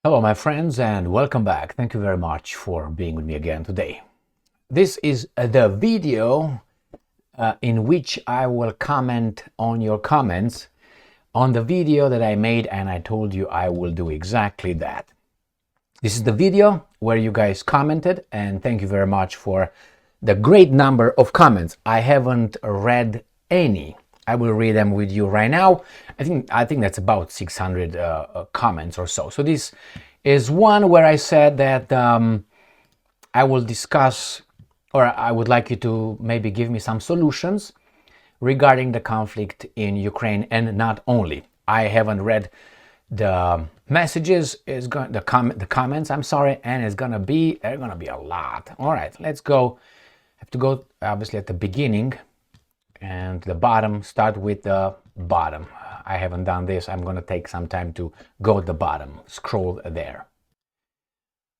Hello, my friends, and welcome back. Thank you very much for being with me again today. This is the video in which I will comment on your comments on the video that I made, and I told you I will do exactly that. This is the video where you guys commented, and thank you very much for the great number of comments. I haven't read any. I will read them with you right now. I think that's about 600 comments or so. So this is one where I said that I will discuss, or I would like you to maybe give me some solutions regarding the conflict in Ukraine, and not only. I haven't read the messages, the comments, I'm sorry, and they're gonna be a lot. All right, let's go. I have to go obviously at the beginning and the bottom. Start with the bottom. I haven't done this. I'm going to take some time to go to the bottom, scroll there.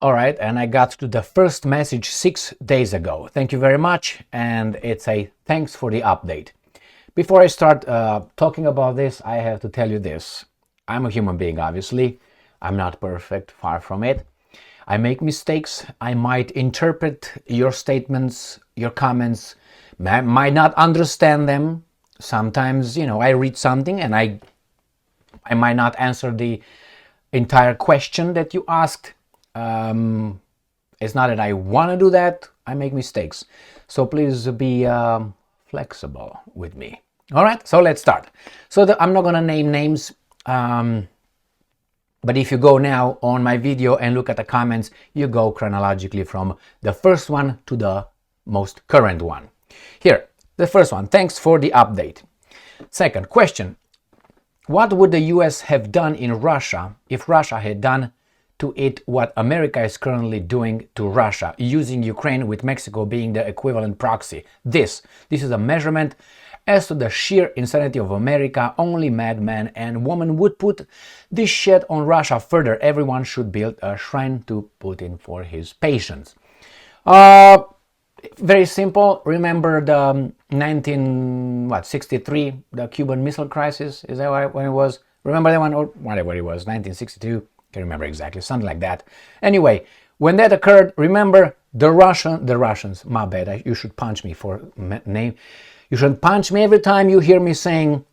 All right, and I got to the first message 6 days ago. Thank you very much, and it's a thanks for the update. Before I start talking about this, I have to tell you this. I'm a human being, obviously. I'm not perfect, far from it. I make mistakes. I might interpret your statements, your comments, might not understand them. Sometimes, I read something and I might not answer the entire question that you asked. It's not that I want to do that. I make mistakes. So please be flexible with me. All right, so let's start. So I'm not going to name names. But if you go now on my video and look at the comments, you go chronologically from the first one to the most current one. Here, the first one, thanks for the update. Second question, what would the US have done in Russia if Russia had done to it what America is currently doing to Russia, using Ukraine with Mexico being the equivalent proxy? This is a measurement as to the sheer insanity of America. Only madman and woman would put this shit on Russia further. Everyone should build a shrine to Putin for his patience. Very simple. Remember the 1963, the Cuban Missile Crisis? Is that when it was? Remember that one, or whatever it was, 1962? Can't remember exactly, something like that. Anyway, when that occurred, remember the Russians. My bad. You should punch me for name. You should punch me every time you hear me saying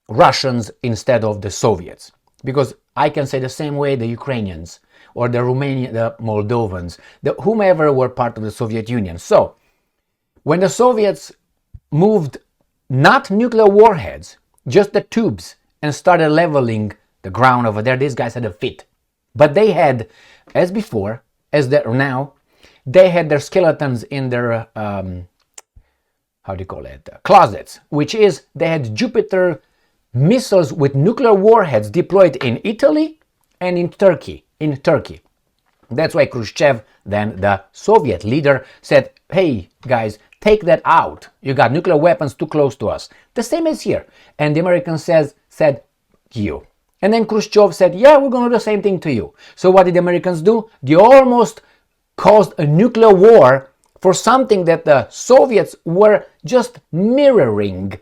Russians instead of the Soviets, because I can say the same way the Ukrainians or the Romanian, the Moldovans, whomever were part of the Soviet Union. So, when the Soviets moved not nuclear warheads, just the tubes, and started leveling the ground over there, these guys had a fit. But they had, as before, as they're now, they had their skeletons in their, closets, which is they had Jupiter missiles with nuclear warheads deployed in Italy and in Turkey. That's why Khrushchev, then the Soviet leader, said, hey guys, take that out. You got nuclear weapons too close to us. The same as here. And the Americans said, you. And then Khrushchev said, yeah, we're going to do the same thing to you. So what did the Americans do? They almost caused a nuclear war for something that the Soviets were just mirroring.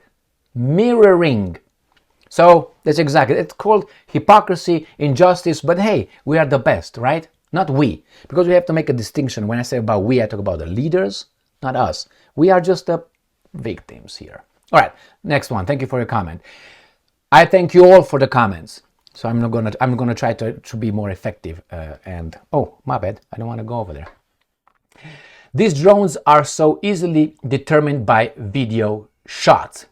So that's exactly, it's called hypocrisy, injustice, but hey, we are the best, right? Not we, because we have to make a distinction. When I say about we, I talk about the leaders, not us. We are just the victims here. All right, next one. Thank you for your comment. I thank you all for the comments. So I'm gonna try to be more effective. And oh, my bad, I don't want to go over there. These drones are so easily determined by video shots.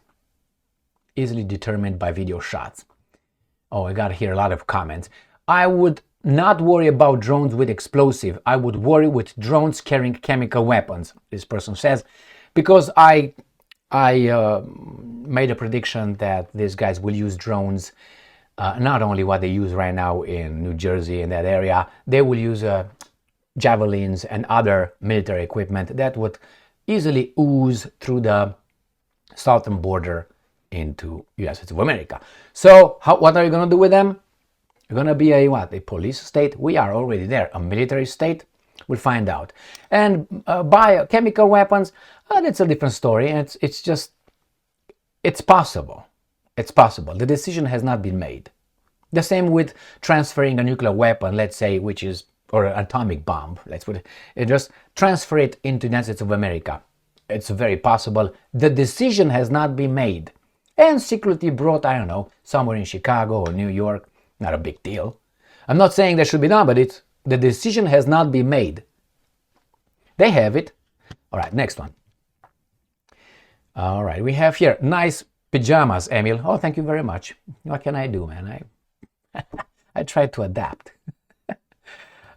Oh, I got here a lot of comments. I would not worry about drones with explosive. I would worry with drones carrying chemical weapons, this person says, because I made a prediction that these guys will use drones, not only what they use right now in New Jersey, in that area, they will use javelins and other military equipment that would easily ooze through the southern border into United States of America. So what are you going to do with them? You're going to be a police state? We are already there. A military state? We'll find out. And chemical weapons, that's a different story. It's possible. The decision has not been made. The same with transferring a nuclear weapon, let's say, or an atomic bomb, let's put it, just transfer it into the United States of America. It's very possible. The decision has not been made and secretly brought, I don't know, somewhere in Chicago or New York. Not a big deal. I'm not saying that should be done, but the decision has not been made. They have it. All right, next one. All right, we have here nice pajamas, Emil. Oh, thank you very much. What can I do, man? I try to adapt.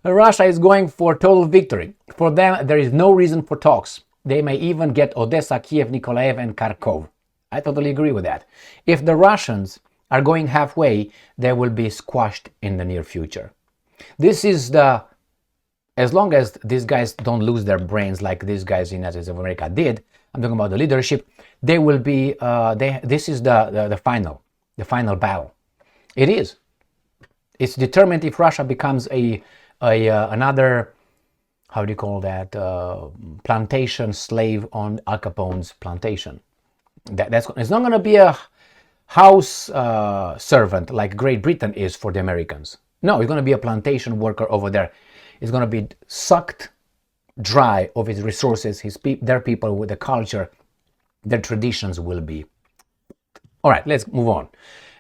Russia is going for total victory. For them, there is no reason for talks. They may even get Odessa, Kiev, Nikolaev, and Kharkov. I totally agree with that. If the Russians are going halfway, they will be squashed in the near future. As long as these guys don't lose their brains like these guys in the United States of America did, I'm talking about the leadership, they will be, this is the final battle. It is. It's determined if Russia becomes another, how do you call that, plantation slave on Al Capone's plantation. It's not going to be a house servant like Great Britain is for the Americans. No, it's going to be a plantation worker over there. It's going to be sucked dry of his resources, their people with the culture, their traditions will be. All right, let's move on.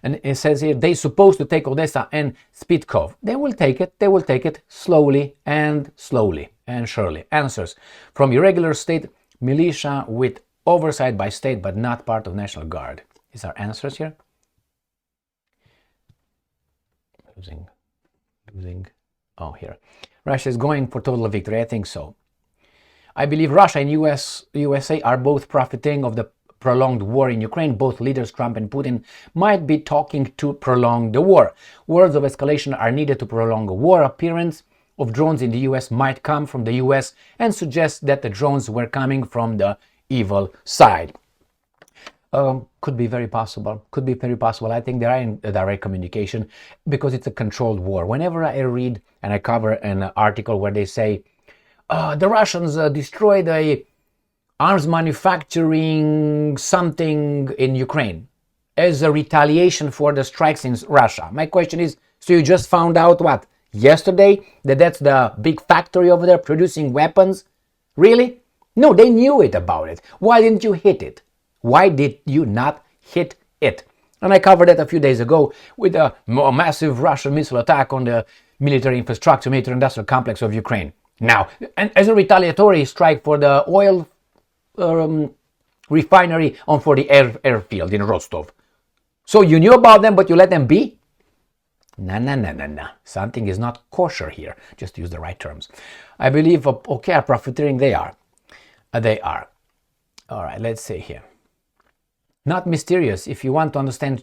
And it says here, they're supposed to take Odessa and Spitkov. They will take it slowly and surely. Answers from irregular state militia with oversight by state, but not part of National Guard. These are answers here. Losing. Oh, here. Russia is going for total victory. I think so. I believe Russia and USA are both profiting of the prolonged war in Ukraine. Both leaders, Trump and Putin, might be talking to prolong the war. Words of escalation are needed to prolong a war. Appearance of drones in the US might come from the US and suggest that the drones were coming from the evil side. Could be very possible. I think they are in a direct communication because it's a controlled war. Whenever I read and I cover an article where they say the Russians destroyed a arms manufacturing something in Ukraine as a retaliation for the strikes in Russia. My question is, so you just found out what? Yesterday that's the big factory over there producing weapons? Really? No, they knew about it. Why didn't you hit it? Why did you not hit it? And I covered that a few days ago with a massive Russian missile attack on the military infrastructure, military industrial complex of Ukraine. Now, and as a retaliatory strike for the oil refinery for the airfield in Rostov. So you knew about them, but you let them be? No. Something is not kosher here, just to use the right terms. I believe, profiteering they are. They are. All right, let's see here. Not mysterious. If you want to understand,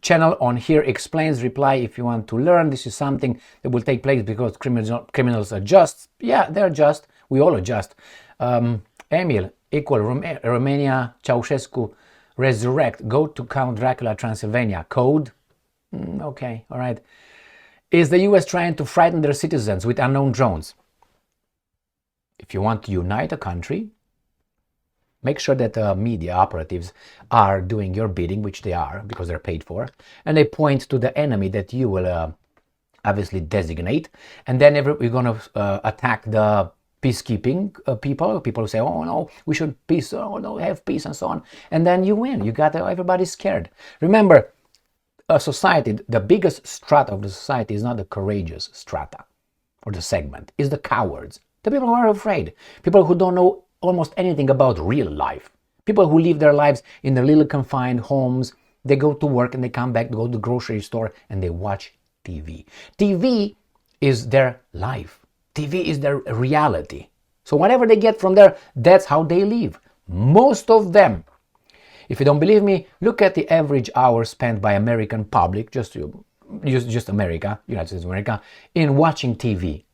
channel on here explains. Reply if you want to learn. This is something that will take place because criminals are just. Yeah, they're just. We all are just. Emil, equal Romania, Ceausescu, resurrect. Go to Count Dracula, Transylvania. Code. Okay, all right. Is the US trying to frighten their citizens with unknown drones? If you want to unite a country, make sure that the media operatives are doing your bidding, which they are because they're paid for, and they point to the enemy that you will obviously designate, and then we're going to attack the peacekeeping people who say, oh no, we should peace, oh no, have peace and so on, and then you win. You got everybody scared. Remember, a society, the biggest strata of the society is not the courageous strata or the segment, is the cowards, the people who are afraid, people who don't know almost anything about real life. People who live their lives in their little confined homes. They go to work and they come back, go to the grocery store and they watch TV. TV is their life. TV is their reality. So whatever they get from there, that's how they live. Most of them. If you don't believe me, look at the average hour spent by American public, just America, United States of America, in watching TV.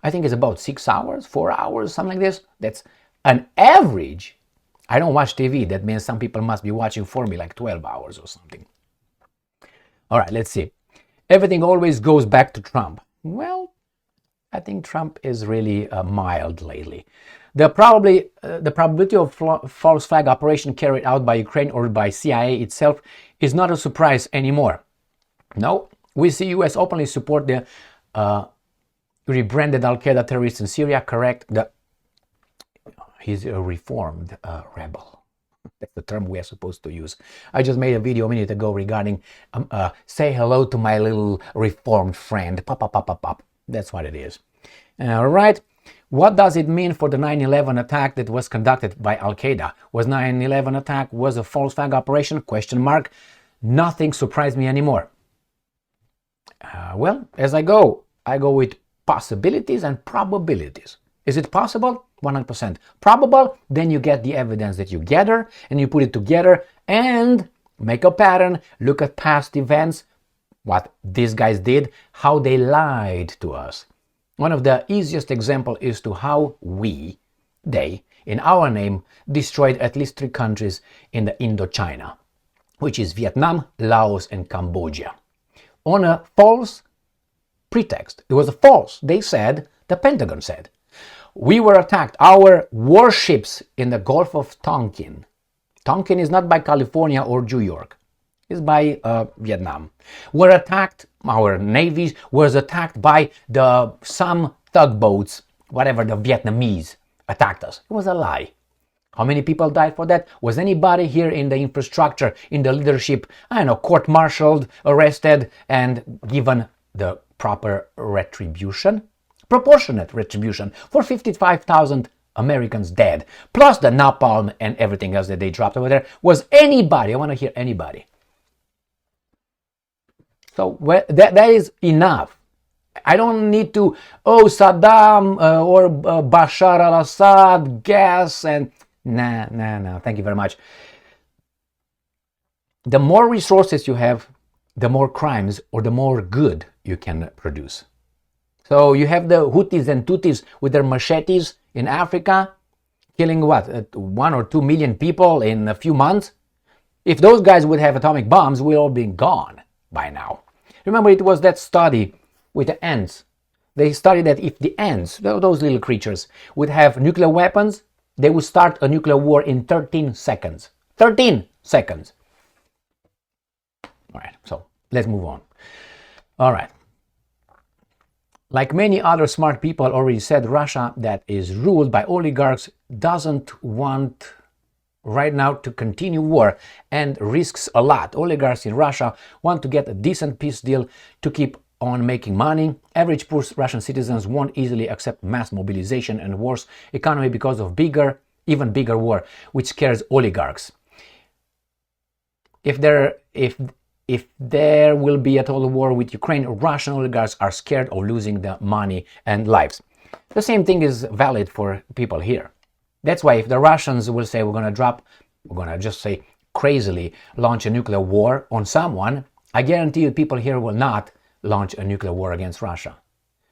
I think it's about 6 hours, 4 hours, something like this. That's an average. I don't watch TV. That means some people must be watching for me like 12 hours or something. All right, let's see. Everything always goes back to Trump. Well, I think Trump is really mild lately. The probability of false flag operation carried out by Ukraine or by CIA itself is not a surprise anymore. No, We see US openly support the rebranded Al-Qaeda terrorists in Syria. Correct. He's a reformed rebel. That's the term we are supposed to use. I just made a video a minute ago regarding say hello to my little reformed friend. Pop, pop, pop, pop, pop. That's what it is. All right. What does it mean for the 9/11 attack that was conducted by Al-Qaeda? Was 9/11 attack was a false flag operation? Question mark. Nothing surprised me anymore. Well, as I go with possibilities and probabilities. Is it possible? 100%. Probable? Then you get the evidence that you gather and you put it together and make a pattern, look at past events, what these guys did, how they lied to us. One of the easiest examples is to how they, in our name, destroyed at least 3 countries in the Indochina, which is Vietnam, Laos, and Cambodia, on a false pretext. It was a false. They said, the Pentagon said, we were attacked. Our warships in the Gulf of Tonkin. Tonkin is not by California or New York. It's by Vietnam. Were attacked. Our navies was attacked by some tugboats, whatever, the Vietnamese attacked us. It was a lie. How many people died for that? Was anybody here in the infrastructure, in the leadership, I don't know, court-martialed, arrested, and given the proper retribution? Proportionate retribution for 55,000 Americans dead, plus the napalm and everything else that they dropped over there. Was anybody, I want to hear anybody. So that is enough. I don't need to, Saddam or Bashar al-Assad, gas, and nah, thank you very much. The more resources you have, the more crimes or the more good you can produce. So you have the Houthis and Tutsis with their machetes in Africa, killing 1 or 2 million people in a few months. If those guys would have atomic bombs, we'd all be gone by now. Remember, it was that study with the ants. They studied that if the ants, those little creatures, would have nuclear weapons, they would start a nuclear war in 13 seconds. 13 seconds. All right, so let's move on. All right. Like many other smart people already said, Russia, that is ruled by oligarchs, doesn't want right now to continue war and risks a lot. Oligarchs in Russia want to get a decent peace deal to keep on making money. Average poor Russian citizens won't easily accept mass mobilization and worse economy because of even bigger war, which scares oligarchs. If there will be a total war with Ukraine, Russian oligarchs are scared of losing the money and lives. The same thing is valid for people here. That's why if the Russians will say we're going to just say crazily launch a nuclear war on someone, I guarantee you people here will not launch a nuclear war against Russia.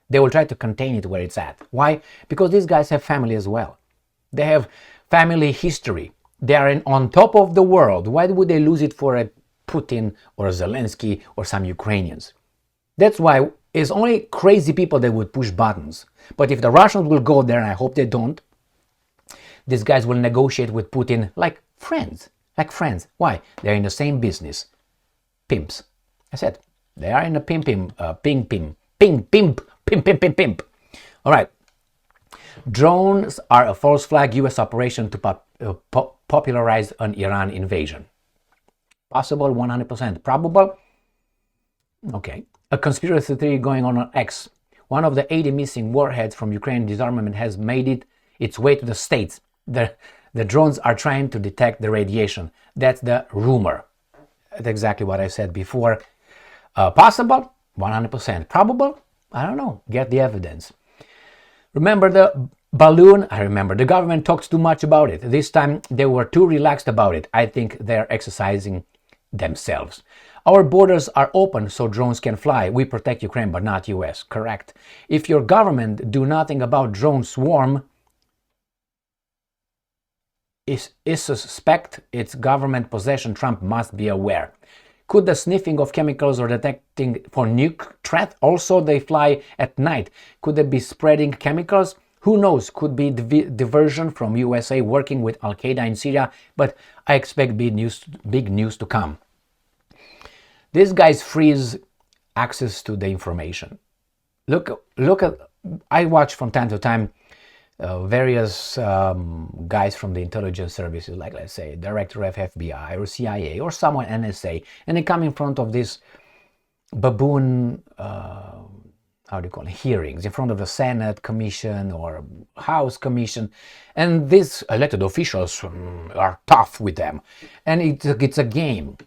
They will try to contain it where it's at. Why? Because these guys have family as well. They have family history. They are on top of the world. Why would they lose it for a Putin or Zelenskyy or some Ukrainians? That's why it's only crazy people that would push buttons. But if the Russians will go there, and I hope they don't, these guys will negotiate with Putin like friends. Why? They're in the same business. Pimps. I said, they are in a pimp. All right. Drones are a false flag US operation to popularize an Iran invasion. Possible, 100%. Probable? Okay. A conspiracy theory going on X. One of the 80 missing warheads from Ukraine disarmament has made its way to the States. The drones are trying to detect the radiation. That's the rumor. That's exactly what I said before. Possible? 100%. Probable? I don't know. Get the evidence. Remember the balloon? I remember. The government talks too much about it. This time they were too relaxed about it. I think they're exercising themselves. Our borders are open so drones can fly. We protect Ukraine but not US. Correct. If your government do nothing about drone swarm, is suspect its government possession, Trump must be aware. Could the sniffing of chemicals or detecting for nuke threat also they fly at night? Could they be spreading chemicals? Who knows? Could be diversion from USA working with Al-Qaeda in Syria, but I expect big news to come. These guys freeze access to the information. Look at, I watch from time to time various guys from the intelligence services, like let's say director of FBI or CIA or someone NSA, and they come in front of this baboon, how do you call it, hearings in front of the Senate Commission or House Commission, and these elected officials are tough with them, and it's a game.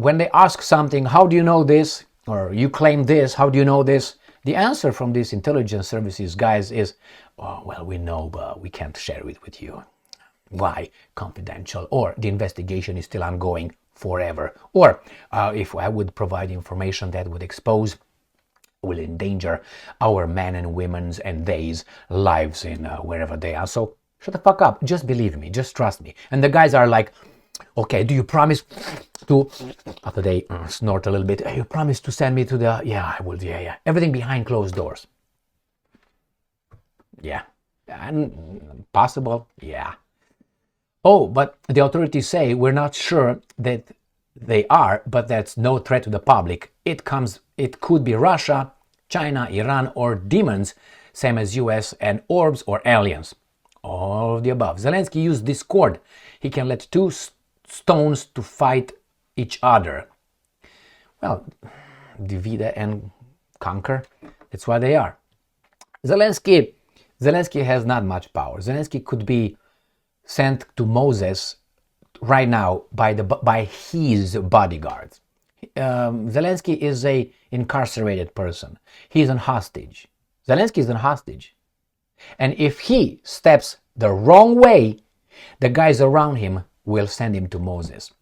When they ask something, how do you know this? Or you claim this, how do you know this? The answer from these intelligence services guys is, oh, well, we know, but we can't share it with you. Why? Confidential. Or the investigation is still ongoing forever. Or if I would provide information that would expose, will endanger our men and women's and they's lives in wherever they are. So shut the fuck up. Just believe me. Just trust me. And the guys are like, okay, do you promise to, after they snort a little bit, you promise to send me to the, yeah, I will, yeah. Everything behind closed doors. Yeah. And possible? Yeah. Oh, but the authorities say we're not sure that they are, but that's no threat to the public. It could be Russia, China, Iran, or demons, same as US, and orbs or aliens. All of the above. Zelenskyy used discord. He can let two stones to fight each other. Well, divide and conquer. That's what they are. Zelenskyy has not much power. Zelenskyy could be sent to Moses right now by his bodyguards. Zelenskyy is a incarcerated person. He's a hostage. Zelenskyy is a hostage. And if he steps the wrong way, the guys around him will send him to Moses,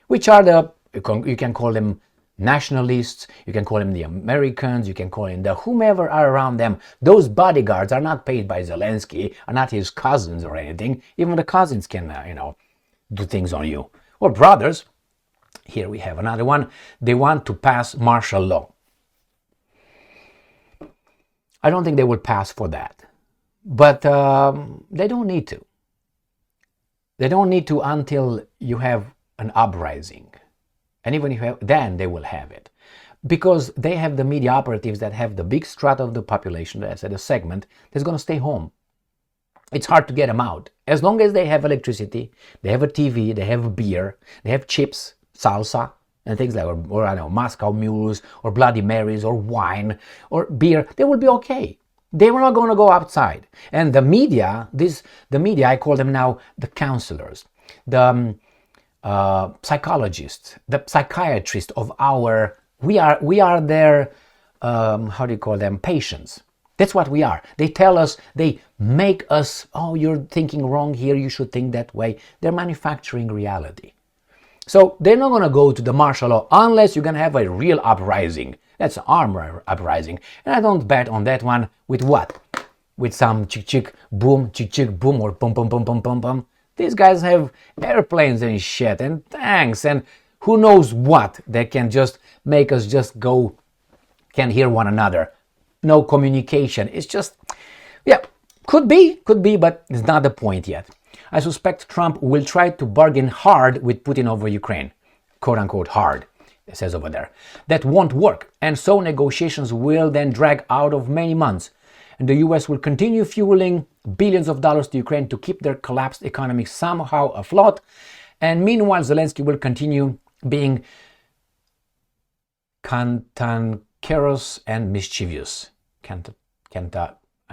which are you can call them nationalists, you can call them the Americans, you can call them the whomever are around them. Those bodyguards are not paid by Zelenskyy, are not his cousins or anything. Even the cousins can, do things on you. Or brothers. Here we have another one. They want to pass martial law. I don't think they will pass for that. But they don't need to. They don't need to until you have an uprising. And even if you have, then they will have it. Because they have the media operatives that have the big strata of the population, that's at a segment, that's going to stay home. It's hard to get them out. As long as they have electricity, they have a TV, they have beer, they have chips, salsa, and things like, or I don't know, Moscow mules, or Bloody Marys, or wine, or beer, they will be okay. They were not going to go outside. And the media, I call them now the counselors, the psychologists, the psychiatrists of we are their, how do you call them, patients. That's what we are. They tell us, they make us, oh, you're thinking wrong here, you should think that way. They're manufacturing reality. So they're not going to go to the martial law unless you're going to have a real uprising. That's an armed uprising. And I don't bet on that one with what? With some chick boom, or pum pum pum pum pum pum. These guys have airplanes and shit and tanks and who knows what. They can just make us just go, can't hear one another. No communication. It's just, yeah, could be, but it's not the point yet. I suspect Trump will try to bargain hard with Putin over Ukraine. Quote unquote hard, it says over there. That won't work. And so negotiations will then drag out of many months. And the US will continue fueling billions of dollars to Ukraine to keep their collapsed economy somehow afloat. And meanwhile, Zelenskyy will continue being cantankerous and mischievous. I don't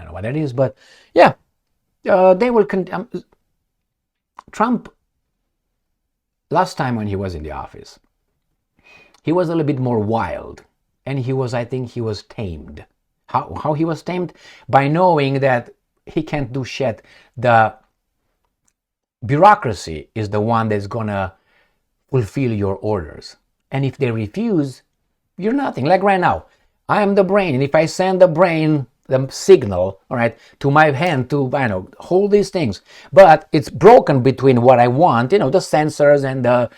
know what that is, but yeah, they will Trump, last time when he was in the office, he was a little bit more wild, and I think he was tamed. How he was tamed? By knowing that he can't do shit. The bureaucracy is the one that's gonna fulfill your orders. And if they refuse, you're nothing. Like right now, I am the brain, and if I send the brain the signal, all right, to my hand to, hold these things, but it's broken between what I want, the sensors and the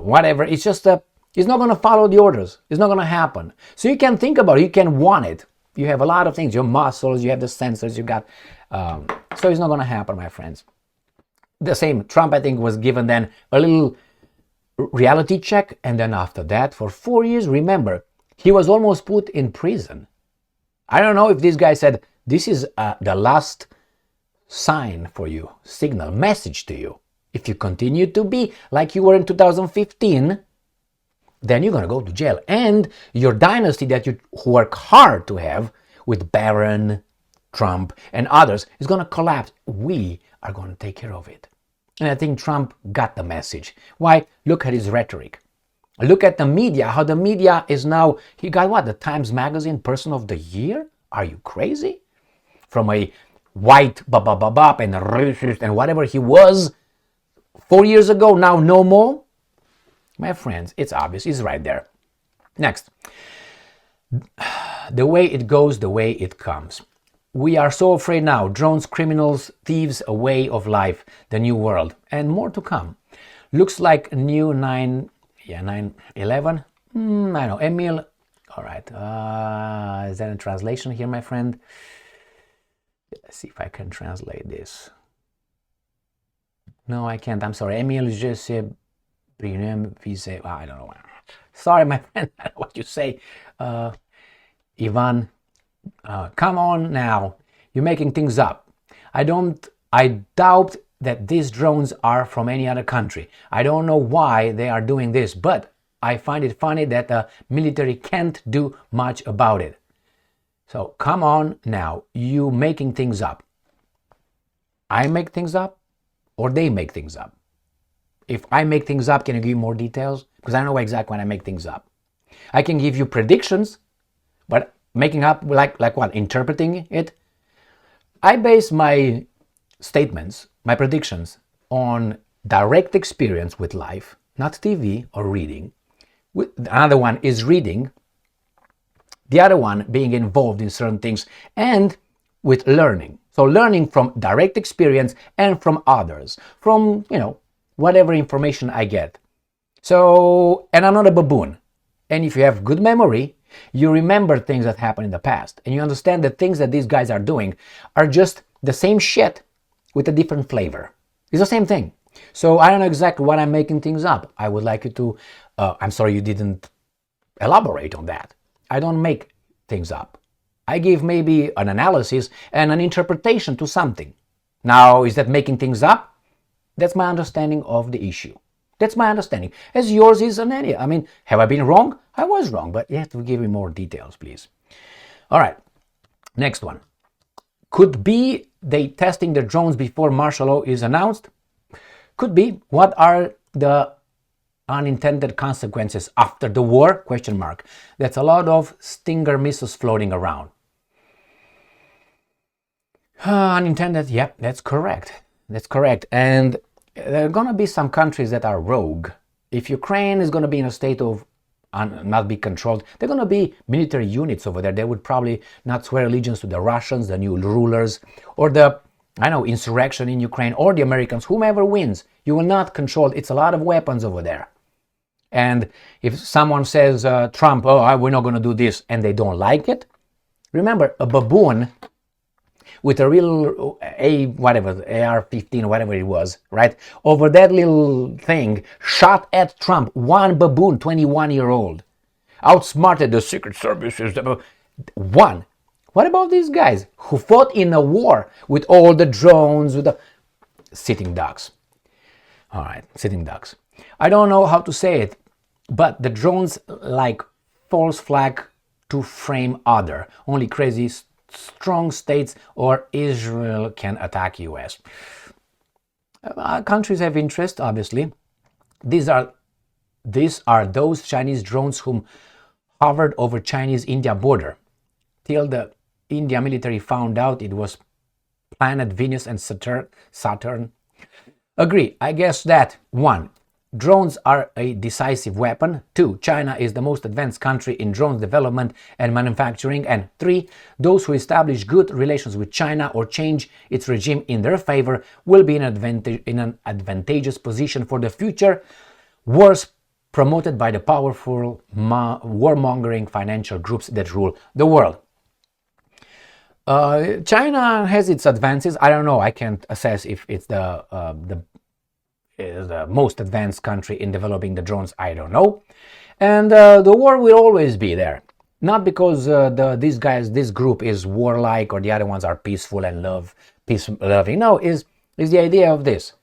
whatever. It's just it's not going to follow the orders. It's not going to happen. So you can think about it. You can want it. You have a lot of things. Your muscles. You have the sensors. You got. So it's not going to happen, my friends. The same. Trump, I think, was given then a little reality check, and then after that, for 4 years, remember, He was almost put in prison. I don't know if this guy said, this is the last sign for you, signal, message to you. If you continue to be like you were in 2015, then you're going to go to jail. And your dynasty that you work hard to have with Barron, Trump, and others is going to collapse. We are going to take care of it. And I think Trump got the message. Why? Look at his rhetoric. Look at the media, how the media is now, he got what, the Times Magazine Person of the Year? Are you crazy? From a white and racist and whatever he was 4 years ago, now no more? My friends, it's obvious, he's right there. Next. The way it goes, the way it comes. We are so afraid now. Drones, criminals, thieves, a way of life, the new world, and more to come. Looks like a new 9/11. I know, Emil. All right. Is that a translation here, my friend? Let's see if I can translate this. No, I can't. I'm sorry. Emil, je sais, I don't know. Sorry, my friend. I don't know what you say. Ivan, come on now. You're making things up. I doubt that these drones are from any other country. I don't know why they are doing this, but I find it funny that the military can't do much about it. So come on now, you making things up. I make things up or they make things up? If I make things up, can you give me more details? Because I don't know exactly when I make things up. I can give you predictions, but making up like what? Interpreting it? I base my statements, my predictions on direct experience with life, not TV or reading. Another one is reading. The other one being involved in certain things and with learning. So learning from direct experience and from others, from, whatever information I get. So, and I'm not a baboon. And if you have good memory, you remember things that happened in the past. And you understand that things that these guys are doing are just the same shit with a different flavor. It's the same thing. So I don't know exactly what I'm making things up. I would like you to, I'm sorry you didn't elaborate on that. I don't make things up. I give maybe an analysis and an interpretation to something. Now, is that making things up? That's my understanding of the issue. That's my understanding. As yours is on any. I mean, have I been wrong? I was wrong, but you have to give me more details, please. All right. Next one. Could be they testing the drones before martial law is announced? Could be. What are the unintended consequences after the war? Question mark. That's a lot of Stinger missiles floating around. Unintended, yep, that's correct. That's correct. And there are going to be some countries that are rogue. If Ukraine is going to be in a state of not be controlled, there are going to be military units over there. They would probably not swear allegiance to the Russians, the new rulers, or the, insurrection in Ukraine, or the Americans, whomever wins. You will not control. It's a lot of weapons over there. And if someone says, Trump, we're not going to do this, and they don't like it, remember, a baboon with a real AR-15, whatever it was, right? Over that little thing, shot at Trump. One baboon, 21-year-old. Outsmarted the Secret Services. One. What about these guys who fought in a war with all the drones, with the sitting ducks? All right, sitting ducks. I don't know how to say it, but the drones like false flag to frame other. Only crazy strong states or Israel can attack US. Countries have interest, obviously. These are those Chinese drones whom hovered over Chinese-India border till the India military found out it was planet Venus and Saturn. Agree, I guess that 1. Drones are a decisive weapon. 2. China is the most advanced country in drones development and manufacturing. And 3. Those who establish good relations with China or change its regime in their favor will be in an advantageous position for the future. Wars promoted by the powerful warmongering financial groups that rule the world. China has its advances. I don't know. I can't assess if it's the most advanced country in developing the drones. I don't know. And the war will always be there. not because this group is warlike or the other ones are peaceful and peace loving. No, is the idea of this.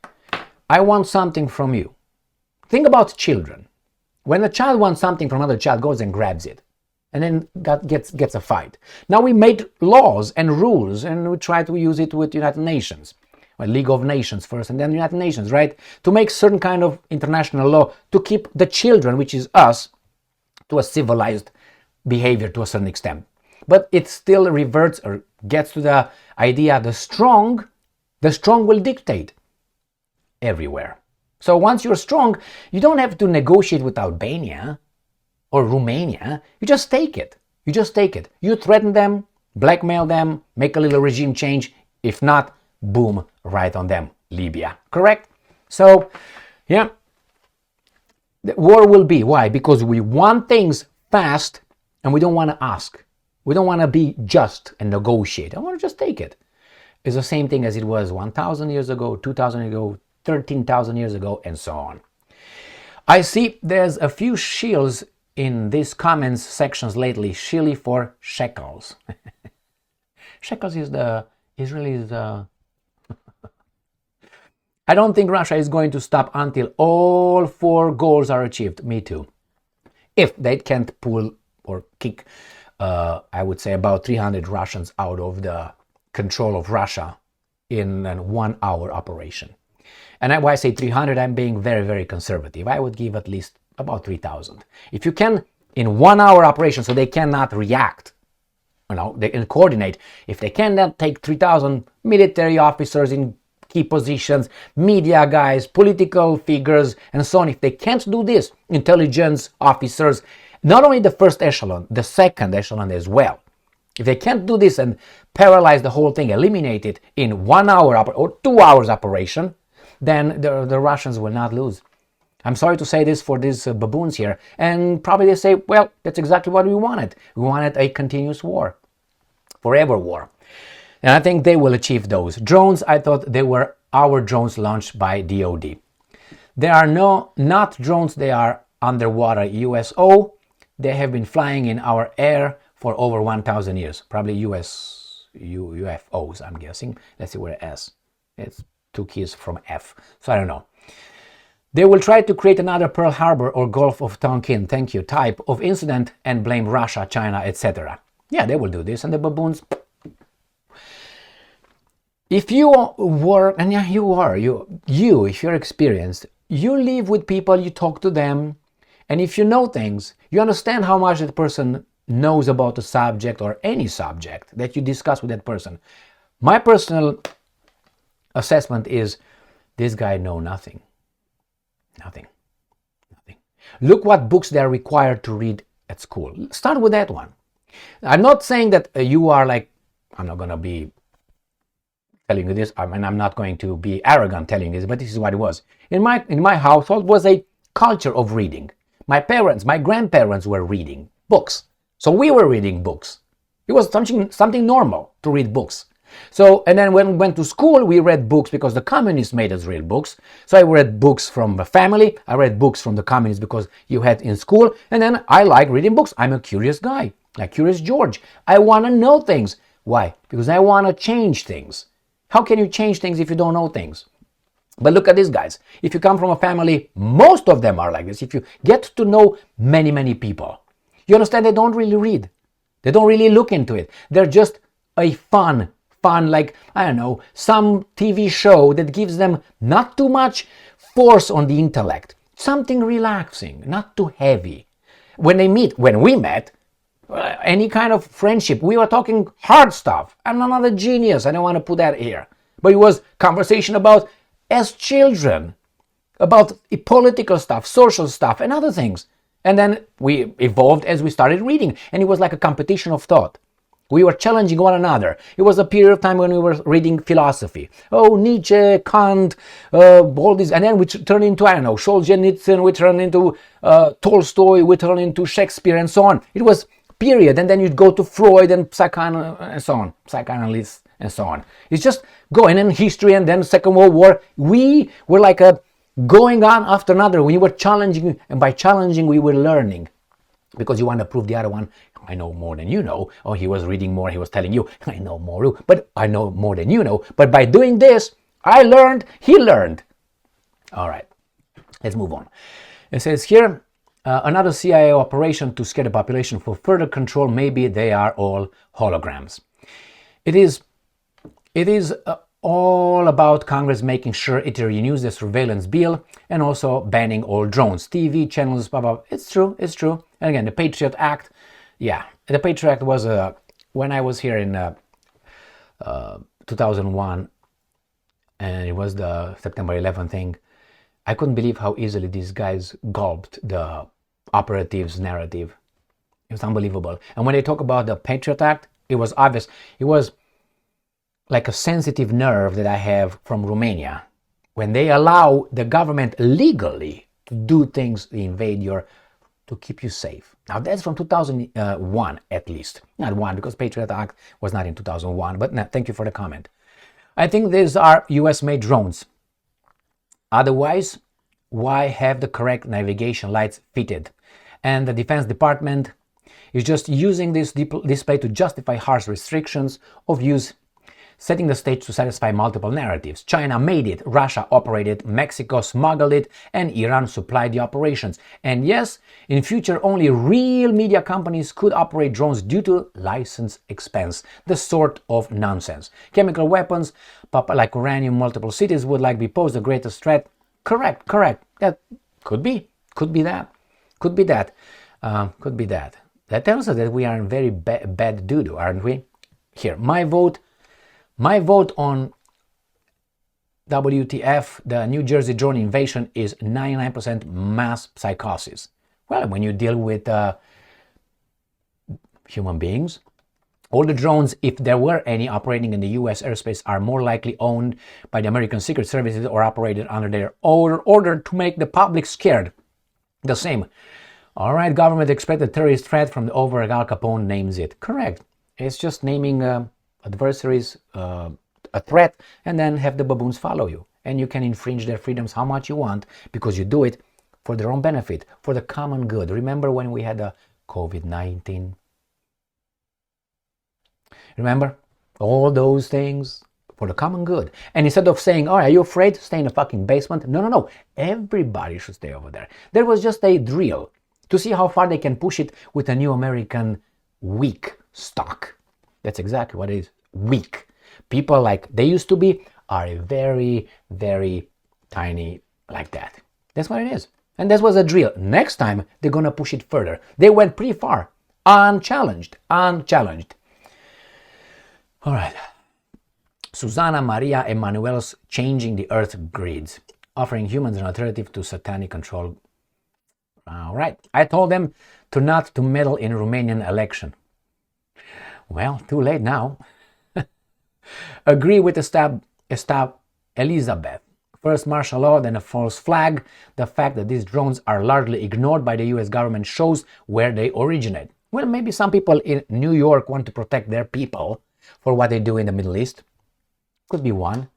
I want something from you. Think about children. When a child wants something from another child, goes and grabs it, and then gets a fight. Now we made laws and rules, and we try to use it with United Nations. Well, League of Nations first, and then United Nations, right? To make certain kind of international law to keep the children, which is us, to a civilized behavior to a certain extent. But it still reverts or gets to the idea the strong will dictate everywhere. So once you're strong, you don't have to negotiate with Albania or Romania. You just take it. You threaten them, blackmail them, make a little regime change. If not, boom, right on them. Libya. Correct? So, yeah. The war will be. Why? Because we want things fast and we don't want to ask. We don't want to be just and negotiate. I want to just take it. It's the same thing as it was 1,000 years ago, 2,000 years ago, 13,000 years ago, and so on. I see there's a few shills in these comments sections lately, shilly for shekels. Shekels is Israelis. I don't think Russia is going to stop until all 4 goals are achieved. Me too. If they can't pull or kick, I would say about 300 Russians out of the control of Russia in a 1-hour operation. And why I say 300, I'm being very, very conservative. I would give at least about 3,000. If you can, in 1-hour operation, so they cannot react, they can coordinate. If they cannot take 3,000 military officers in key positions, media guys, political figures, and so on, if they can't do this, intelligence officers, not only the first echelon, the second echelon as well. If they can't do this and paralyze the whole thing, eliminate it in 1 hour or 2 hours operation, then the Russians will not lose. I'm sorry to say this for these baboons here, and probably they say, well, that's exactly what we wanted. We wanted a continuous war, forever war. And I think they will achieve those. Drones, I thought they were our drones launched by DoD. There are not drones, they are underwater USO. They have been flying in our air for over 1,000 years. Probably UFOs, I'm guessing. Let's see where S. It's 2 keys from F. So I don't know. They will try to create another Pearl Harbor or Gulf of Tonkin, thank you, type of incident and blame Russia, China, etc. Yeah, they will do this. And the baboons... If you were, and yeah, you are, if you're experienced, you live with people, you talk to them, and if you know things, you understand how much that person knows about the subject or any subject that you discuss with that person. My personal assessment is this guy knows nothing. Nothing. Look what books they are required to read at school. Start with that one. I'm not saying that you are like, I'm not going to be telling you this, and I'm not going to be arrogant telling you this, but this is what it was. In my household was a culture of reading. My parents, my grandparents were reading books. So we were reading books. It was something normal to read books. So, and then when we went to school, we read books because the communists made us read books. So I read books from the family. I read books from the communists because you had in school. And then I like reading books. I'm a curious guy, like Curious George. I want to know things. Why? Because I want to change things. How can you change things if you don't know things? But look at these guys. If you come from a family, most of them are like this. If you get to know many, many people, you understand they don't really read. They don't really look into it. They're just a fun, like, I don't know, some TV show that gives them not too much force on the intellect. Something relaxing, not too heavy. When we met, any kind of friendship, we were talking hard stuff. I'm not a genius, I don't want to put that here. But it was conversation about, as children, about political stuff, social stuff, and other things. And then we evolved as we started reading, and it was like a competition of thought. We were challenging one another. It was a period of time when we were reading philosophy. Oh, Nietzsche, Kant, all these, and then we turned into, I don't know, Solzhenitsyn, we turned into Tolstoy, we turned into Shakespeare, and so on. It was period, and then you'd go to Freud and psychoanalysts, and so on. It's just going in history, and then Second World War. We were like going on after another. We were challenging, and by challenging, we were learning, because you want to prove the other one I know more than you know. Oh, he was reading more. He was telling you, I know more, but I know more than you know. But by doing this, I learned, he learned. All right, let's move on. It says here, another CIA operation to scare the population for further control. Maybe they are all holograms. It is all about Congress making sure it renews the surveillance bill and also banning all drones, TV channels, blah, blah. It's true. And again, the Patriot Act, yeah, the Patriot Act was, when I was here in 2001, and it was the September 11 thing, I couldn't believe how easily these guys gulped the operatives' narrative. It was unbelievable. And when they talk about the Patriot Act, it was obvious. It was like a sensitive nerve that I have from Romania. When they allow the government legally to do things, to keep you safe. Now that's from 2001 at least. Not one, because Patriot Act was not in 2001, but no, thank you for the comment. I think these are US-made drones. Otherwise, why have the correct navigation lights fitted? And the Defense Department is just using this display to justify harsh restrictions of use, setting the stage to satisfy multiple narratives. China made it, Russia operated, Mexico smuggled it, and Iran supplied the operations. And yes, in future only real media companies could operate drones due to license expense. The sort of nonsense. Chemical weapons, like uranium, multiple cities would be posed the greatest threat. Correct. That could be that. That tells us that we are in very bad doo-doo, aren't we? Here, my vote on WTF, the New Jersey drone invasion, is 99% mass psychosis. Well, when you deal with human beings, all the drones, if there were any operating in the US airspace, are more likely owned by the American Secret Services or operated under their order to make the public scared. The same. All right, government expect a terrorist threat from the over Al Capone names it. Correct. It's just naming adversaries a threat and then have the baboons follow you. And you can infringe their freedoms how much you want because you do it for their own benefit, for the common good. Remember when we had the COVID-19? Remember? All those things for the common good. And instead of saying, oh, are you afraid? Stay in the fucking basement. No. Everybody should stay over there. There was just a drill to see how far they can push it with a new American weak stock. That's exactly what it is. Weak. People like they used to be are very, very tiny like that. That's what it is. And that was a drill. Next time, they're going to push it further. They went pretty far. Unchallenged. All right. Susanna Maria Emanuel's Changing the Earth Grids, offering humans an alternative to satanic control. All right. I told them not to meddle in Romanian election. Well, too late now. Agree with Elizabeth. First martial law, then a false flag. The fact that these drones are largely ignored by the US government shows where they originate. Well, maybe some people in New York want to protect their people for what they do in the Middle East. Could be one.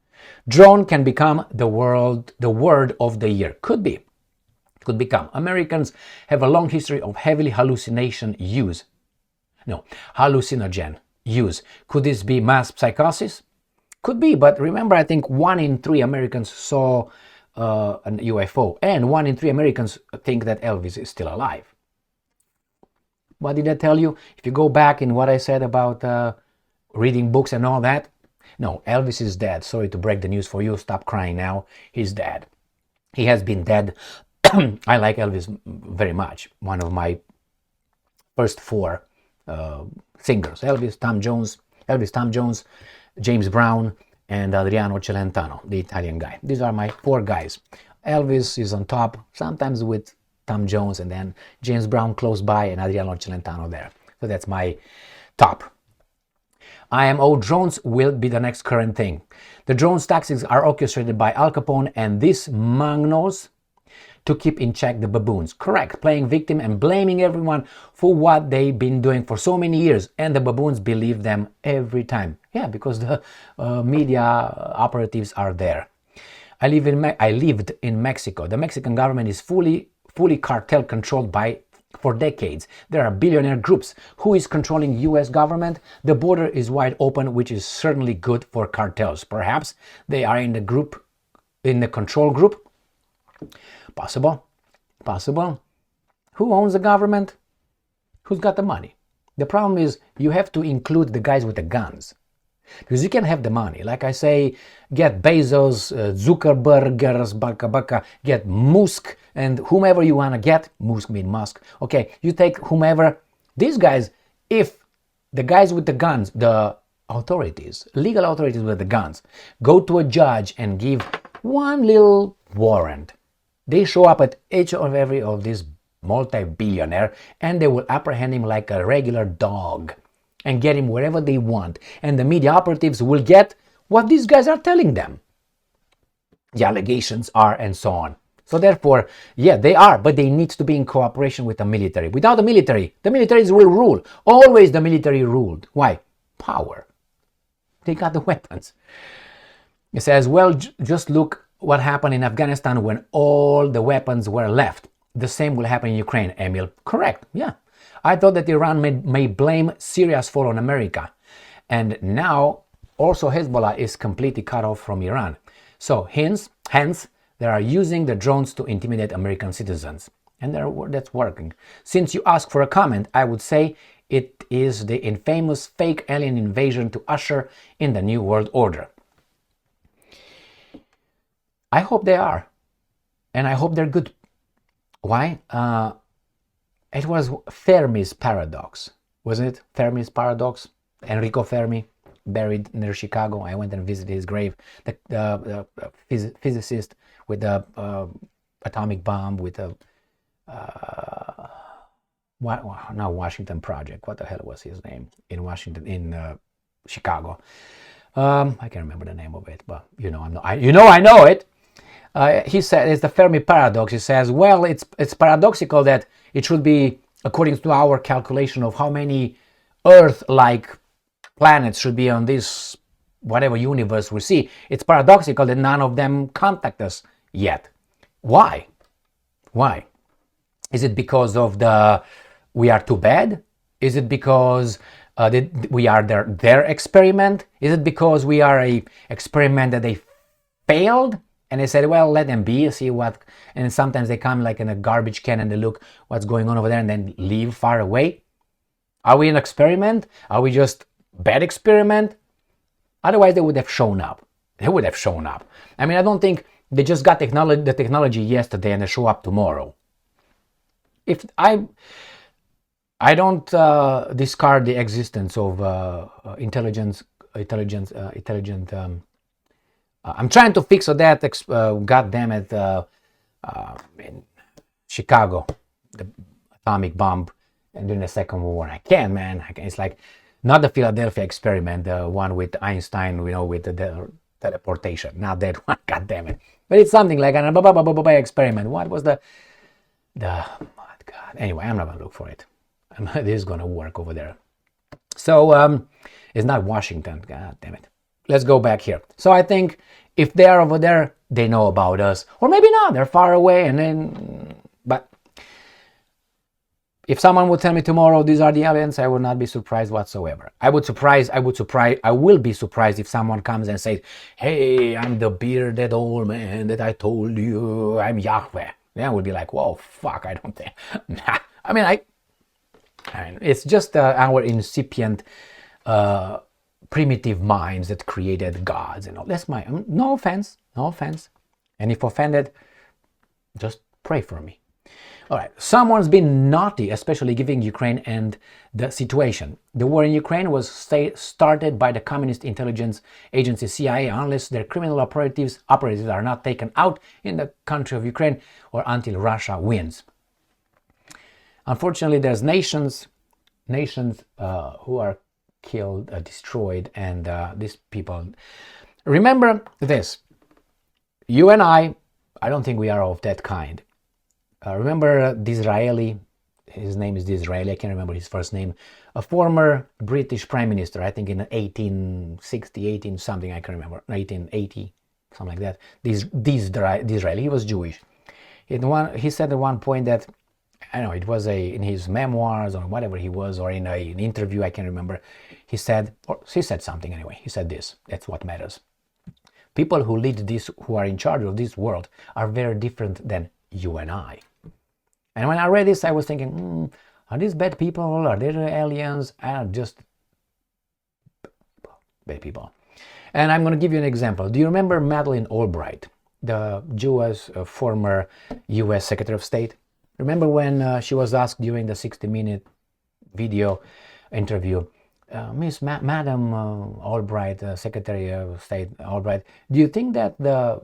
Drone can become the word of the year. Could become. Americans have a long history of heavily hallucinogen use. Could this be mass psychosis? Could be, but remember, I think 1 in 3 Americans saw an UFO, and 1 in 3 Americans think that Elvis is still alive. What did I tell you? If you go back in what I said about reading books and all that, no, Elvis is dead. Sorry to break the news for you. Stop crying now. He's dead. He has been dead. I like Elvis very much. One of my first 4 singers. Elvis, Tom Jones, James Brown, and Adriano Celentano, the Italian guy. These are my 4 guys. Elvis is on top, sometimes with Tom Jones, and then James Brown close by, and Adriano Celentano there. So that's my top. IMO drones will be the next current thing. The drones tactics are orchestrated by Al Capone and these magnos to keep in check the baboons. Correct, playing victim and blaming everyone for what they've been doing for so many years, and the baboons believe them every time. Yeah, because the media operatives are there. I lived in Mexico. The Mexican government is fully cartel controlled by for decades. There are billionaire groups. Who is controlling US government? The border is wide open, which is certainly good for cartels. Perhaps they are in the group, in the control group. Possible. Possible. Who owns the government? Who's got the money? The problem is you have to include the guys with the guns. Because you can have the money. Like I say, get Bezos, Zuckerbergers, get Musk, and whomever you want to get. Musk means Musk. Okay, you take whomever. These guys, if the guys with the guns, the authorities, legal authorities with the guns, go to a judge and give one little warrant, they show up at each of every of these multi-billionaire and they will apprehend him like a regular dog and get him wherever they want. And the media operatives will get what these guys are telling them. The allegations are and so on. So therefore, yeah, they are, but they need to be in cooperation with the military. Without the militaries will rule. Always the military ruled. Why? Power. They got the weapons. It says, well, just look what happened in Afghanistan when all the weapons were left. The same will happen in Ukraine, Emil. Correct, yeah. I thought that Iran may blame Syria's fall on America. And now also Hezbollah is completely cut off from Iran. So hence they are using the drones to intimidate American citizens. And that's working. Since you asked for a comment, I would say it is the infamous fake alien invasion to usher in the New World Order. I hope they are. And I hope they're good. Why? It was Fermi's paradox, wasn't it? Fermi's paradox. Enrico Fermi, buried near Chicago. I went and visited his grave. The physicist with the atomic bomb, with the not Washington Project. What the hell was his name in Washington, in Chicago? I can't remember the name of it, but I know it. He said it's the Fermi paradox. He says, well, it's paradoxical that it should be according to our calculation of how many Earth-like planets should be on this whatever universe we see. It's paradoxical that none of them contact us yet. Why? Why? Is it because of we are too bad? Is it because we are their experiment? Is it because we are a experiment that they failed? And they said, well, let them be, see what, and sometimes they come like in a garbage can and they look what's going on over there and then leave far away. Are we an experiment? Are we just bad experiment? Otherwise, they would have shown up. They would have shown up. I mean, I don't think they just got the technology yesterday and they show up tomorrow. If I don't discard the existence of intelligent. I'm trying to fix that. God damn it! In Chicago, the atomic bomb, and during the Second World War. I can, man. It's like not the Philadelphia experiment, the one with Einstein, with the teleportation. Not that one. God damn it! But it's something like an experiment. What was the? Oh God. Anyway, I'm not gonna look for it. This is gonna work over there. So it's not Washington. God damn it. Let's go back here. So I think if they are over there, they know about us. Or maybe not, they're far away. But if someone would tell me tomorrow these are the aliens, I would not be surprised whatsoever. I will be surprised if someone comes and says, hey, I'm the bearded old man that I told you, I'm Yahweh. Then I would be like, whoa, fuck, I don't think. Nah. I mean, it's just our incipient primitive minds that created gods and all. That's no offense. And if offended, just pray for me. All right, someone's been naughty, especially giving Ukraine and the situation. The war in Ukraine was started by the Communist Intelligence Agency CIA unless their criminal operatives are not taken out in the country of Ukraine or until Russia wins. Unfortunately, there's nations who are killed, destroyed, and these people. Remember this. You and I don't think we are of that kind. Remember Disraeli, his name is Disraeli, I can't remember his first name, a former British Prime Minister, I think in 1860, something, I can remember, 1880, something like that. Disraeli, he was Jewish. He said at one point that, I know it was in his memoirs or whatever he was, or in an interview, I can't remember. He said, or he said something anyway. He said this, that's what matters. People who lead this, who are in charge of this world, are very different than you and I. And when I read this, I was thinking, are these bad people? Are they aliens? Just bad people. And I'm going to give you an example. Do you remember Madeleine Albright, the Jewish former U.S. Secretary of State? Remember when she was asked during the 60-minute video interview, Madam Albright, Secretary of State Albright, do you think that the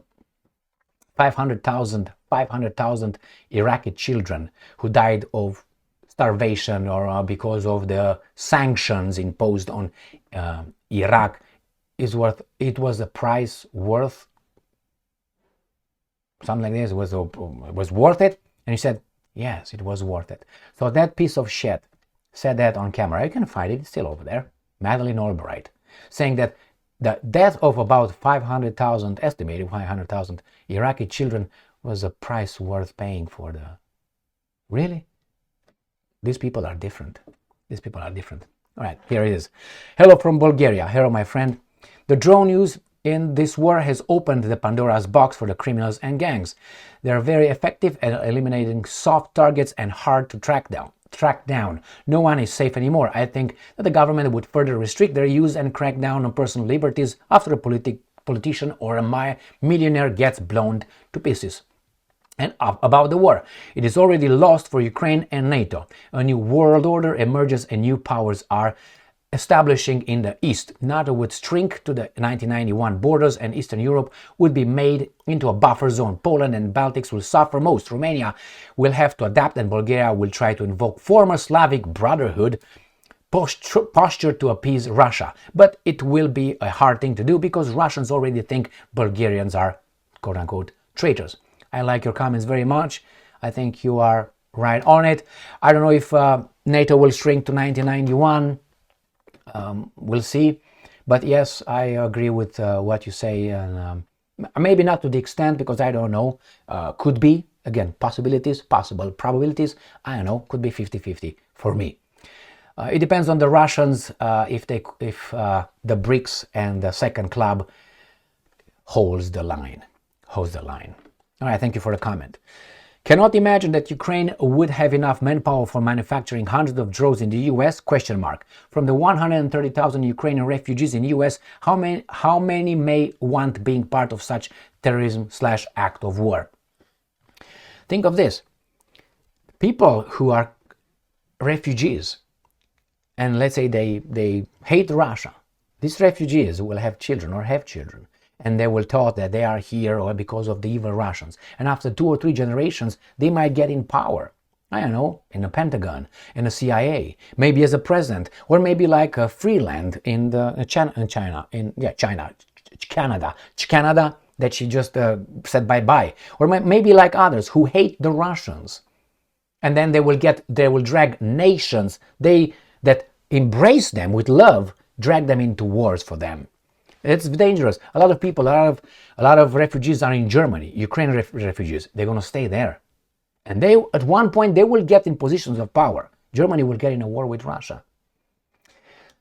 500,000 Iraqi children who died of starvation or because of the sanctions imposed on Iraq was the price worth something like this, was worth it? And he said, yes, it was worth it. So that piece of shit said that on camera. You can find it, it's still over there. Madeleine Albright, saying that the death of about 500,000, estimated 500,000 Iraqi children was a price worth paying for the... Really? These people are different. These people are different. All right, here it is. Hello from Bulgaria. Hello, my friend. The drone use in this war has opened the Pandora's box for the criminals and gangs. They are very effective at eliminating soft targets and hard to track down. No one is safe anymore. I think that the government would further restrict their use and crack down on personal liberties after a politician or a millionaire gets blown to pieces. And about the war, it is already lost for Ukraine and NATO. A new world order emerges and new powers are establishing in the East. NATO would shrink to the 1991 borders and Eastern Europe would be made into a buffer zone. Poland and Baltics will suffer most. Romania will have to adapt and Bulgaria will try to invoke former Slavic brotherhood posture to appease Russia. But it will be a hard thing to do because Russians already think Bulgarians are quote-unquote traitors. I like your comments very much. I think you are right on it. I don't know if NATO will shrink to 1991. We'll see. But yes, I agree with what you say. And maybe not to the extent, because I don't know. Could be, again, possibilities, possible probabilities. I don't know. Could be 50-50 for me. It depends on the Russians if the BRICS and the second club holds the line. All right, thank you for the comment. Cannot imagine that Ukraine would have enough manpower for manufacturing hundreds of drones in the US? Question mark. From the 130,000 Ukrainian refugees in the US, how many may want being part of such terrorism/act of war? Think of this. People who are refugees, and let's say they hate Russia, these refugees will have children or have children. And they will thought that they are here or because of the evil Russians. And after 2 or 3 generations, they might get in power. I don't know, in the Pentagon, in the CIA, maybe as a president, or maybe like a Freeland in Canada, that she just said bye-bye. Or maybe like others who hate the Russians. And then they will drag nations that embrace them with love, drag them into wars for them. It's dangerous. A lot of people, a lot of refugees are in Germany, Ukrainian refugees. They're going to stay there. And at one point, they will get in positions of power. Germany will get in a war with Russia.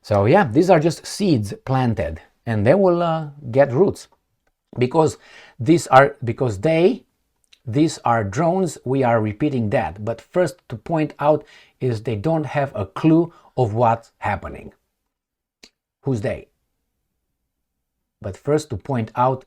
So yeah, these are just seeds planted, and they will get roots. Because these are drones, we are repeating that. But first to point out is they don't have a clue of what's happening. Who's they? But first to point out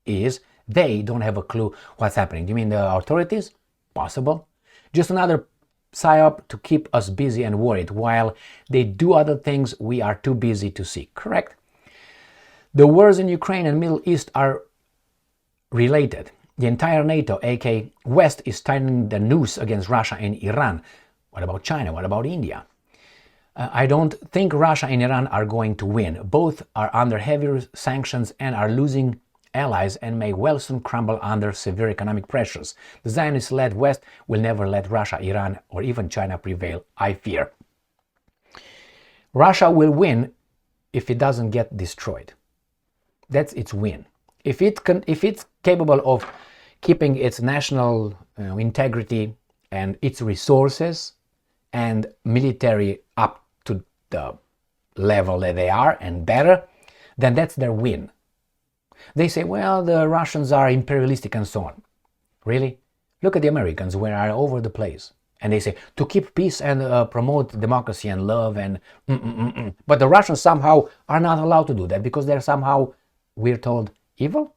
is they don't have a clue what's happening. Do you mean the authorities? Possible. Just another psyop to keep us busy and worried. While they do other things, we are too busy to see. Correct? The wars in Ukraine and Middle East are related. The entire NATO, aka West, is tightening the noose against Russia and Iran. What about China? What about India? I don't think Russia and Iran are going to win. Both are under heavy sanctions and are losing allies and may well soon crumble under severe economic pressures. The Zionist-led West will never let Russia, Iran, or even China prevail, I fear. Russia will win if it doesn't get destroyed. That's its win. If it's capable of keeping its national integrity and its resources and military up to the level that they are and better, then that's their win. They say, well, the Russians are imperialistic and so on. Really? Look at the Americans, who are all over the place. And they say, to keep peace and promote democracy and love and But the Russians somehow are not allowed to do that because they're somehow, we're told, evil?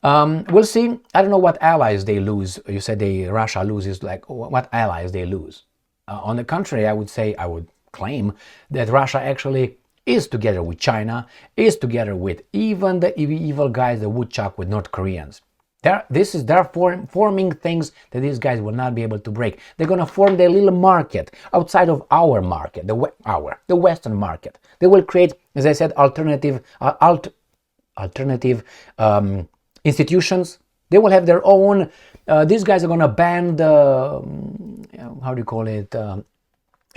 We'll see. I don't know what allies they lose. You said Russia loses, like what allies they lose. On the contrary, I would claim that Russia actually is together with China, is together with even the evil guys that woodchuck with North Koreans. They're forming things that these guys will not be able to break. They're going to form their little market outside of our market, the Western market. They will create, as I said, alternative institutions. They will have their own. These guys are going to ban the, how do you call it,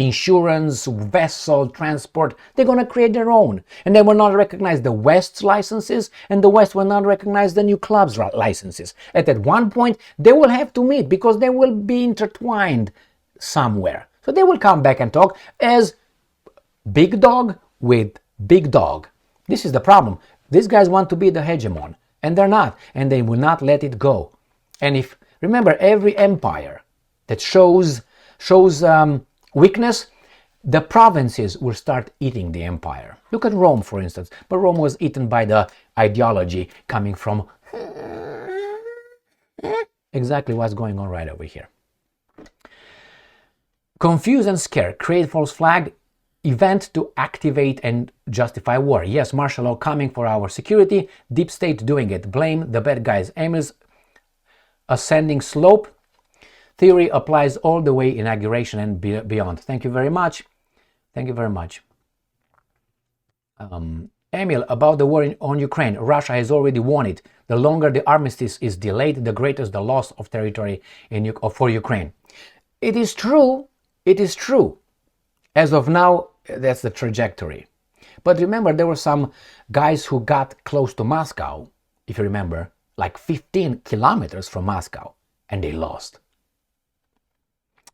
insurance, vessel, transport. They're going to create their own. And they will not recognize the West's licenses, and the West will not recognize the new club's licenses. At one point, they will have to meet because they will be intertwined somewhere. So they will come back and talk as big dog with big dog. This is the problem. These guys want to be the hegemon, and they're not, and they will not let it go. And if, remember, every empire that shows weakness, the provinces will start eating the empire. Look at Rome, for instance. But Rome was eaten by the ideology coming from exactly what's going on right over here. Confuse and scare, create false flag, event to activate and justify war. Yes, martial law coming for our security, deep state doing it, blame the bad guys. Aim is ascending slope. Theory applies all the way, inauguration and beyond. Thank you very much. Thank you very much. Emil, about the war on Ukraine. Russia has already won it. The longer the armistice is delayed, the greater the loss of territory for Ukraine. It is true. It is true. As of now, that's the trajectory. But remember, there were some guys who got close to Moscow, if you remember, like 15 kilometers from Moscow, and they lost.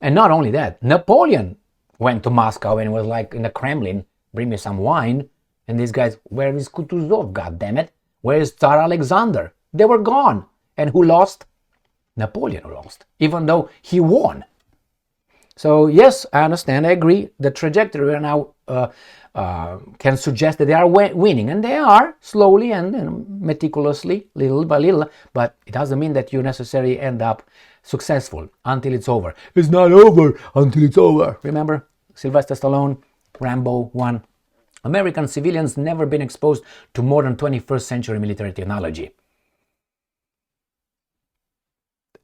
And not only that, Napoleon went to Moscow and was like in the Kremlin, bring me some wine. And these guys, where is Kutuzov, goddammit? Where is Tsar Alexander? They were gone. And who lost? Napoleon lost, even though he won. So yes, I understand, I agree. The trajectory right now can suggest that they are winning. And they are, slowly and meticulously, little by little. But it doesn't mean that you necessarily end up successful until it's over. It's not over until it's over. Remember Sylvester Stallone, Rambo 1? American civilians never been exposed to more than 21st century military technology.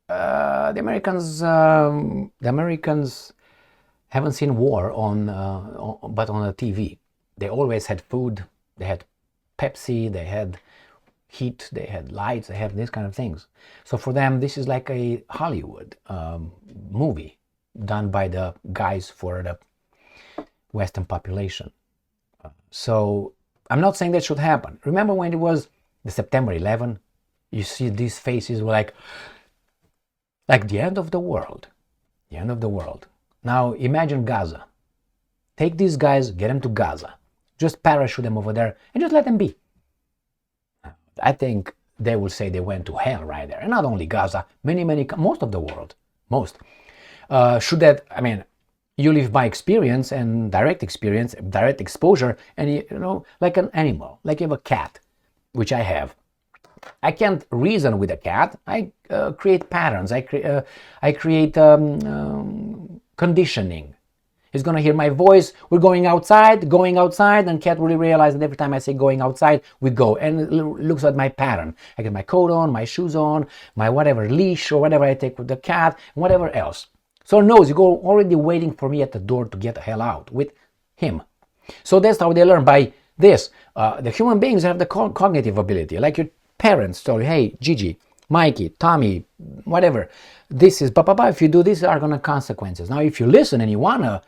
The Americans haven't seen war but on the TV. They always had food. They had Pepsi. They had heat. They had lights. They have these kind of things. So for them, this is like a Hollywood movie done by the guys for the Western population. So I'm not saying that should happen. Remember when it was the September 11? You see these faces were like the end of the world. The end of the world. Now imagine Gaza. Take these guys, get them to Gaza. Just parachute them over there and just let them be. I think they will say they went to hell right there. And not only Gaza, most of the world. Most. You live by experience and direct exposure, and like an animal, like you have a cat, which I have. I can't reason with a cat. I create patterns. I create conditioning. He's going to hear my voice. We're going outside, and cat will realize that every time I say going outside, we go. And it looks at my pattern. I get my coat on, my shoes on, my whatever leash or whatever I take with the cat, whatever else. So it knows you go already waiting for me at the door to get the hell out with him. So that's how they learn, by this. The human beings have the cognitive ability, like your parents told you, hey, Gigi, Mikey, Tommy, whatever, this is blah. If you do this, there are going to consequences. Now, if you listen and you want to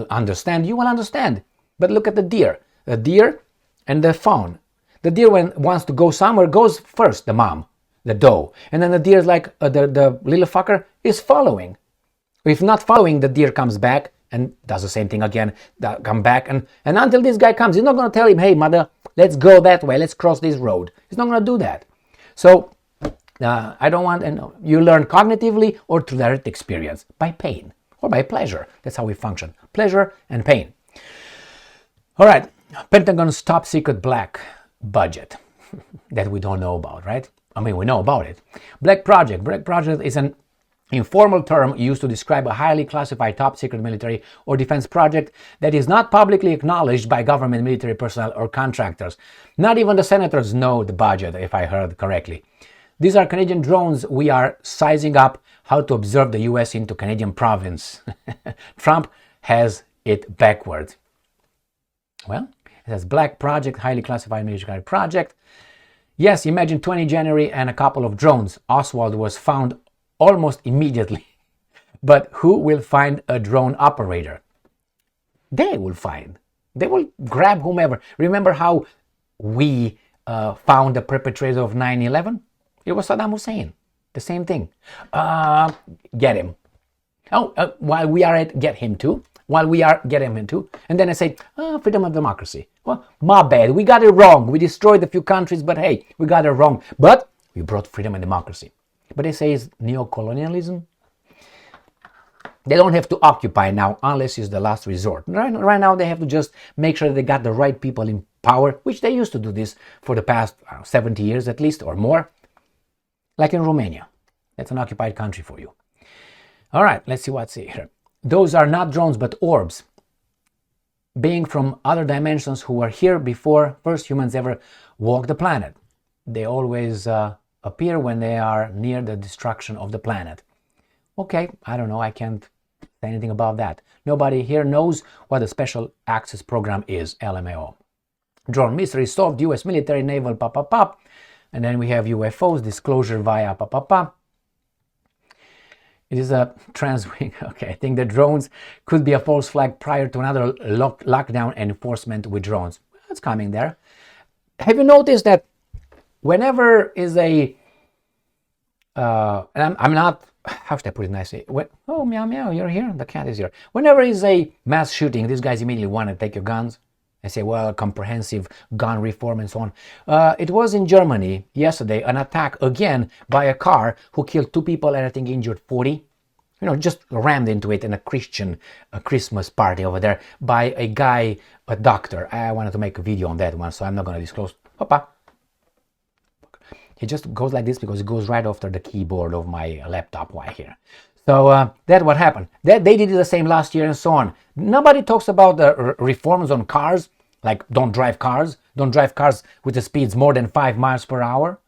understand, you will understand. But look at the deer and the fawn. The deer, when wants to go somewhere, goes first, the mom, the doe. And then the deer is like, the little fucker is following. If not following, the deer comes back and does the same thing again, come back, and until this guy comes, he's not going to tell him, hey, mother, let's go that way, let's cross this road. He's not going to do that. So I don't want, and you learn cognitively or through direct experience, by pain or by pleasure. That's how we function, pleasure and pain. All right, Pentagon's top secret black budget that we don't know about, right? I mean, we know about it. Black project is an informal term used to describe a highly classified top secret military or defense project that is not publicly acknowledged by government military personnel or contractors. Not even the senators know the budget, if I heard correctly. These are Canadian drones. We are sizing up how to observe the US into Canadian province. Trump has it backwards. Well, it says black project, highly classified military project. Yes, imagine 20 January and a couple of drones. Oswald was found almost immediately. But who will find a drone operator? They will find. They will grab whomever. Remember how we found the perpetrator of 9/11? It was Saddam Hussein. The same thing. Get him. While we are at get him too. And then I say, freedom of democracy. Well, my bad. We got it wrong. We destroyed a few countries, but hey, we got it wrong. But we brought freedom and democracy. But they say it's neocolonialism. They don't have to occupy now unless it's the last resort. Right now they have to just make sure they got the right people in power, which they used to do this for the past 70 years at least or more. Like in Romania. That's an occupied country for you. All right, let's see what's here. Those are not drones but orbs. Being from other dimensions who were here before first humans ever walked the planet. They always appear when they are near the destruction of the planet. Okay, I don't know, I can't say anything about that. Nobody here knows what the Special Access Program is, LMAO. Drone mystery solved, US military, naval, And then we have UFOs, disclosure via It is a transwing. Okay, I think the drones could be a false flag prior to another lockdown enforcement with drones. It's coming there. Have you noticed that whenever is a and I'm not, how should I put it nicely? Oh, meow meow, you're here, the cat is here. Whenever is a mass shooting, these guys immediately want to take your guns and say, well, comprehensive gun reform and so on. It was in Germany yesterday, an attack again by a car who killed 2 people and I think injured 40. Just rammed into it in a Christmas party over there by a guy, a doctor. I wanted to make a video on that one, so I'm not going to disclose. Hoppa. He just goes like this because it goes right after the keyboard of my laptop right here. So that's what happened. They did the same last year and so on. Nobody talks about the reforms on cars, like don't drive cars with the speeds more than 5 miles per hour.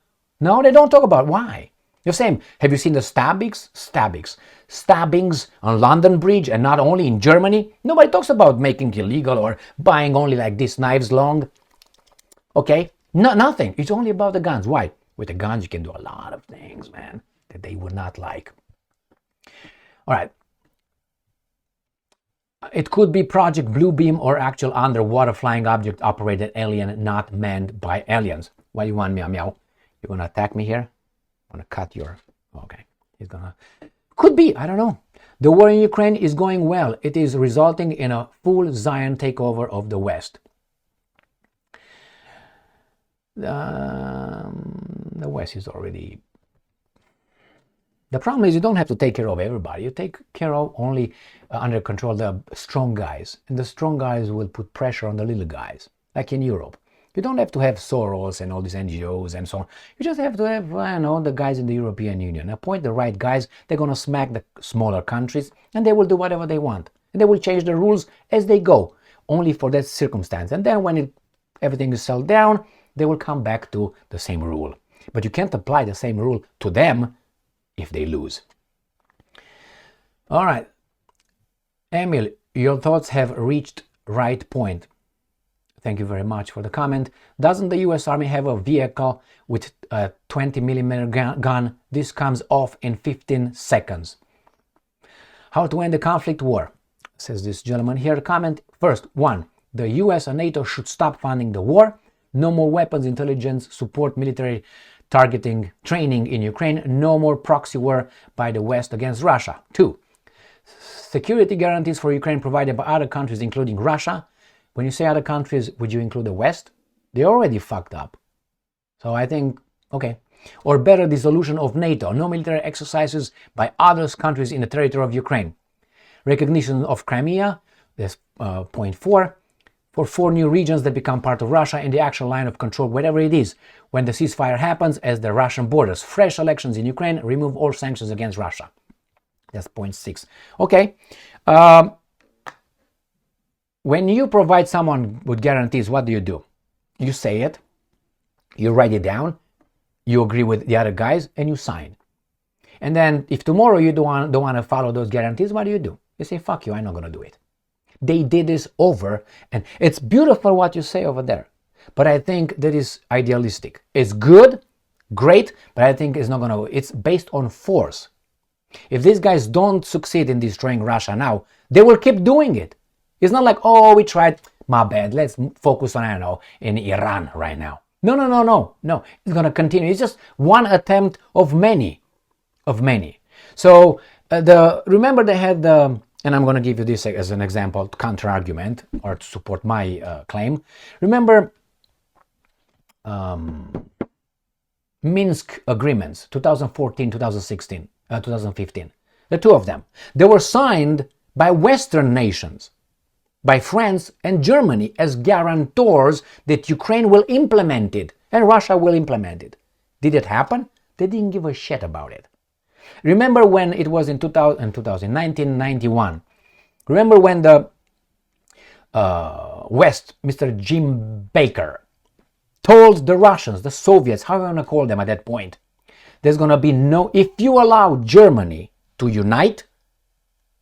No, they don't talk about why. The same. Have you seen the stabbings on London Bridge and not only in Germany? Nobody talks about making it illegal or buying only like this knives long. Okay, nothing. It's only about the guns. Why? With the guns you can do a lot of things, man, that they would not like. All right. It could be Project Bluebeam or actual underwater flying object operated alien not manned by aliens. What do you want, meow meow? You gonna attack me here? I'm gonna cut your... Okay. He's gonna... Could be, I don't know. The war in Ukraine is going well. It is resulting in a full Zion takeover of the West. The West is already... The problem is you don't have to take care of everybody. You take care of only under control the strong guys. And the strong guys will put pressure on the little guys, like in Europe. You don't have to have Soros and all these NGOs and so on. You just have to have, the guys in the European Union. Appoint the right guys. They're going to smack the smaller countries and they will do whatever they want. And they will change the rules as they go, only for that circumstance. And then when everything is settled down, they will come back to the same rule. But you can't apply the same rule to them if they lose. All right. Emil, your thoughts have reached right point. Thank you very much for the comment. Doesn't the US Army have a vehicle with a 20mm gun? This comes off in 15 seconds. How to end the conflict war? Says this gentleman here. Comment first. 1. The US and NATO should stop funding the war. No more weapons, intelligence, support, military targeting training in Ukraine. No more proxy war by the West against Russia. 2. Security guarantees for Ukraine provided by other countries, including Russia. When you say other countries, would you include the West? They already fucked up. So I think, okay. Or better dissolution of NATO. No military exercises by other countries in the territory of Ukraine. Recognition of Crimea. That's point 4. For 4 new regions that become part of Russia in the actual line of control, whatever it is, when the ceasefire happens as the Russian borders. Fresh elections in Ukraine. Remove all sanctions against Russia. That's point 6. Okay. When you provide someone with guarantees, what do? You say it, you write it down, you agree with the other guys, and you sign. And then if tomorrow you don't want to follow those guarantees, what do? You say, fuck you, I'm not going to do it. They did this over, and it's beautiful what you say over there. But I think that is idealistic. It's good, great, but I think it's not going to, it's based on force. If these guys don't succeed in destroying Russia now, they will keep doing it. It's not like, oh, we tried, my bad, let's focus on, I don't know, in Iran right now. No. It's going to continue. It's just one attempt of many. So, remember they had the, and I'm going to give you this as an example, counter-argument, or to support my claim. Remember Minsk agreements, 2014, 2016. 2015. The 2 of them. They were signed by Western nations, by France and Germany as guarantors that Ukraine will implement it and Russia will implement it. Did it happen? They didn't give a shit about it. Remember when it was in 1991. Remember when the West, Mr. Jim Baker, told the Russians, the Soviets, how you want to call them at that point, there's going to be no, if you allow Germany to unite,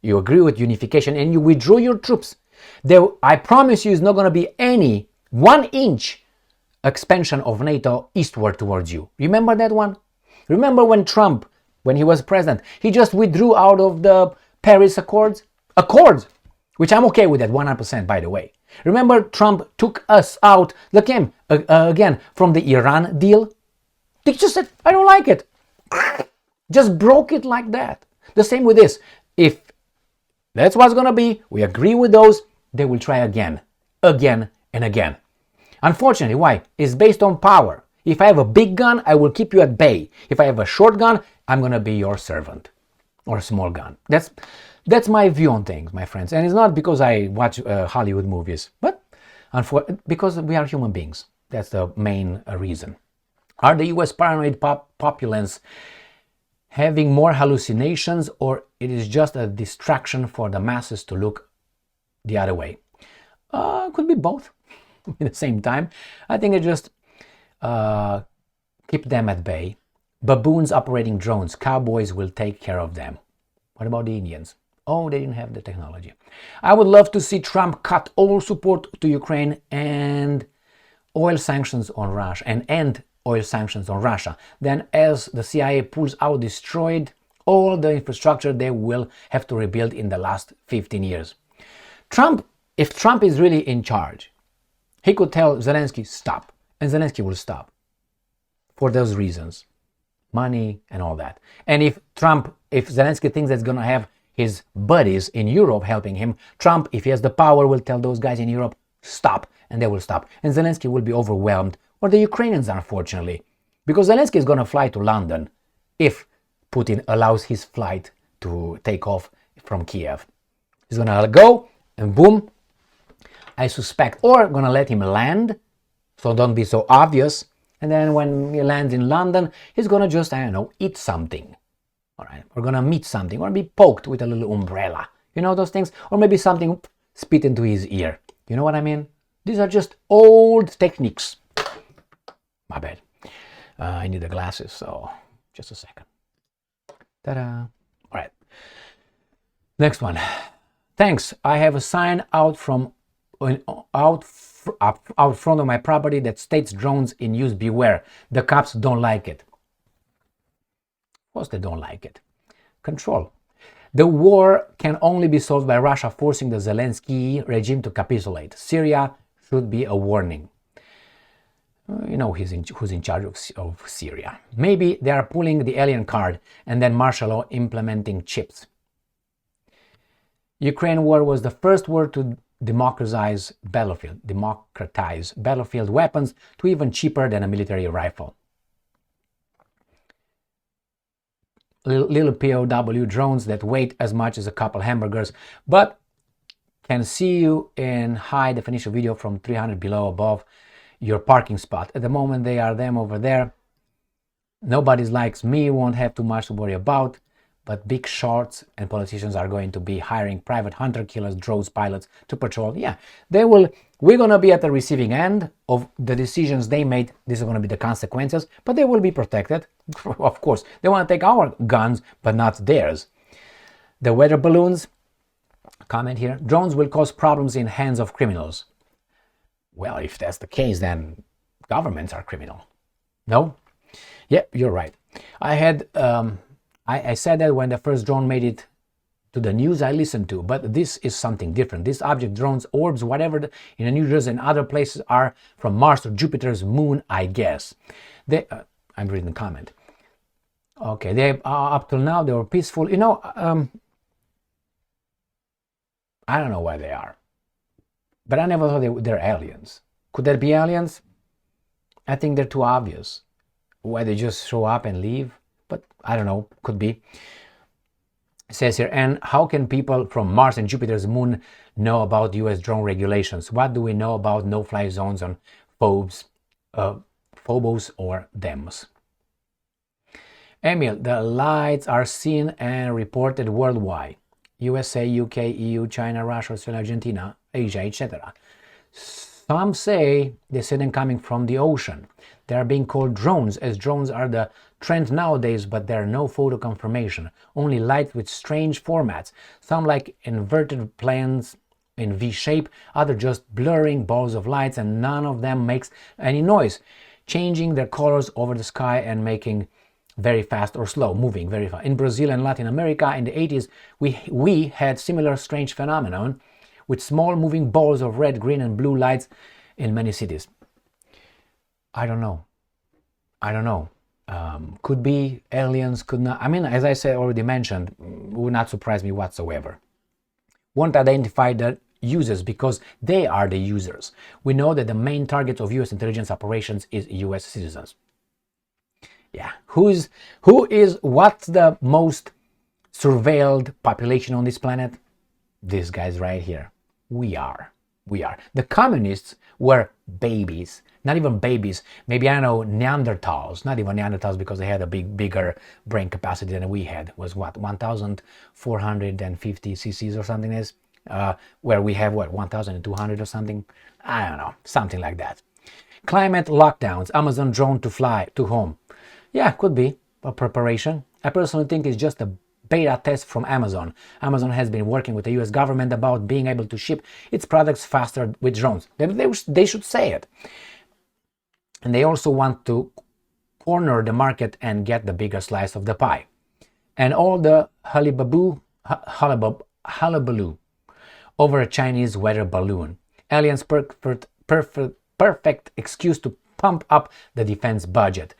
you agree with unification and you withdraw your troops, there, I promise you, is not going to be any 1 inch expansion of NATO eastward towards you. Remember that one? Remember when Trump, when he was president, he just withdrew out of the Paris Accords, which I'm okay with that 100%, by the way. Remember Trump took us out, look him, again, from the Iran deal? They just said, I don't like it. Just broke it like that. The same with this. If that's what's going to be, we agree with those, they will try again and again. Unfortunately, why? It's based on power. If I have a big gun, I will keep you at bay. If I have a short gun, I'm going to be your servant. Or a small gun. That's my view on things, my friends. And it's not because I watch Hollywood movies, but because we are human beings. That's the main reason. Are the US paranoid populace having more hallucinations, or it is just a distraction for the masses to look the other way? Could be both at the same time. I think it just keep them at bay. Baboons operating drones. Cowboys will take care of them. What about the Indians? Oh, they didn't have the technology. I would love to see Trump cut all support to Ukraine and oil sanctions on Russia and end oil sanctions on Russia. Then as the CIA pulls out, destroyed all the infrastructure they will have to rebuild in the last 15 years. If Trump is really in charge, he could tell Zelenskyy stop, and Zelenskyy will stop for those reasons, money and all that. And if Zelenskyy thinks that's going to have his buddies in Europe helping him, Trump, if he has the power, will tell those guys in Europe stop, and they will stop. And Zelenskyy will be overwhelmed, or the Ukrainians, unfortunately, because Zelenskyy is going to fly to London if Putin allows his flight to take off from Kiev. He's going to go and boom, I suspect, or going to let him land, so don't be so obvious. And then when he lands in London, he's going to just, I don't know, eat something. All right, we're going to meet something, or be poked with a little umbrella. You know those things? Or maybe something spit into his ear. You know what I mean? These are just old techniques. My bad. I need the glasses, so just a second. Ta-da. All right. Next one. Thanks. I have a sign out front of my property that states drones in use, beware. The cops don't like it. Of course they don't like it. Control. The war can only be solved by Russia forcing the Zelenskyy regime to capitulate. Syria should be a warning. You know who's in charge of Syria. Maybe they are pulling the alien card and then martial law implementing chips. Ukraine war was the first war to democratize battlefield weapons to even cheaper than a military rifle. Little POW drones that weigh as much as a couple hamburgers, but can see you in high definition video from 300 below above your parking spot. At the moment they are them over there. Nobody's likes me, won't have too much to worry about, but big shots and politicians are going to be hiring private hunter-killers, drones, pilots to patrol. Yeah, they will. We're going to be at the receiving end of the decisions they made. These are going to be the consequences, but they will be protected. Of course, they want to take our guns, but not theirs. The weather balloons, comment here, drones will cause problems in hands of criminals. Well, if that's the case, then governments are criminal. No? Yeah, you're right. I had I said that when the first drone made it to the news I listened to, but this is something different. This object, drones, orbs, whatever in New Jersey and other places are from Mars or Jupiter's moon, I guess. They, I'm reading the comment. Okay, they up till now they were peaceful. You know, I don't know why they are, but I never thought they're aliens. Could there be aliens? I think they're too obvious. Why they just show up and leave? But I don't know, could be. It says here, and how can people from Mars and Jupiter's moon know about US drone regulations? What do we know about no-fly zones on Phobos or Deimos? Emil, the lights are seen and reported worldwide. USA, UK, EU, China, Russia, Australia, Argentina, Asia, etc. Some say they see them coming from the ocean. They are being called drones, as drones are the trend nowadays, but there are no photo confirmation, only lights with strange formats, some like inverted planes in V shape, other just blurring balls of lights, and none of them makes any noise, changing their colors over the sky and making very fast or slow, moving very fast. In Brazil and Latin America in the 80s, we had similar strange phenomenon with small moving balls of red, green and blue lights in many cities. I don't know. Could be aliens, could not. I mean, as I said, already mentioned, would not surprise me whatsoever. Won't identify the users because they are the users. We know that the main target of US intelligence operations is US citizens. Yeah, what's the most surveilled population on this planet? These guys right here. We are. The communists were babies. Not even babies, maybe, I don't know, Neanderthals, not even Neanderthals because they had a bigger brain capacity than we had. It was what, 1,450 cc's or something is, where we have what, 1,200 or something? I don't know, something like that. Climate lockdowns, Amazon drone to fly to home. Yeah, could be a preparation. I personally think it's just a beta test from Amazon. Amazon has been working with the US government about being able to ship its products faster with drones. They should say it. And they also want to corner the market and get the bigger slice of the pie. And all the hullabaloo over a Chinese weather balloon. Aliens perfect excuse to pump up the defense budget.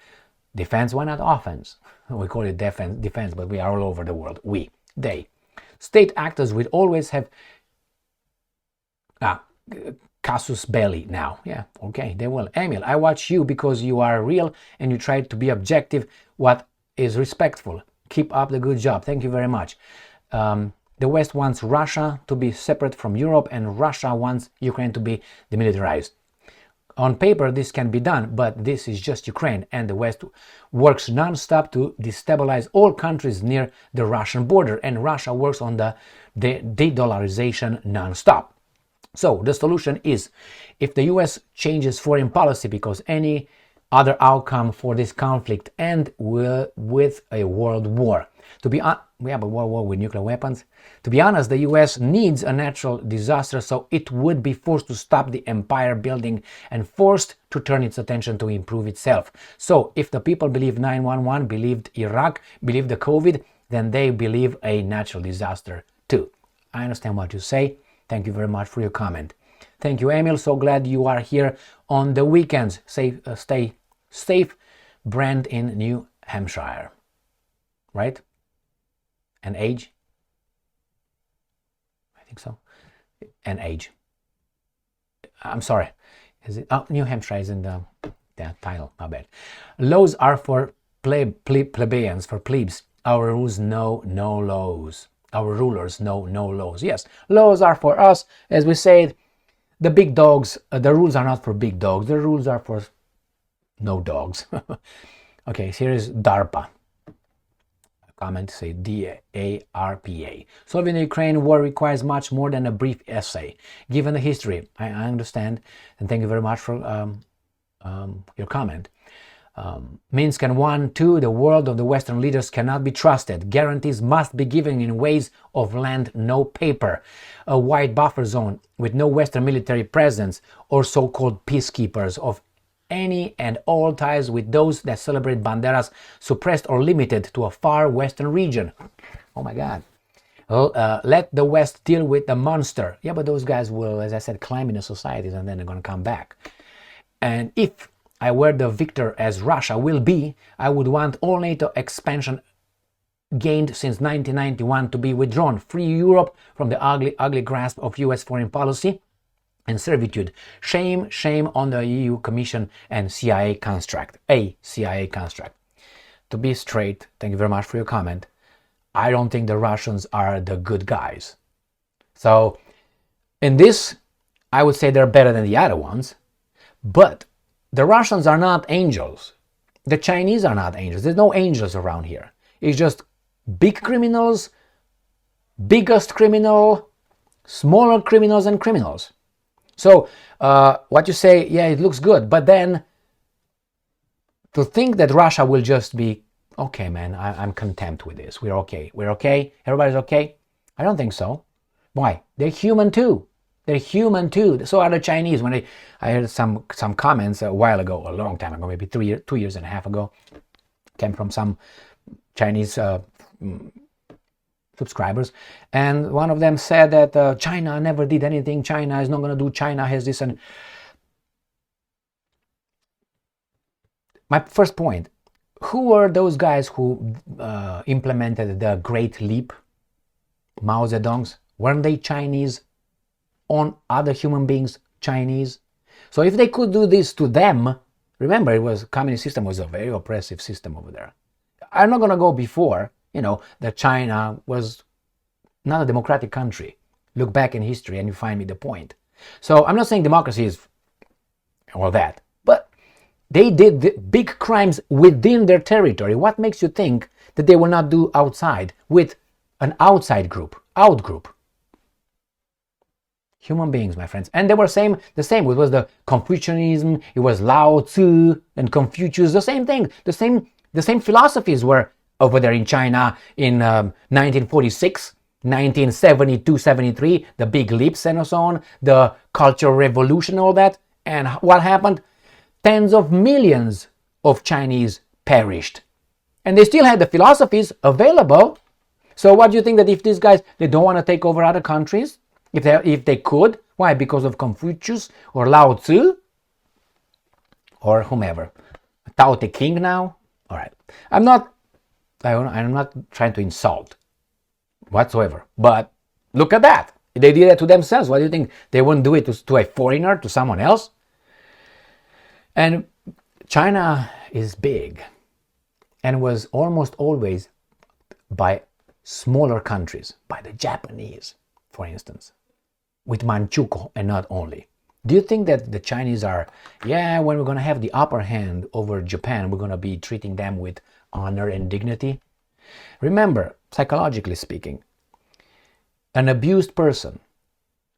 Defense, why not offense? We call it defense, but we are all over the world. They. State actors will always have casus belli now. Yeah, okay, they will. Emil, I watch you because you are real and you try to be objective, what is respectful. Keep up the good job. Thank you very much. The West wants Russia to be separate from Europe and Russia wants Ukraine to be demilitarized. On paper, this can be done, but this is just Ukraine, and the West works non-stop to destabilize all countries near the Russian border, and Russia works on the de-dollarization non-stop. So the solution is, if the US changes foreign policy, because any other outcome for this conflict end with a world war. We have a world war with nuclear weapons. To be honest, the US needs a natural disaster, so it would be forced to stop the empire building and forced to turn its attention to improve itself. So if the people believe 9/11, believed Iraq, believed the COVID, then they believe a natural disaster too. I understand what you say. Thank you very much for your comment. Thank you, Emil. So glad you are here on the weekends. Stay safe, Brand in New Hampshire. Right? And age? I think so. And age. I'm sorry. Is it? Oh, New Hampshire is in the title. My bad. Laws are for plebeians, for plebes. Our rules know no laws. Our rulers know no laws. Yes, laws are for us. As we said, the big dogs, the rules are not for big dogs. The rules are for no dogs. Okay, here is DARPA. Comment, say DARPA. Solving the Ukraine war requires much more than a brief essay. Given the history, I understand, and thank you very much for your comment. Minsk and 1-2, the world of the Western leaders cannot be trusted. Guarantees must be given in ways of land, no paper. A wide buffer zone with no Western military presence or so-called peacekeepers of any and all ties with those that celebrate banderas, suppressed or limited to a far Western region. Oh my God. Well, let the West deal with the monster. Yeah, but those guys will, as I said, climb into societies and then they're going to come back. And if I were the victor, as Russia will be, I would want all NATO expansion gained since 1991 to be withdrawn. Free Europe from the ugly grasp of US foreign policy and servitude. Shame, shame on the EU Commission and CIA construct. A CIA construct. To be straight, thank you very much for your comment. I don't think the Russians are the good guys. So, in this, I would say they're better than the other ones. But the Russians are not angels. The Chinese are not angels. There's no angels around here. It's just big criminals, biggest criminal, smaller criminals and criminals. So, what you say, yeah, it looks good. But then, to think that Russia will just be, okay, man, I'm content with this. We're okay. We're okay. Everybody's okay. I don't think so. Why? They're human too. They're human too. So are the Chinese. When I heard some comments a while ago, a long time ago, maybe 2 years and a half ago, came from some Chinese subscribers, and one of them said that China never did anything. China is not going to do. China has this. And my first point: who were those guys who implemented the Great Leap? Mao Zedong's. Weren't they Chinese? On other human beings, Chinese? So if they could do this to them, remember, it was communist system was a very oppressive system over there. I'm not going to go before, that China was not a democratic country. Look back in history and you find me the point. So I'm not saying democracy is all that, but they did the big crimes within their territory. What makes you think that they will not do outside with an outside group, out group? Human beings, my friends. And they were the same. It was the Confucianism, it was Lao Tzu and Confucius, the same thing. The same philosophies were over there in China in 1946, 1972, 73, the big leaps and so on, the Cultural Revolution, all that. And what happened? Tens of millions of Chinese perished. And they still had the philosophies available. So what do you think that if these guys, they don't want to take over other countries? If they could, why? Because of Confucius or Lao Tzu or whomever. Tao Te King now. All right. I'm not trying to insult whatsoever. But look at that. They did it to themselves. What do you think? They wouldn't do it to a foreigner, to someone else? And China is big and was almost always by smaller countries, by the Japanese, for instance, with Manchukuo and not only. Do you think that the Chinese are, when we're going to have the upper hand over Japan, we're going to be treating them with honor and dignity? Remember, psychologically speaking, an abused person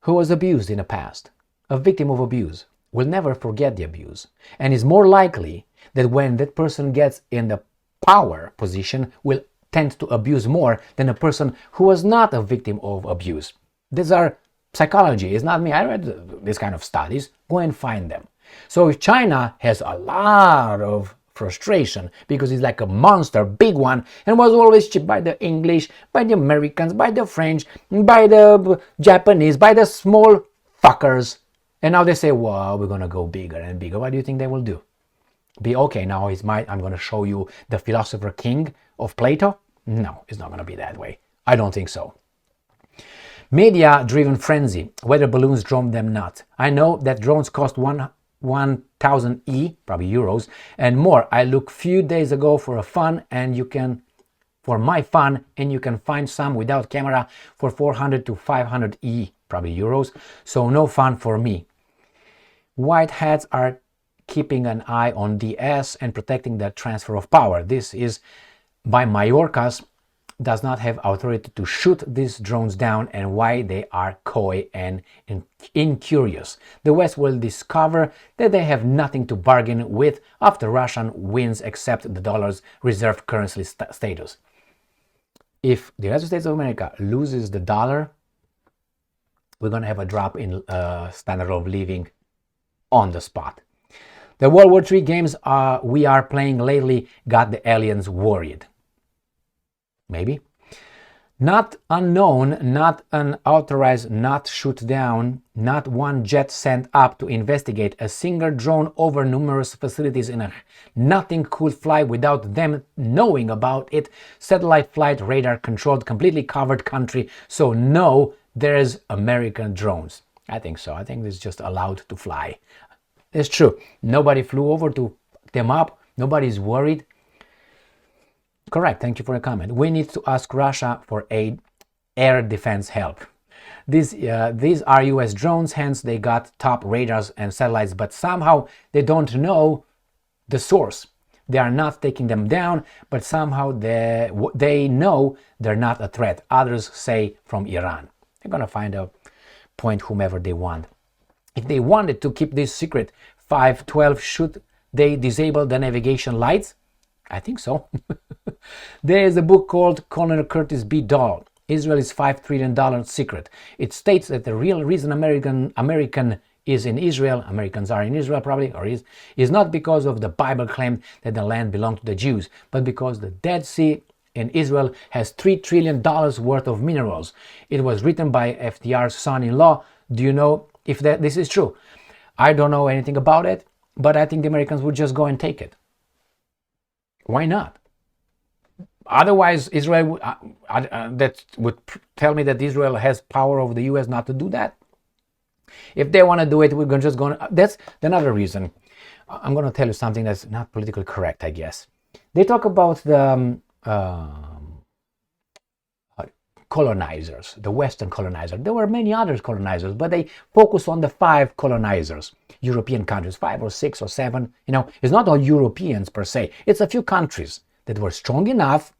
who was abused in the past, a victim of abuse, will never forget the abuse, and is more likely that when that person gets in the power position will tend to abuse more than a person who was not a victim of abuse. These are psychology. It's not me. I read this kind of studies. Go and find them. So if China has a lot of frustration because it's like a monster, big one, and was always cheated by the English, by the Americans, by the French, by the Japanese, by the small fuckers, And now they say, well, we're going to go bigger and bigger. What do you think they will do? Be okay, now I'm going to show you the philosopher king of Plato? No, it's not going to be that way. I don't think so. Media-driven frenzy. Weather balloons drove them nuts. I know that drones cost 1,000 probably euros, and more. I looked few days ago for my fun, and you can find some without camera for 400 to 500 probably euros. So no fun for me. White hats are keeping an eye on DS and protecting the transfer of power. This is by Mayorkas does not have authority to shoot these drones down, and why they are coy and incurious. The West will discover that they have nothing to bargain with after Russia wins except the dollar's reserve currency status. If the United States of America loses the dollar, we're going to have a drop in standard of living on the spot. The World War III games we are playing lately got the aliens worried. Maybe. Not unknown, not unauthorized, not shoot down, not one jet sent up to investigate, a single drone over numerous facilities in a nothing could fly without them knowing about it. Satellite flight radar controlled, completely covered country, so no, there's American drones. I think so. I think it's just allowed to fly. It's true. Nobody flew over to pick them up. Nobody's worried. Correct. Thank you for the comment. We need to ask Russia for air defense help. These are US drones, hence they got top radars and satellites, but somehow they don't know the source. They are not taking them down, but somehow they know they're not a threat. Others say from Iran. They're going to find a point whomever they want. If they wanted to keep this secret, 512, should they disable the navigation lights? I think so. There is a book called Colonel Curtis B. Dall, Israel's $5 trillion secret. It states that the real reason American is in Israel, Americans are in Israel probably, or is not because of the Bible claim that the land belonged to the Jews, but because the Dead Sea in Israel has $3 trillion worth of minerals. It was written by FDR's son-in-law. Do you know if this is true? I don't know anything about it, but I think the Americans would just go and take it. Why not? Otherwise, Israel that would tell me that Israel has power over the US not to do that. If they want to do it, we're just going to... That's another reason. I'm going to tell you something that's not politically correct, I guess. They talk about the colonizers, the Western colonizers. There were many other colonizers, but they focus on the 5 colonizers. European countries, 5 or 6 or 7. You know, it's not all Europeans per se. It's a few countries that were strong enough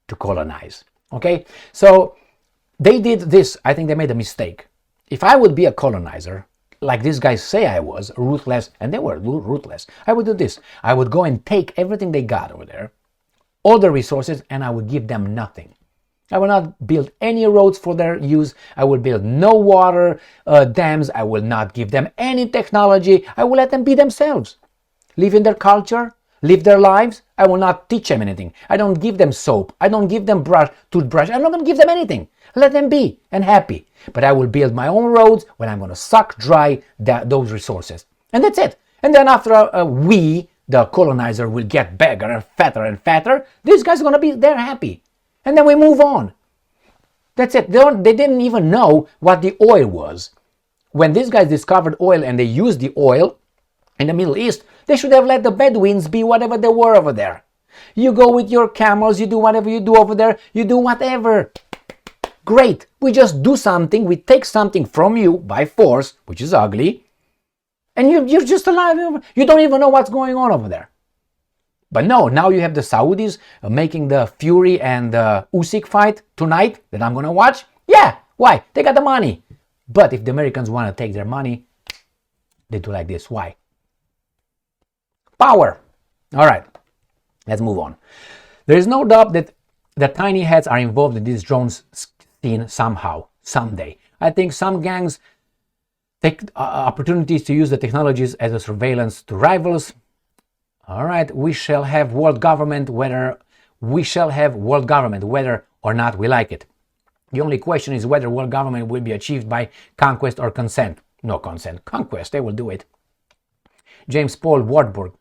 to colonize. Okay, so they did this. I think they made a mistake. If I would be a colonizer, like these guys say I was, ruthless, and they were ruthless, I would do this. I would go and take everything they got over there, all the resources, and I would give them nothing. I will not build any roads for their use. I will build no water dams. I will not give them any technology. I will let them be themselves. Live in their culture. Live their lives. I will not teach them anything. I don't give them soap. I don't give them toothbrush. I'm not going to give them anything. Let them be and happy. But I will build my own roads when I'm going to suck dry those resources. And that's it. And then after the colonizer, will get bigger and fatter, these guys are going to be there happy. And then we move on. That's it. They didn't even know what the oil was. When these guys discovered oil and they used the oil in the Middle East, they should have let the Bedouins be whatever they were over there. You go with your camels, you do whatever you do over there, you do whatever. Great. We just do something, we take something from you by force, which is ugly, and you're just alive. You don't even know what's going on over there. But no, now you have the Saudis making the Fury and the Usyk fight tonight that I'm going to watch. Yeah, why? They got the money. But if the Americans want to take their money, they do like this. Why? Power. All right, let's move on. There is no doubt that the tiny heads are involved in this drones scene somehow, someday. I think some gangs take opportunities to use the technologies as a surveillance to rivals. All right, we shall have world government whether or not we like it. The only question is whether world government will be achieved by conquest or consent. No consent. Conquest. They will do it. James Paul Warburg,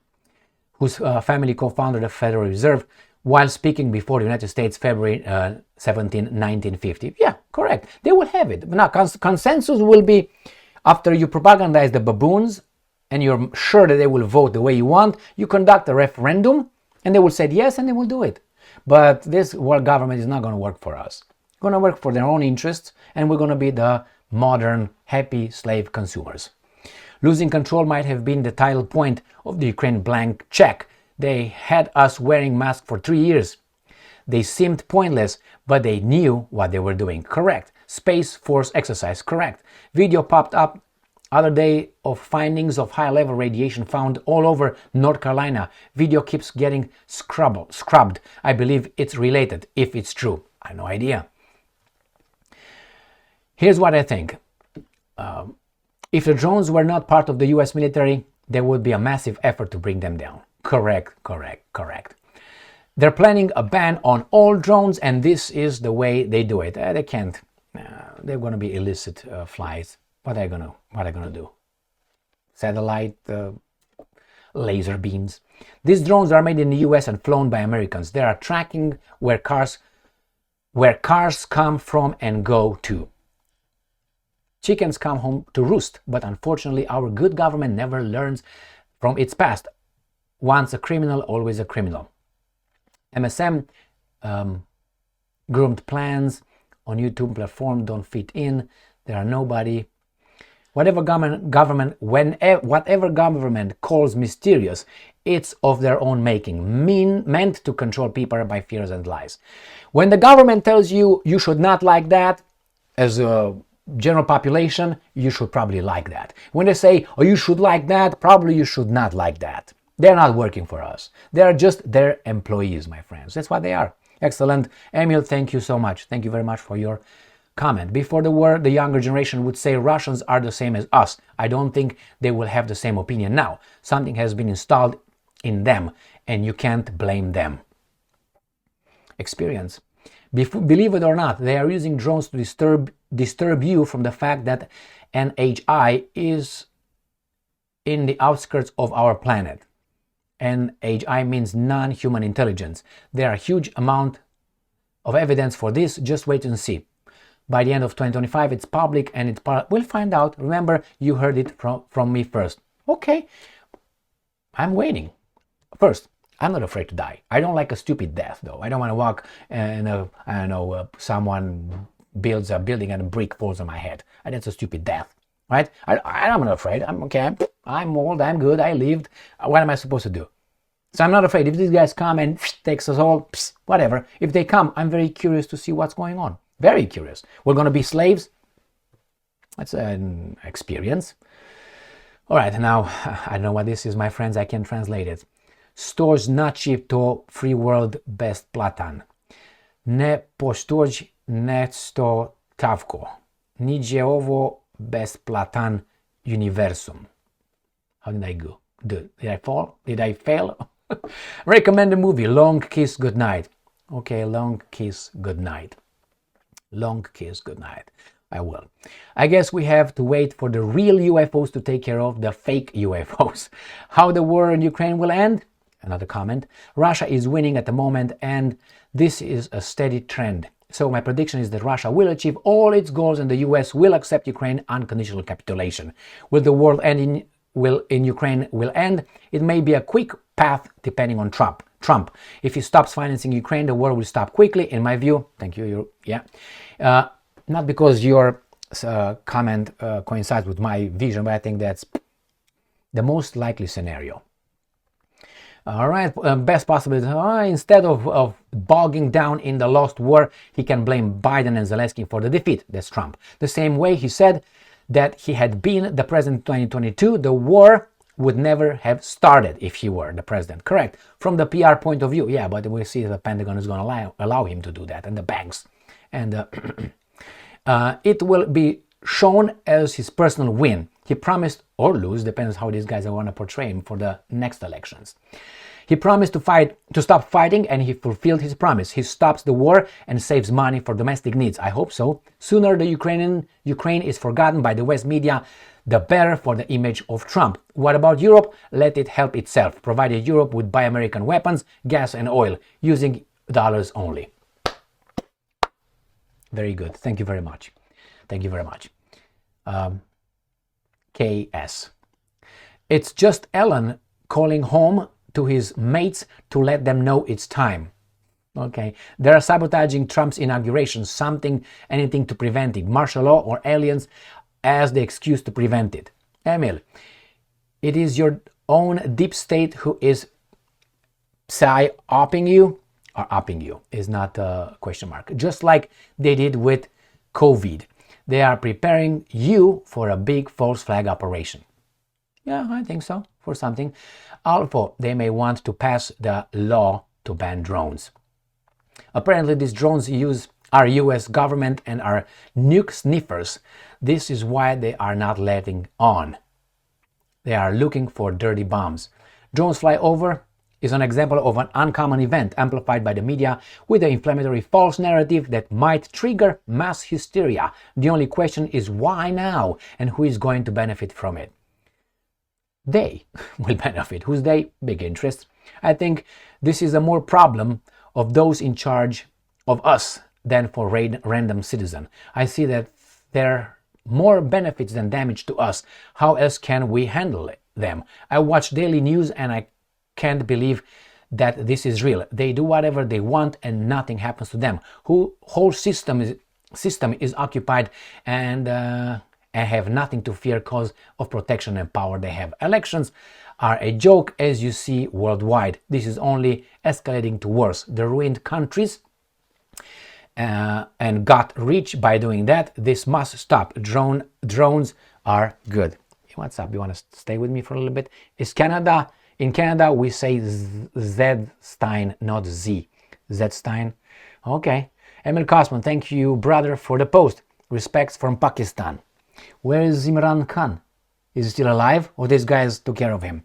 whose family co-founded the Federal Reserve, while speaking before the United States February 17, 1950. Yeah, correct. They will have it. Now, consensus will be, after you propagandize the baboons and you're sure that they will vote the way you want, you conduct a referendum and they will say yes and they will do it. But this world government is not going to work for us. It's going to work for their own interests, and we're going to be the modern, happy slave consumers. Losing control might have been the title point of the Ukraine blank check. They had us wearing masks for 3 years. They seemed pointless, but they knew what they were doing. Correct. Space Force exercise. Correct. Video popped up other day of findings of high-level radiation found all over North Carolina. Video keeps getting scrubbed. I believe it's related, if it's true. I have no idea. Here's what I think. If the drones were not part of the US military, there would be a massive effort to bring them down. Correct. They're planning a ban on all drones, and this is the way they do it. They can't. They're going to be illicit flights. What are they going to do? Satellite laser beams. These drones are made in the US and flown by Americans. They are tracking where cars come from and go to. Chickens come home to roost, but unfortunately our good government never learns from its past. Once a criminal, always a criminal. MSM groomed plans on YouTube platform don't fit in. There are nobody. Whatever government calls mysterious, it's of their own making, meant to control people by fears and lies. When the government tells you you should not like that, as a general population, you should probably like that. When they say, oh, you should like that, probably you should not like that. They're not working for us. They are just their employees, my friends. That's what they are. Excellent. Emil, thank you so much. Thank you very much for your comment. Before the war, the younger generation would say Russians are the same as us. I don't think they will have the same opinion now. Something has been installed in them, and you can't blame them. Experience. Believe it or not, they are using drones to disturb you from the fact that NHI is in the outskirts of our planet. NHI means non-human intelligence. There are huge amount of evidence for this. Just wait and see. By the end of 2025, it's public and we'll find out. Remember, you heard it from me first. Okay, I'm waiting. First, I'm not afraid to die. I don't like a stupid death, though. I don't want to walk and, I don't know, someone builds a building and a brick falls on my head. And that's a stupid death, right? I'm not afraid. I'm okay. I'm old. I'm good. I lived. What am I supposed to do? So I'm not afraid. If these guys come and takes us all, whatever. If they come, I'm very curious to see what's going on. Very curious. We're going to be slaves? That's an experience. All right, now, I don't know what this is, my friends. I can translate it. Što znači to free world besplatan? Ne postoji nešto tako. Niđe ovo besplatan universum. How did I go? Did I fall? Did I fail? Recommend the movie Long Kiss Goodnight. Okay, Long Kiss Goodnight. Long Kiss Goodnight. I will. I guess we have to wait for the real UFOs to take care of the fake UFOs. How the war in Ukraine will end? Another comment. Russia is winning at the moment, and this is a steady trend. So my prediction is that Russia will achieve all its goals and the US will accept Ukraine unconditional capitulation. Will the world end in Ukraine will end? It may be a quick path depending on Trump. If he stops financing Ukraine, the war will stop quickly, in my view. Thank you. Not because your comment coincides with my vision, but I think that's the most likely scenario. All right, best possible. Instead of bogging down in the lost war, he can blame Biden and Zelenskyy for the defeat. That's Trump. The same way he said that he had been the president in 2022, the war would never have started if he were the president. Correct. From the PR point of view, yeah, but we see the Pentagon is going to allow him to do that, and the banks. And it will be shown as his personal win. He promised, or lose, depends how these guys want to portray him for the next elections. He promised to stop fighting, and he fulfilled his promise. He stops the war and saves money for domestic needs. I hope so. Sooner the Ukraine is forgotten by the West media the better for the image of Trump. What about Europe? Let it help itself, provided Europe would buy American weapons, gas and oil, using dollars only. Very good. Thank you very much. Thank you very much. KS. It's just Ellen calling home to his mates to let them know it's time. Okay, they're sabotaging Trump's inauguration, anything to prevent it, martial law or aliens as the excuse to prevent it. Emil, it is your own deep state who is psy-opping you, or upping you is not a question mark, just like they did with COVID. They are preparing you for a big false flag operation. Yeah, I think so, for something. Also, they may want to pass the law to ban drones. Apparently, these drones are US government and are nuke sniffers. This is why they are not letting on. They are looking for dirty bombs. Drones fly over is an example of an uncommon event amplified by the media with an inflammatory false narrative that might trigger mass hysteria. The only question is why now and who is going to benefit from it? They will benefit. Who's they? Big interests. I think this is a more problem of those in charge of us than for random citizen. I see that there are more benefits than damage to us. How else can we handle them? I watch daily news and I can't believe that this is real. They do whatever they want and nothing happens to them. Whole system is occupied and have nothing to fear because of protection and power they have. Elections are a joke, as you see worldwide. This is only escalating to worse. The ruined countries and got rich by doing that. This must stop. Drones are good. What's up? You want to stay with me for a little bit? In Canada, we say Z-Stein, not Z. Z-Stein. Okay. Emil Kosman, thank you, brother, for the post. Respects from Pakistan. Where is Imran Khan? Is he still alive? Or these guys took care of him?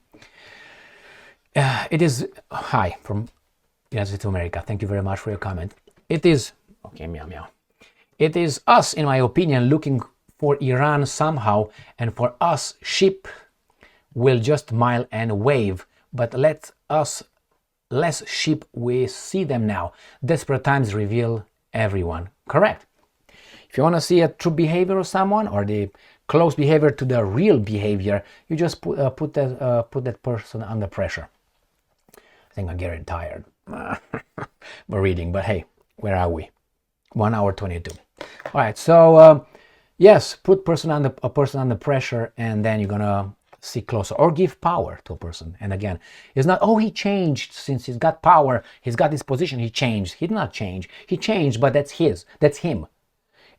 It is... Hi, from United States of America. Thank you very much for your comment. It is... Okay, meow meow. It is us, in my opinion, looking for Iran somehow, and for us, ship will just mile and wave, but let us less sheep, we see them now. Desperate times reveal everyone. Correct. If you want to see a true behavior of someone or the close behavior to the real behavior, you just put that person under pressure. I think I'm getting tired. We're reading, but hey, where are we? 1 hour 22. All right, so yes, put a person under pressure, and then you're gonna see closer, or give power to a person. And again, it's not, oh, he changed since he's got power, he's got his position, he changed. He did not change. He changed, but that's him.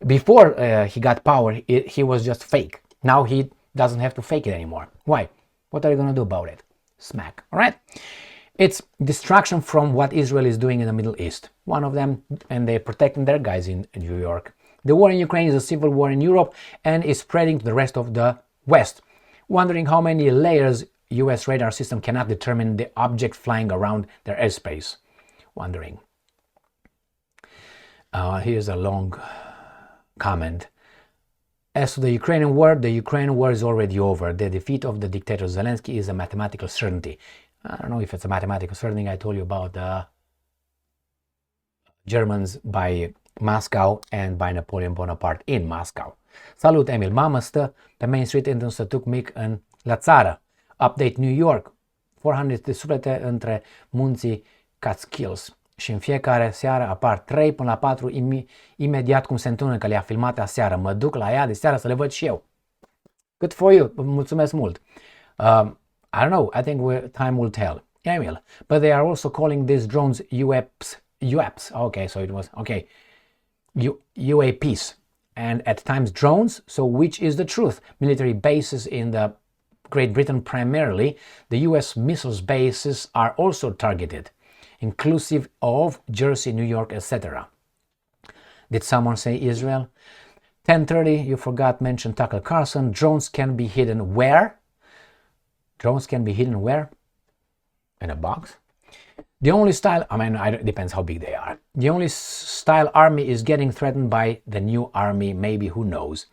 Before he got power, he was just fake. Now he doesn't have to fake it anymore. Why? What are you gonna do about it? Smack. All right. It's distraction from what Israel is doing in the Middle East. One of them, and they're protecting their guys in New York. The war in Ukraine is a civil war in Europe and is spreading to the rest of the West. Wondering how many layers US radar system cannot determine the object flying around their airspace. Wondering. Here's a long comment. As to the Ukrainian war is already over. The defeat of the dictator Zelenskyy is a mathematical certainty. I don't know if it's a mathematical certainty. I told you about the Germans by Moscow and by Napoleon Bonaparte in Moscow. Salut, Emil. Mama stă pe Main Street într-un sătuc mic la țară. Update New York. 400 de suflete între munții Catskills. Și în fiecare seară apar 3 până la 4 imediat cum se întună, că le-a filmat aseară. Mă duc la ea de seară să le văd și eu. Good for you. Mulțumesc mult. I don't know. I think time will tell. Emil. But they are also calling these drones UAPs. Okay, so it was... Okay. UAPs. And at times drones. So which is the truth? Military bases in the Great Britain primarily. The US missiles bases are also targeted, inclusive of Jersey, New York, etc. Did someone say Israel? 10:30, you forgot mention Tucker Carlson. Drones can be hidden where? Drones can be hidden where? In a box? The only style, it depends how big they are. The only style army is getting threatened by the new army, maybe, who knows.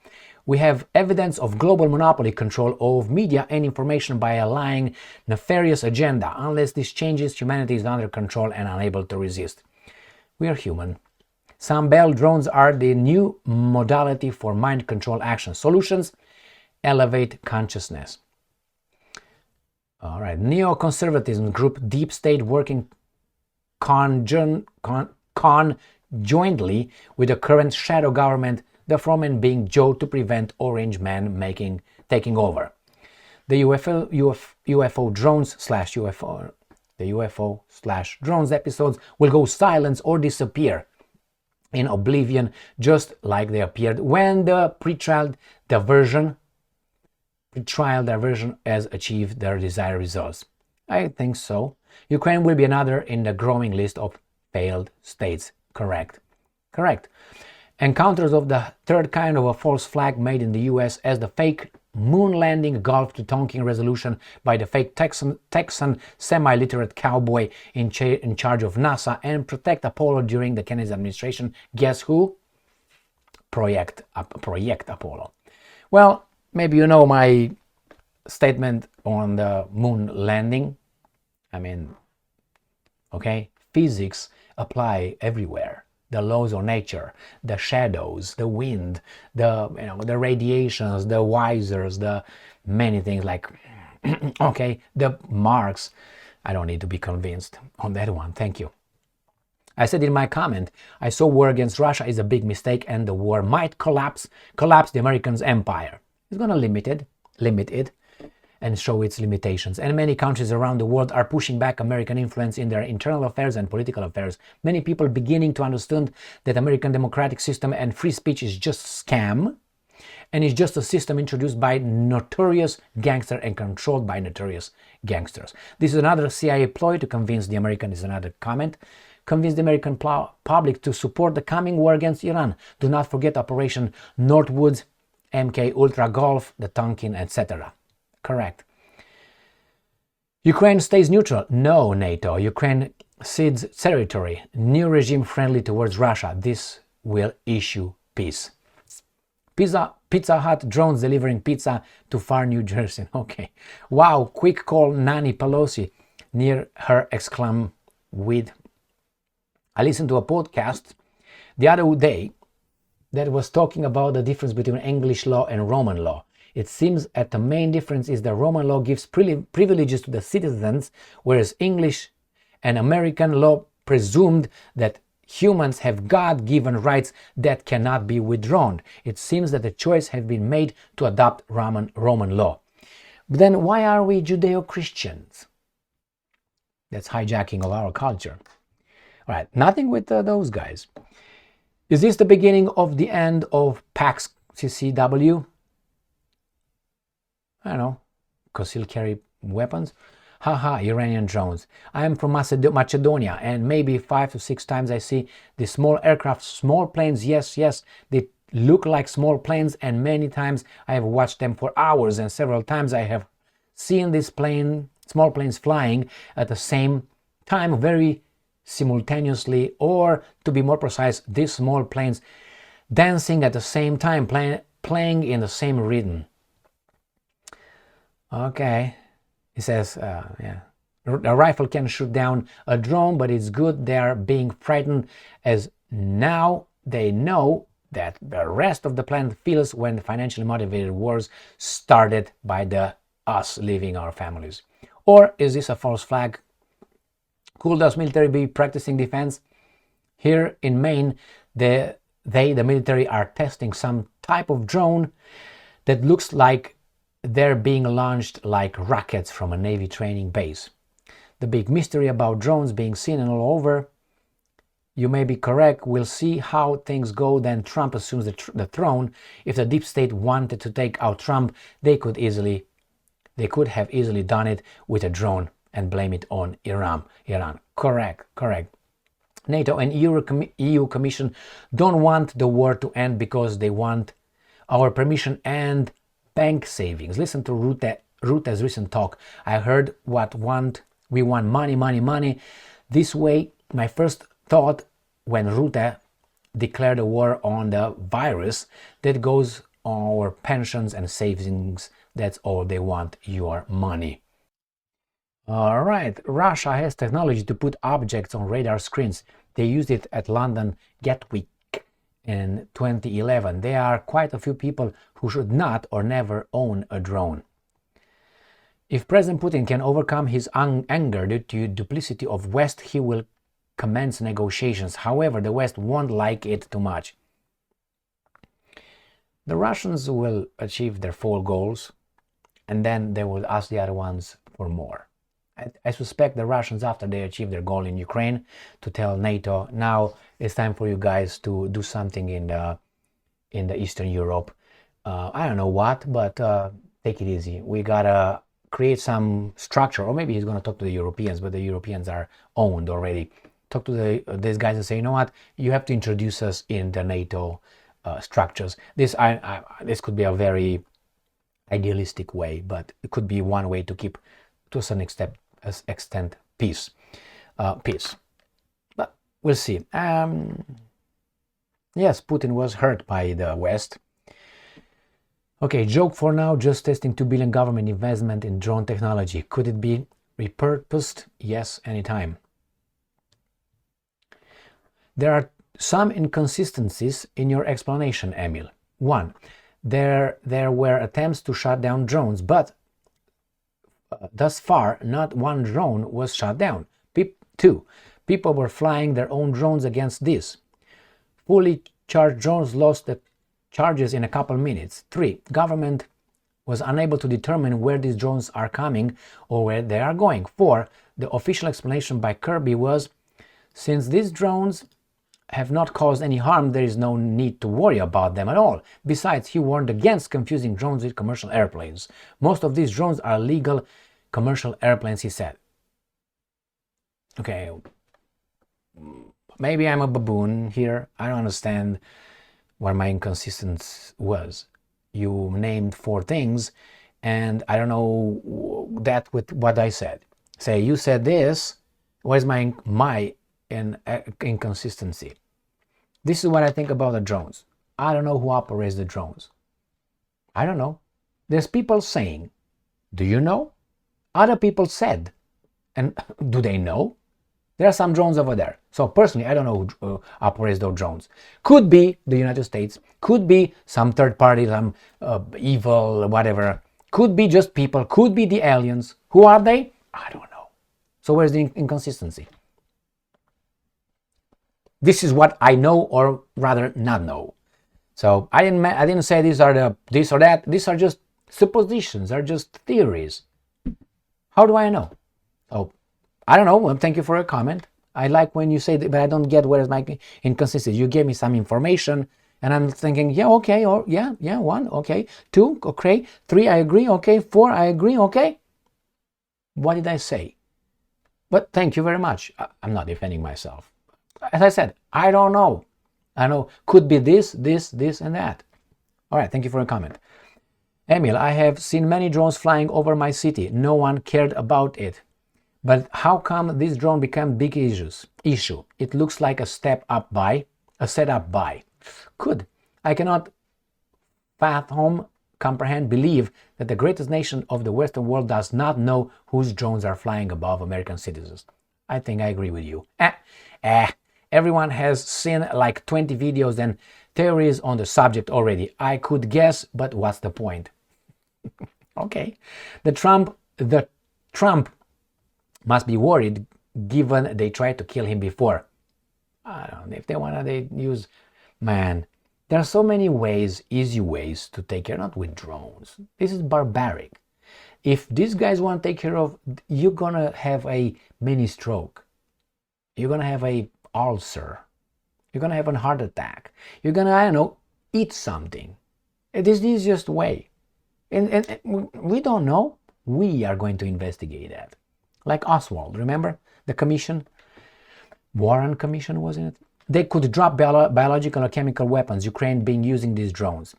We have evidence of global monopoly control of media and information by a lying, nefarious agenda. Unless this changes, humanity is under control and unable to resist. We are human. Some Bell drones are the new modality for mind control action. Solutions: elevate consciousness. All right. Neoconservatism group Deep State working conjointly with the current shadow government, the frontman being Joe, to prevent Orange Man taking over. The UFO drones slash UFO the UFO slash drones episodes will go silent or disappear in oblivion, just like they appeared when the pretrial diversion has achieved their desired results. I think so. Ukraine will be another in the growing list of failed states. Correct. Encounters of the third kind of a false flag made in the US as the fake moon landing Gulf to Tonkin resolution by the fake Texan semi-literate cowboy in charge of NASA and Protect Apollo during the Kennedy administration. Guess who? Project Apollo. Well, maybe you know my statement on the moon landing. I mean, okay, physics apply everywhere. The laws of nature, the shadows, the wind, the radiations, the visors, the many things like okay, the marks. I don't need to be convinced on that one. Thank you. I said in my comment, I saw war against Russia is a big mistake and the war might collapse the Americans' empire. It's going to limit it and show its limitations. And many countries around the world are pushing back American influence in their internal affairs and political affairs. Many people beginning to understand that American democratic system and free speech is just scam and is just a system introduced by notorious gangsters and controlled by notorious gangsters. This is another CIA ploy to convince the American, is another comment, convince the American public to support the coming war against Iran. Do not forget Operation Northwoods, MK Ultra Golf, the Tonkin, etc. Correct. Ukraine stays neutral. No, NATO. Ukraine cedes territory. New regime friendly towards Russia. This will issue peace. Pizza Hut drones delivering pizza to far New Jersey. Okay. Wow. Quick call Nancy Pelosi near her exclaim with. I listened to a podcast the other day that was talking about the difference between English law and Roman law. It seems that the main difference is that Roman law gives privileges to the citizens, whereas English and American law presumed that humans have God-given rights that cannot be withdrawn. It seems that the choice has been made to adopt Roman law. But then why are we Judeo-Christians? That's hijacking of our culture. All right, nothing with those guys. Is this the beginning of the end of Pax CCW? I don't know, because he'll carry weapons. Haha, Iranian drones. I am from Macedonia, and maybe 5 to 6 times I see the small aircraft, small planes. Yes, they look like small planes, and many times I have watched them for hours, and several times I have seen this small planes flying at the same time, very simultaneously, or to be more precise, these small planes dancing at the same time, playing in the same rhythm. Okay, he says, a rifle can shoot down a drone, but it's good they are being frightened, as now they know that the rest of the planet feels when financially motivated wars started by us leaving our families. Or is this a false flag? Could the military be practicing defense? Here in Maine, the military are testing some type of drone that looks like they're being launched like rockets from a Navy training base. The big mystery about drones being seen all over, you may be correct. We'll see how things go. Then Trump assumes the throne. If the deep state wanted to take out Trump, they could have easily done it with a drone and blame it on Iran. Correct. NATO and EU Commission don't want the war to end because they want our permission and bank savings. Listen to Rutte's recent talk. I heard we want money. This way, my first thought when Rutte declared a war on the virus, that goes our pensions and savings. That's all they want, your money. All right, Russia has technology to put objects on radar screens. They used it at London Gatwick in 2011. There are quite a few people who should not or never own a drone. If President Putin can overcome his anger due to duplicity of West, he will commence negotiations. However, the West won't like it too much. The Russians will achieve their 4 goals, and then they will ask the other ones for more. I suspect the Russians, after they achieve their goal in Ukraine, to tell NATO, now it's time for you guys to do something in the Eastern Europe. I don't know what, but take it easy. We gotta create some structure, or maybe he's gonna talk to the Europeans, but the Europeans are owned already. Talk to these guys and say, you know what, you have to introduce us in the NATO structures. This could be a very idealistic way, but it could be one way to keep, to some extent, peace. But we'll see. Yes, Putin was hurt by the West. Okay, joke for now, just testing 2 billion government investment in drone technology. Could it be repurposed? Yes, anytime. There are some inconsistencies in your explanation, Emil. 1. There were attempts to shut down drones, but thus far, not one drone was shut down. 2. People were flying their own drones against this. Fully charged drones lost the charges in a couple minutes. 3. Government was unable to determine where these drones are coming or where they are going. 4. The official explanation by Kirby was, since these drones have not caused any harm, there is no need to worry about them at all. Besides, he warned against confusing drones with commercial airplanes. Most of these drones are legal commercial airplanes, he said. Okay, maybe I'm a baboon here. I don't understand what my inconsistency was. You named 4 things, and I don't know that with what I said. Say, you said this. Where's my inconsistency? This is what I think about the drones. I don't know who operates the drones. I don't know. There's people saying, do you know? Other people said, and do they know? There are some drones over there. So personally, I don't know who operates those drones. Could be the United States, could be some third party, some evil, whatever. Could be just people, could be the aliens. Who are they? I don't know. So where's the inconsistency? This is what I know, or rather not know. So I didn't say these are the this or that. These are just suppositions, are just theories. How do I know? Oh, I don't know. Well, thank you for a comment. I like when you say that, but I don't get where is my inconsistency. You gave me some information, and I'm thinking, yeah, okay, or yeah, 1, okay, 2, okay, 3, I agree, okay, 4, I agree, okay. What did I say? But thank you very much. I'm not defending myself. As I said, I don't know. I know, could be this, and that. All right, thank you for a comment. Emil, I have seen many drones flying over my city. No one cared about it. But how come this drone became big issue? It looks like a setup by. Could. I cannot fathom, comprehend, believe that the greatest nation of the Western world does not know whose drones are flying above American citizens. I think I agree with you. Everyone has seen like 20 videos and theories on the subject already. I could guess, but what's the point? Okay. The Trump must be worried, given they tried to kill him before. I don't know if they want to use, man, there are so many ways, easy ways to take care, not with drones. This is barbaric. If these guys want to take care of, you're gonna have a mini stroke. You're gonna have a ulcer. You're gonna have a heart attack. You're gonna, I don't know, eat something. It is the easiest way. And we don't know. We are going to investigate that. Like Oswald, remember the commission? Warren Commission, wasn't it? They could drop biological or chemical weapons, Ukraine being using these drones.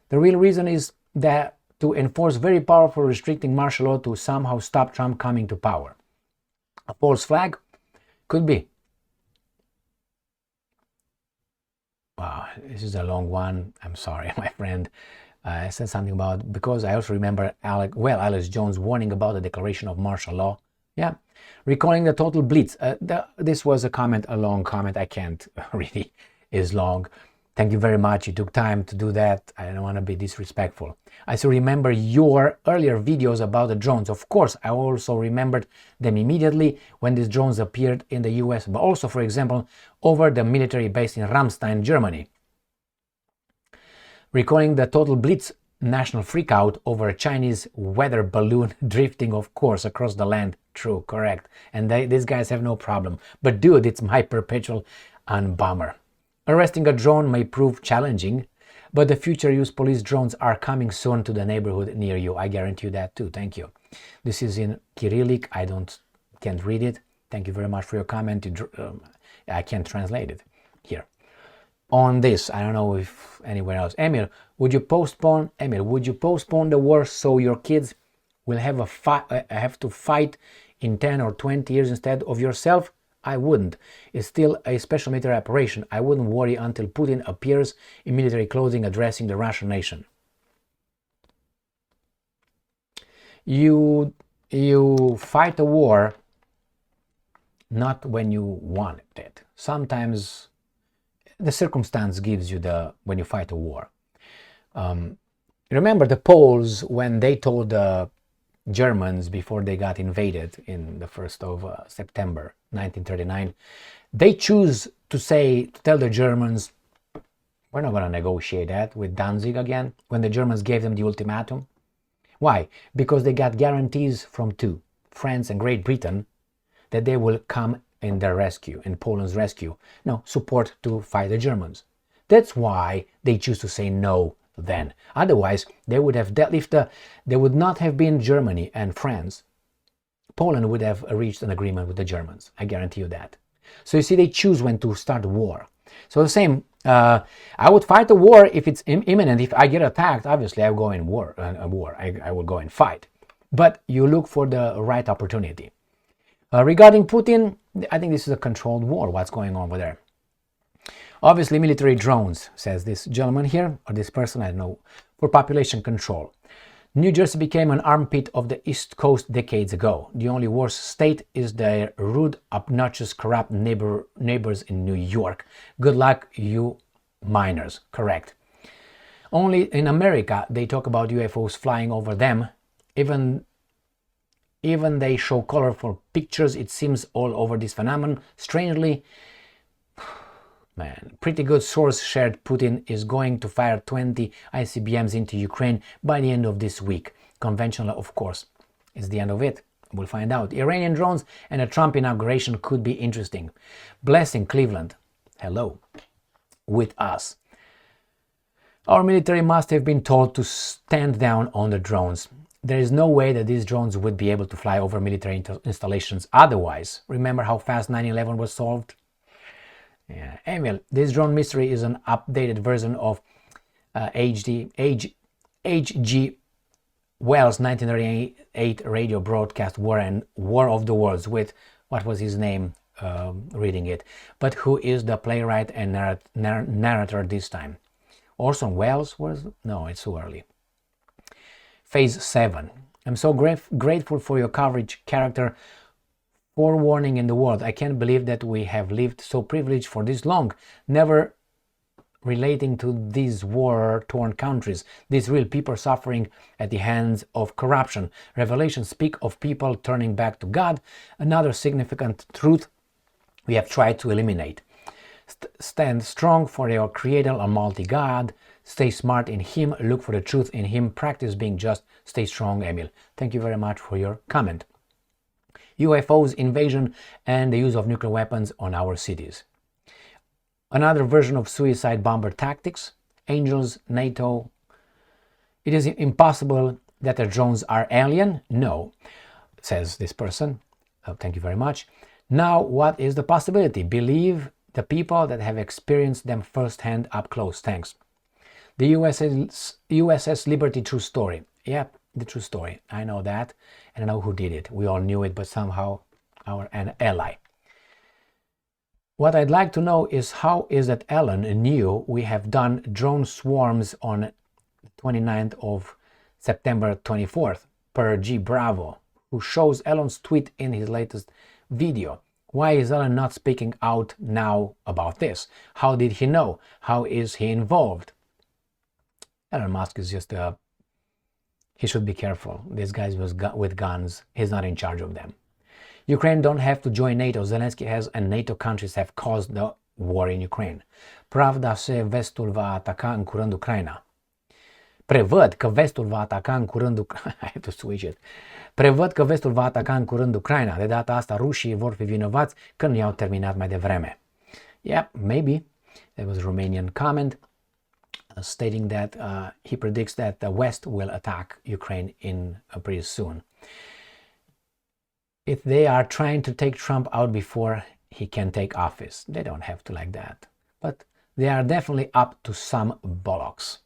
The real reason is that to enforce very powerful restricting martial law to somehow stop Trump coming to power. A false flag? Could be. Wow, this is a long one. I'm sorry, my friend. I said something about, because I also remember Alex Jones warning about the declaration of martial law. Yeah, recalling the total blitz. This was a long comment. I can't really, is long. Thank you very much. You took time to do that. I don't want to be disrespectful. I still remember your earlier videos about the drones. Of course, I also remembered them immediately when these drones appeared in the US, but also, for example, over the military base in Ramstein, Germany. Recalling the total blitz national freakout over a Chinese weather balloon drifting, of course, across the land. True, correct. And these guys have no problem. But dude, it's my perpetual unbummer. Arresting a drone may prove challenging, but the future use police drones are coming soon to the neighborhood near you. I guarantee you that too. Thank you. This is in Cyrillic. I can't read it. Thank you very much for your comment. I can't translate it here. On this, I don't know if anywhere else. Emil, would you postpone the war so your kids will have to fight in 10 or 20 years instead of yourself? I wouldn't. It's still a special military operation. I wouldn't worry until Putin appears in military clothing addressing the Russian nation. You fight a war not when you want it. Sometimes the circumstance gives you when you fight a war. Remember the Poles, when they told the Germans before they got invaded in the 1st of September 1939, they choose to tell the Germans, we're not going to negotiate that with Danzig again, when the Germans gave them the ultimatum. Why? Because they got guarantees from two, France and Great Britain, that they will come in their rescue, in Poland's rescue. No, support to fight the Germans. That's why they choose to say no then. Otherwise, they would have there would not have been Germany and France. Poland would have reached an agreement with the Germans. I guarantee you that. So you see, they choose when to start a war. So the same, I would fight a war if it's imminent. If I get attacked, obviously I will go in war. I will go and fight. But you look for the right opportunity. Regarding Putin, I think this is a controlled war. What's going on over there? Obviously, military drones, says this gentleman here, or this person, I don't know, for population control. New Jersey became an armpit of the East Coast decades ago. The only worse state is their rude, obnoxious, corrupt neighbors in New York. Good luck, you miners. Correct. Only in America they talk about UFOs flying over them. Even they show colorful pictures, it seems, all over this phenomenon. Strangely, man, pretty good source shared Putin is going to fire 20 ICBMs into Ukraine by the end of this week. Conventional, of course. It's the end of it. We'll find out. Iranian drones and a Trump inauguration could be interesting. Blessing, Cleveland. Hello. With us. Our military must have been told to stand down on the drones. There is no way that these drones would be able to fly over military installations otherwise. Remember how fast 9/11 was solved? Yeah. Emil, this drone mystery is an updated version of H.G. Wells' 1938 radio broadcast War of the Worlds with, what was his name, reading it, but who is the playwright and narrator this time? Orson Welles was? No, it's too early. Phase 7. I'm so grateful for your coverage, character, forewarning in the world. I can't believe that we have lived so privileged for this long, never relating to these war-torn countries, these real people suffering at the hands of corruption. Revelations speak of people turning back to God, another significant truth we have tried to eliminate. Stand strong for your Creator, Almighty God. Stay smart in Him, look for the truth in Him, practice being just, stay strong, Emil. Thank you very much for your comment. UFOs, invasion, and the use of nuclear weapons on our cities. Another version of suicide bomber tactics. Angels, NATO. It is impossible that the drones are alien? No, says this person. Thank you very much. Now, what is the possibility? Believe the people that have experienced them firsthand up close. Thanks. The USS Liberty true story. Yeah, the true story. I know that, and I know who did it. We all knew it, but somehow an ally. What I'd like to know is how is that Ellen knew we have done drone swarms on 29th of September 24th, per G Bravo, who shows Elon's tweet in his latest video. Why is Elon not speaking out now about this? How did he know? How is he involved? Elon Musk is just he should be careful. This guy with guns, he's not in charge of them. Ukraine don't have to join NATO. Zelenskyy has and NATO countries have caused the war in Ukraine. Pravda se vestul va ataca în curând Ucraina. Prevăd că vestul va ataca în curând Ucraina. I have to switch it. Prevăd că vestul va ataca în curând Ucraina. De data asta rușii vor fi vinovați că nu i-au terminat mai devreme. Yeah, maybe. There was a Romanian comment stating that he predicts that the West will attack Ukraine in pretty soon. If they are trying to take Trump out before he can take office, they don't have to like that. But they are definitely up to some bollocks.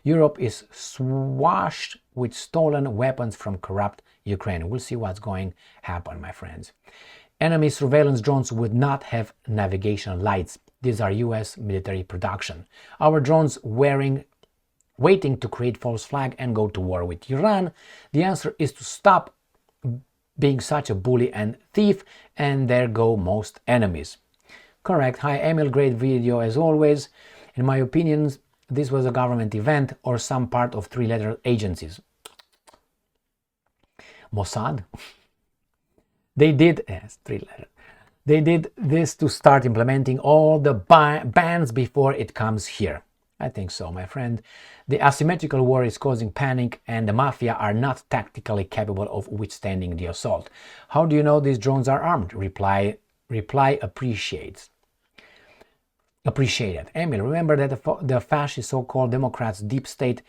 Europe is swashed with stolen weapons from corrupt Ukraine. We'll see what's going to happen, my friends. Enemy surveillance drones would not have navigation lights. These are US military production. Our drones waiting to create false flag and go to war with Iran. The answer is to stop being such a bully and thief, and there go most enemies. Correct. Hi Emil, great video as always. In my opinion, this was a government event or some part of three-letter agencies. Mossad? They did, yes, three-letter. They did this to start implementing all the bans before it comes here. I think so, my friend. The asymmetrical war is causing panic and the mafia are not tactically capable of withstanding the assault. How do you know these drones are armed? Reply appreciated. Emil, remember that the fascist so-called Democrats, deep state,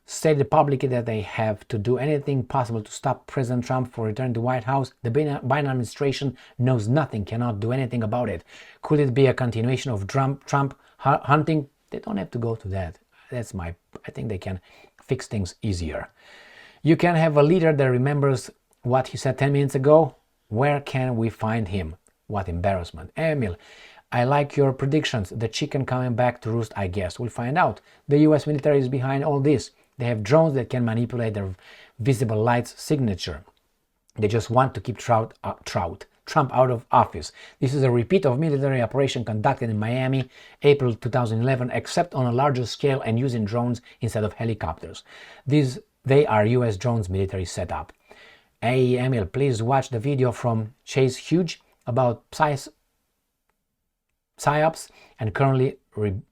stated publicly that they have to do anything possible to stop President Trump from returning to the White House. The Biden administration knows nothing, cannot do anything about it. Could it be a continuation of Trump hunting? They don't have to go to that. I think they can fix things easier. You can have a leader that remembers what he said 10 minutes ago. Where can we find him? What embarrassment. Emil, I like your predictions. The chicken coming back to roost, I guess. We'll find out. The US military is behind all this. They have drones that can manipulate their visible light's signature. They just want to keep Trump out of office. This is a repeat of military operation conducted in Miami, April 2011, except on a larger scale and using drones instead of helicopters. They are US drones military setup. Hey Emil, please watch the video from Chase Hughes about PSYOPs and currently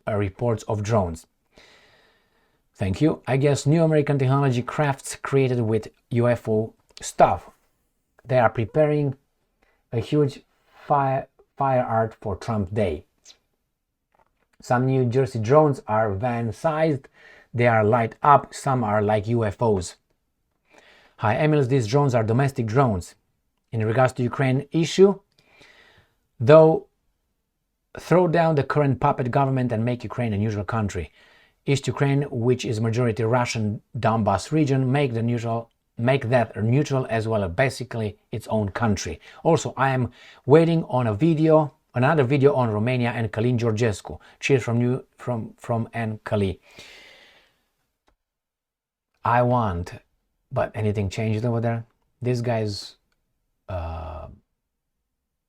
reports of drones. Thank you. I guess new American technology crafts created with UFO stuff. They are preparing a huge fire art for Trump Day. Some New Jersey drones are van-sized. They are light up. Some are like UFOs. Hi, Emil, these drones are domestic drones. In regards to Ukraine issue, though, throw down the current puppet government and make Ukraine a neutral country. East Ukraine, which is majority Russian Donbas region, make that neutral as well as basically its own country. Also, I am waiting on another video on Romania and Călin Georgescu. Cheers from Anne Călin. I want, but anything changed over there? These guys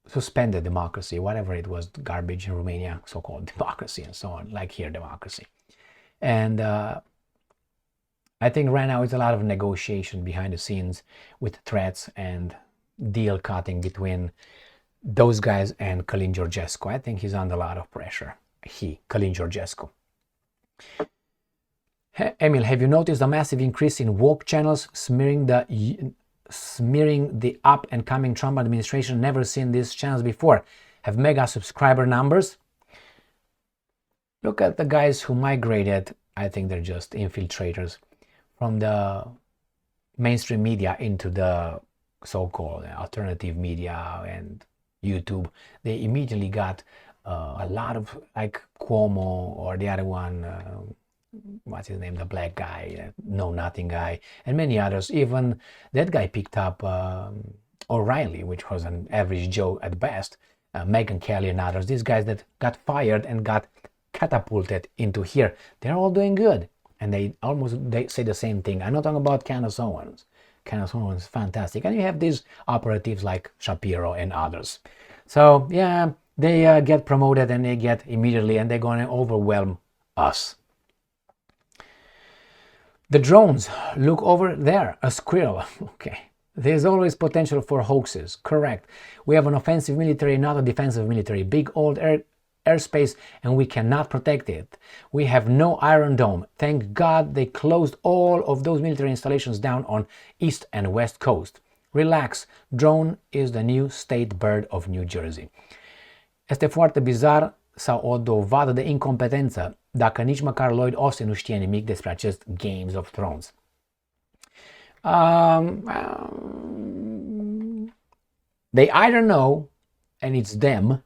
suspended democracy, whatever it was, garbage in Romania, so-called democracy and so on, like here democracy. And I think right now it's a lot of negotiation behind the scenes with threats and deal cutting between those guys and Călin Georgescu. I think he's under a lot of pressure. Călin Georgescu. Emil, have you noticed a massive increase in woke channels smearing the up and coming Trump administration? Never seen these channels before. Have mega subscriber numbers. Look at the guys who migrated. I think they're just infiltrators from the mainstream media into the so-called alternative media and YouTube. They immediately got a lot of, like Cuomo or the other one, what's his name, the black guy, know nothing guy, and many others. Even that guy picked up O'Reilly, which was an average Joe at best, Megyn Kelly and others. These guys that got fired and got catapulted into here, they're all doing good. and they say the same thing. I'm not talking about Candace Owens. Candace Owens is fantastic, and you have these operatives like Shapiro and others. So yeah, they get promoted and they get immediately, and they're going to overwhelm us. The drones, look over there, a squirrel. Okay, there's always potential for hoaxes. Correct. We have an offensive military, not a defensive military. Big old airspace, and we cannot protect it. We have no Iron Dome. Thank God they closed all of those military installations down on East and West Coast. Relax, drone is the new state bird of New Jersey. Este foarte bizar sau o dovadă de incompetență dacă nici măcar Lloyd Austin nu știe nimic despre acest Games of Thrones. They either know and it's them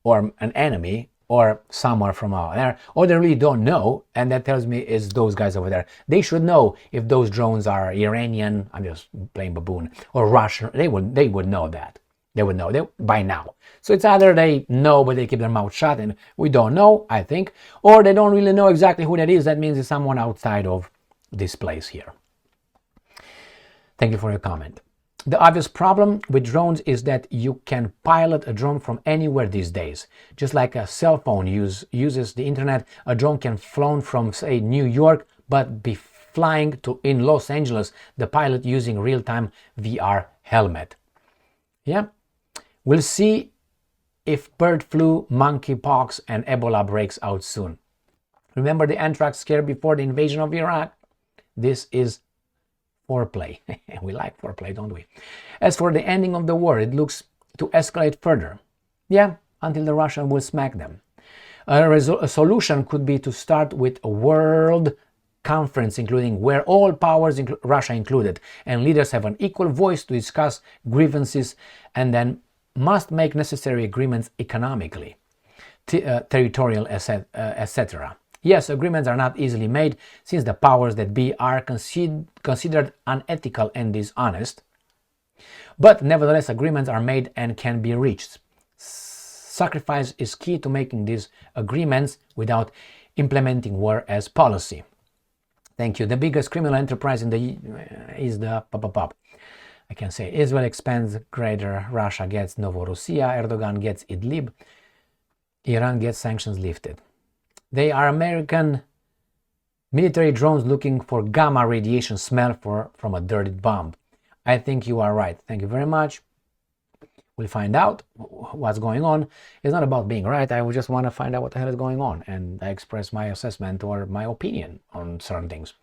or an enemy or somewhere from out there, or they really don't know, and that tells me it's those guys over there. They should know if those drones are Iranian, I'm just playing baboon, or Russian. They would know that. They would know by now. So it's either they know but they keep their mouth shut and we don't know, I think, or they don't really know exactly who that is. That means it's someone outside of this place here. Thank you for your comment. The obvious problem with drones is that you can pilot a drone from anywhere these days. Just like a cell phone uses the internet, a drone can flown from, say, New York, but be flying in Los Angeles, the pilot using real-time VR helmet. Yeah, we'll see if bird flu, monkeypox, and Ebola breaks out soon. Remember the anthrax scare before the invasion of Iraq? This is foreplay. We like foreplay, don't we? As for the ending of the war, it looks to escalate further. Yeah, until the Russians will smack them. A solution could be to start with a world conference, including where all powers, Russia included, and leaders have an equal voice to discuss grievances, and then must make necessary agreements economically, territorial, etc. Yes, agreements are not easily made since the powers that be are considered unethical and dishonest, but nevertheless agreements are made and can be reached. Sacrifice is key to making these agreements without implementing war as policy. Thank you. The biggest criminal enterprise in the is the I can say Israel expands greater, Russia gets Novorossiya, Erdogan gets Idlib, Iran gets sanctions lifted. They are American military drones looking for gamma radiation smell from a dirty bomb. I think you are right. Thank you very much. We'll find out what's going on. It's not about being right. I just want to find out what the hell is going on, and I express my assessment or my opinion on certain things.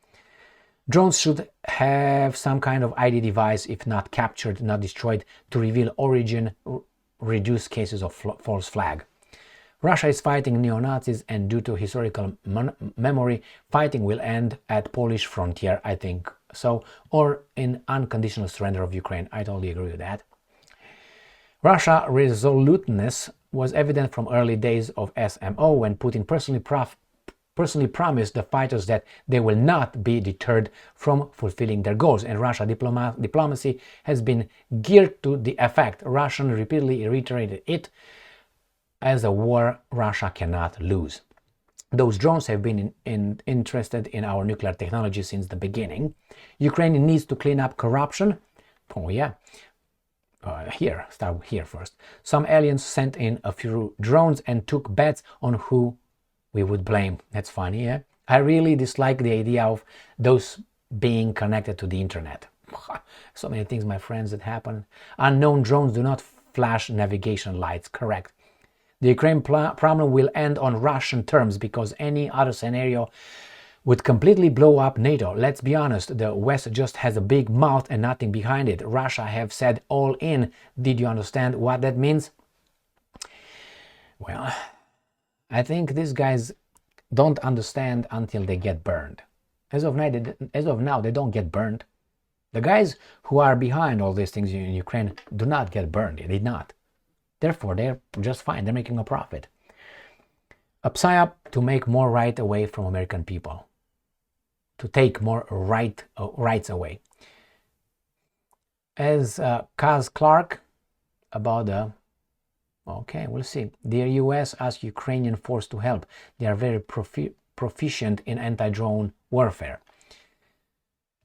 Drones should have some kind of ID device, if not captured, not destroyed, to reveal origin, reduce cases of false flag. Russia is fighting neo-Nazis, and due to historical memory, fighting will end at Polish frontier, I think so, or in unconditional surrender of Ukraine. I totally agree with that. Russia resoluteness was evident from early days of SMO, when Putin personally promised the fighters that they will not be deterred from fulfilling their goals, and Russian diplomacy has been geared to the effect. Russia repeatedly reiterated it as a war Russia cannot lose. Those drones have been interested in our nuclear technology since the beginning. Ukraine needs to clean up corruption. Oh yeah. Start here first. Some aliens sent in a few drones and took bets on who we would blame. That's funny, yeah? I really dislike the idea of those being connected to the internet. So many things, my friends, that happen. Unknown drones do not flash navigation lights, correct. The Ukraine problem will end on Russian terms, because any other scenario would completely blow up NATO. Let's be honest, the West just has a big mouth and nothing behind it. Russia have said all in. Did you understand what that means? Well, I think these guys don't understand until they get burned. As of now, they don't get burned. The guys who are behind all these things in Ukraine do not get burned. They did not. Therefore, they're just fine. They're making a profit. A psyop to make more right away from American people. To take more rights away. As Kaz Clark about the... Okay, we'll see. The US asked Ukrainian force to help. They are very proficient in anti-drone warfare?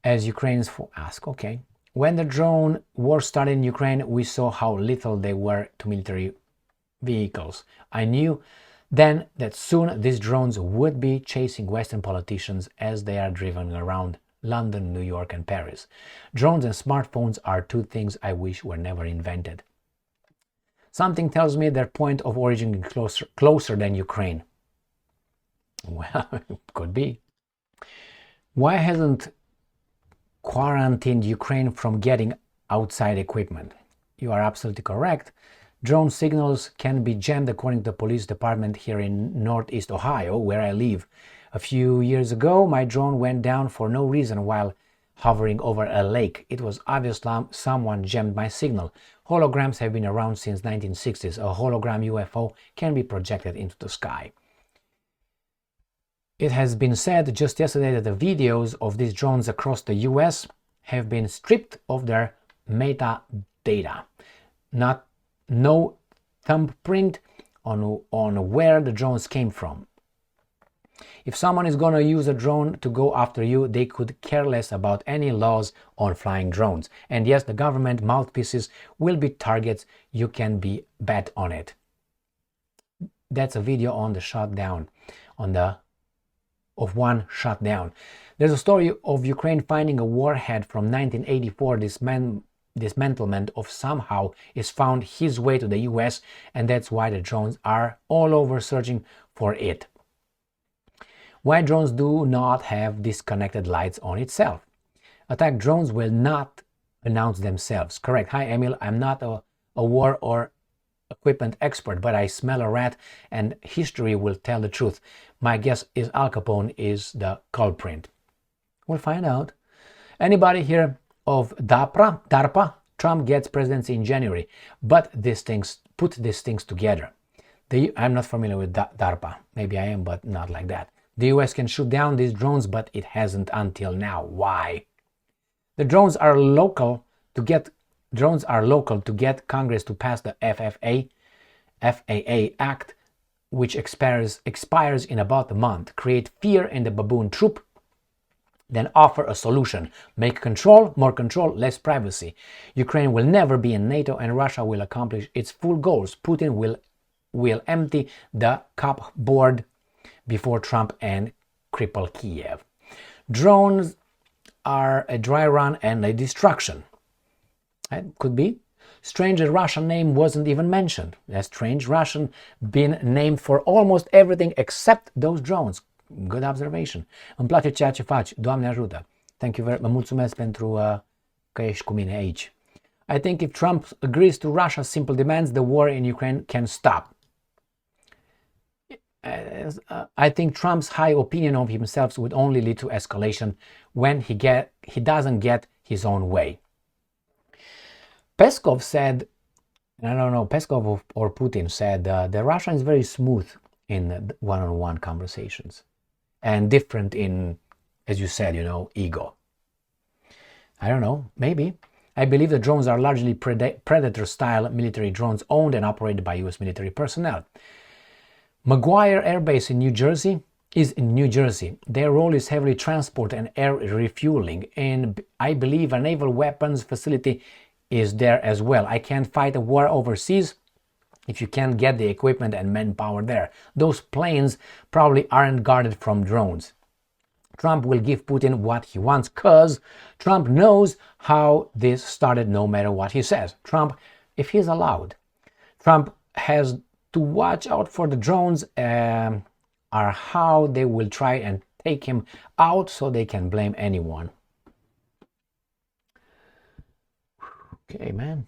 As Ukrainians ask, okay. When the drone war started in Ukraine, we saw how little they were to military vehicles. I knew then that soon these drones would be chasing Western politicians as they are driven around London, New York, and Paris. Drones and smartphones are two things I wish were never invented. Something tells me their point of origin is closer than Ukraine. Well, it could be. Why hasn't quarantined Ukraine from getting outside equipment? You are absolutely correct. Drone signals can be jammed according to the police department here in Northeast Ohio, where I live. A few years ago, my drone went down for no reason while hovering over a lake. It was obvious someone jammed my signal. Holograms have been around since 1960s. A hologram UFO can be projected into the sky. It has been said just yesterday that the videos of these drones across the US have been stripped of their metadata. No thumbprint on where the drones came from. If someone is going to use a drone to go after you, they could care less about any laws on flying drones. And yes, the government mouthpieces will be targets. You can be bet on it. That's a video on the shutdown, of one shutdown. There's a story of Ukraine finding a warhead from 1984. Dismantlement of somehow is found his way to the US, and that's why the drones are all over searching for it. Why drones do not have disconnected lights on itself? Attack drones will not announce themselves. Correct. Hi Emil, I'm not a war or equipment expert, but I smell a rat and history will tell the truth. My guess is Al Capone is the culprit. We'll find out. Anybody here of DARPA? Trump gets presidency in January, but put these things together. I'm not familiar with DARPA. Maybe I am, but not like that. The US can shoot down these drones, but it hasn't until now. Why? The drones are local to get Congress to pass the FAA Act, which expires in about a month. Create fear in the baboon troop, then offer a solution. Make more control, less privacy. Ukraine will never be in NATO and Russia will accomplish its full goals. Putin will empty the cupboard before Trump and cripple Kiev. Drones are a dry run and a distraction. It could be. Strange, the Russian name wasn't even mentioned. That's strange. Russian been named for almost everything except those drones. Good observation. Îmi place ceea ce faci. Doamne ajută. Thank you very much. Mă mulțumesc pentru că ești cu mine aici. I think if Trump agrees to Russia's simple demands, the war in Ukraine can stop. I think Trump's high opinion of himself would only lead to escalation when he doesn't get his own way. Peskov said, I don't know, Peskov or Putin said that Russia is very smooth in one-on-one conversations and different in, as you said, ego. I don't know, maybe. I believe the drones are largely Predator-style military drones owned and operated by US military personnel. McGuire Air Base in New Jersey is in New Jersey. Their role is heavily transport and air refueling, and I believe a naval weapons facility is there as well. I can't fight a war overseas if you can't get the equipment and manpower there. Those planes probably aren't guarded from drones. Trump will give Putin what he wants because Trump knows how this started no matter what he says. Trump, if he's allowed, Trump has to watch out for the drones are how they will try and take him out so they can blame anyone. Okay, man.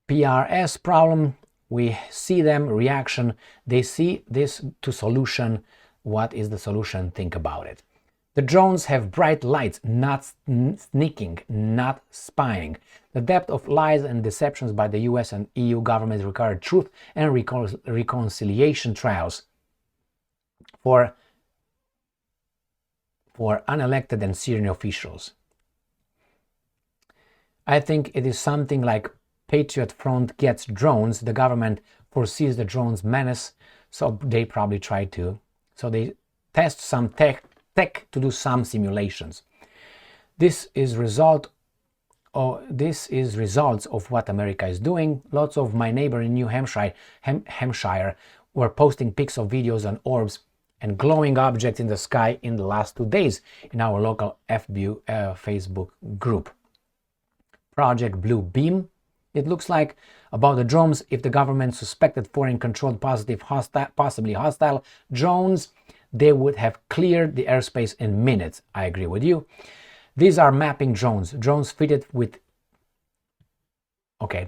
PRS problem, we see them, reaction, they see this to solution. What is the solution? Think about it. The drones have bright lights, not sneaking, not spying. The depth of lies and deceptions by the US and EU governments require truth and reconciliation trials for unelected and senior officials. I think it is something like Patriot Front gets drones, the government foresees the drones menace, So they probably try to. So they test some tech to do some simulations. This is results of what America is doing. Lots of my neighbor in New Hampshire were posting pics of videos on orbs and glowing objects in the sky in the last 2 days in our local Facebook group. Project Blue Beam. It looks like about the drones. If the government suspected foreign-controlled possibly hostile drones, they would have cleared the airspace in minutes. I agree with you. These are mapping drones fitted with